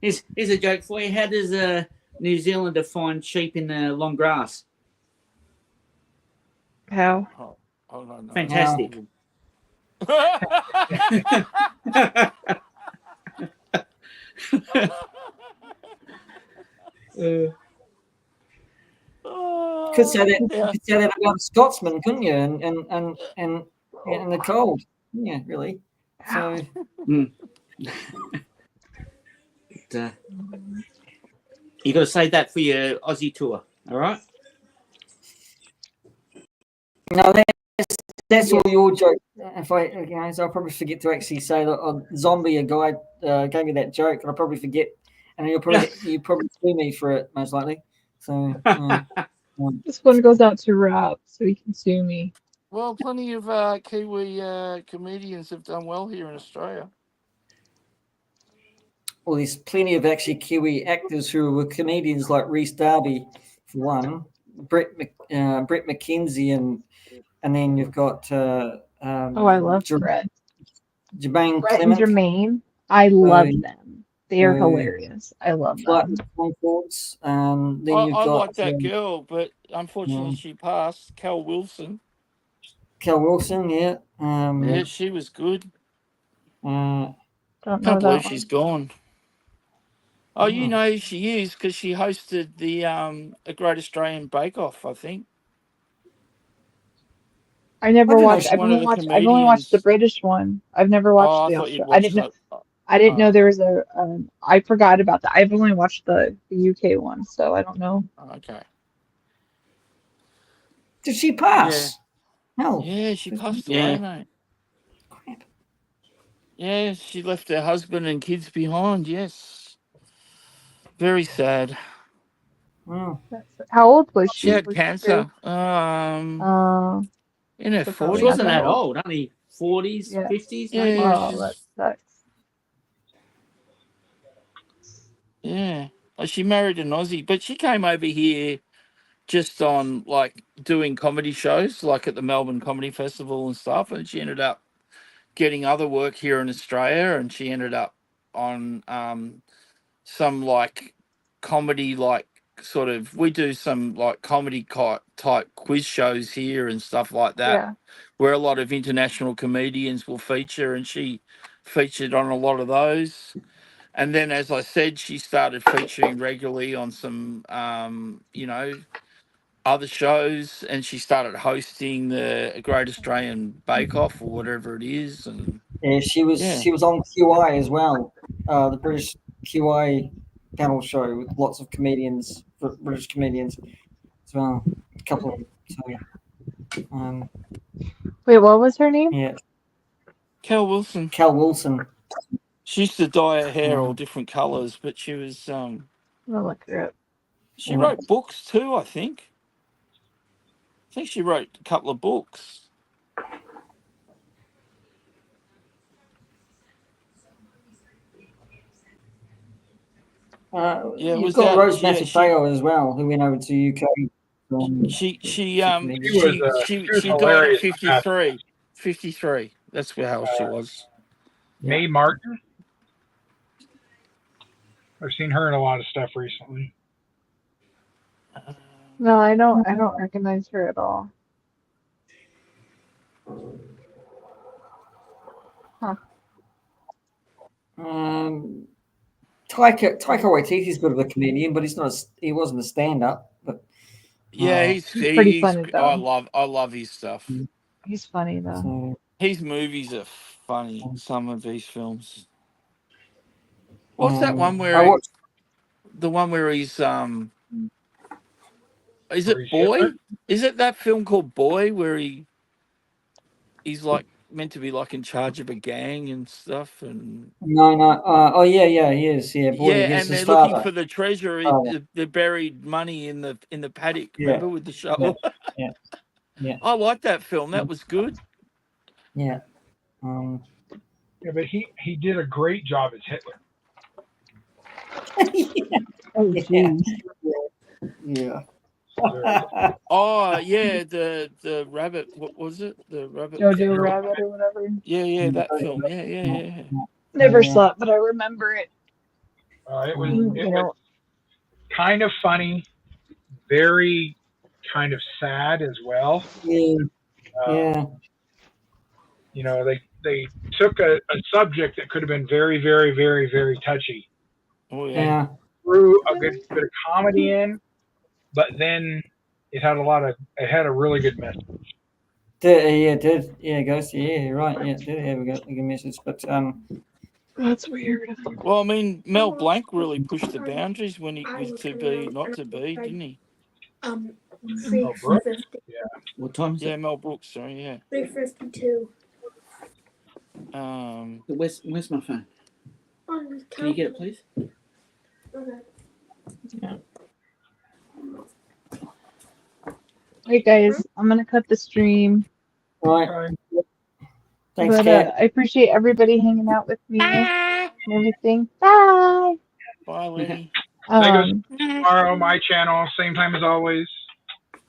Here's a joke for you. How does a New Zealander find sheep in the long grass?
How?
Oh, no.
Fantastic.
Could say that about a Scotsman, couldn't you? And in the cold, yeah, really. So.
You got to save that for your Aussie tour, all right?
No, that's all your joke. If so I'll probably forget to actually say that zombie a guy gave me that joke, and I'll probably forget, and you probably sue me for it most likely. So
This one goes out to Rob, so he can sue me.
Well, plenty of Kiwi comedians have done well here in Australia.
Well, there's plenty of actually Kiwi actors who were comedians, like Rhys Darby, for one, Brett McKenzie, and then you've got
I love Brett.
Jermaine
Brett
Clement.
and Jermaine. I love them. They are hilarious. I love them.
Then
I like that girl, but unfortunately she passed. Cal Wilson,
yeah.
Yeah, she was good.
Don't
Can't
know
believe
that
she's
one.
gone. Oh, you know who she is because she hosted the A Great Australian Bake Off, I think.
I never watched. I've
one of
only
the
watched the
comedians.
British one. I've never watched
Oh, I
the
thought you'd
Australian. I didn't know.
watched
I didn't know there was a. I forgot about that. I've only watched the UK one, so I don't know.
Okay.
Did she pass? Hell.
Yeah, she passed
Yeah.
away, mate.
Crap.
Yeah, she left her husband and kids behind. Yes. Very sad.
Wow.
How old was
She
she?
had
Was she
cancer.
fairly,
In her
so probably
She
not
wasn't
40s.
that
that
old.
old, only 40s,
Yeah.
50s,
Yeah,
maybe.
yeah,
Oh, that
she's
sucks.
yeah. Like, she married an Aussie, but she came over here just on like doing comedy shows, like at the Melbourne Comedy Festival and stuff, and she ended up getting other work here in Australia, and she ended up on some like comedy, like sort of, we do some like comedy type quiz shows here and stuff like that,
Yeah.
where a lot of international comedians will feature, and she featured on a lot of those. And then, as I said, she started featuring regularly on some other shows, and she started hosting the Great Australian Bake Off or whatever it is. And
Yeah, she
yeah,
was on QI as well, the British QI panel show with lots of comedians, British comedians as well. A couple of them. So,
Wait, what was her name?
yeah,
Kel Wilson.
Cal Wilson.
She used to dye her hair all
Um,
different colours, but she was
I'm gonna look her up.
she wrote books too, I think. I think she wrote a couple of books. Yeah, it
you've
was
got
out.
Rose Matafeo as well, who went over to UK.
She
She was
she died at
hilarious.
53. 53. That's how old she was.
Mae Martin. I've seen her in a lot of stuff recently.
No, I don't recognize her at all. Huh.
Taika Waititi's a bit of a comedian, but he wasn't a stand-up. But
Yeah,
he's pretty funny
I
though.
love his stuff.
He's funny though.
so,
His movies are funny. Some of these films. What's that one
I
where
watched.
the one where he's is
Where
it
he's
Boy?
Hitler?
Is it that film called Boy where he's like meant to be like in charge of a gang and stuff, and
No. Oh yeah, he is. Yeah, boy,
yeah,
he's
and
his
they're looking
father.
for the treasure.
Father.
The buried money in the paddock.
Yeah,
Remember with the shovel?
yeah.
I like that film. That was good.
Yeah.
Yeah, but he did a great job as Hitler.
Oh jeez.
Yeah.
Oh yeah, the rabbit. What was it? The rabbit.
Jojo Rabbit or whatever.
Yeah, that film. Yeah.
Never saw it, but I remember it.
It was
You know,
kind of funny, very kind of sad as well.
Yeah.
You know, they took a subject that could have been very, very, very, very touchy,
Oh
Yeah.
threw a good bit of comedy in, but then it had a really good message.
Did. Yeah, Ghost. Yeah, you're right. Yeah, it did have a good message. But
that's weird.
Well, I mean, Mel Blanc really pushed the boundaries when he was to be, not to be, didn't he?
3:50.
Yeah.
What time is
Yeah,
it?
Mel Brooks. Sorry, yeah.
3:52.
Where's my phone? Can you get it, please?
Okay.
Hey guys, I'm gonna cut the stream.
right. Thanks,
But
Kat.
I appreciate everybody hanging out with me and everything. Bye.
Bye, Lenny.
Tomorrow, my channel, same time as always.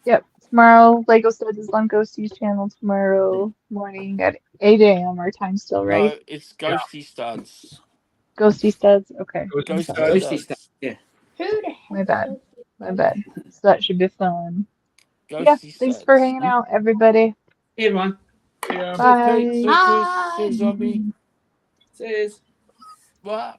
Yep. Tomorrow, Lego Studs is on Ghosty's channel tomorrow morning at 8 a.m. our time still, right?
No, it's Ghosty Studs.
Ghosty Studs? Okay.
Ghosty
Sorry.
Ghosty
Studs.
stuff. Yeah.
My bad. My bad. So that should be fun.
Ghosty
Yeah.
Studs.
Thanks for hanging out, everybody.
Hey, everyone.
Yeah.
Bye.
See you, Zombie.
Cheers.
Bye.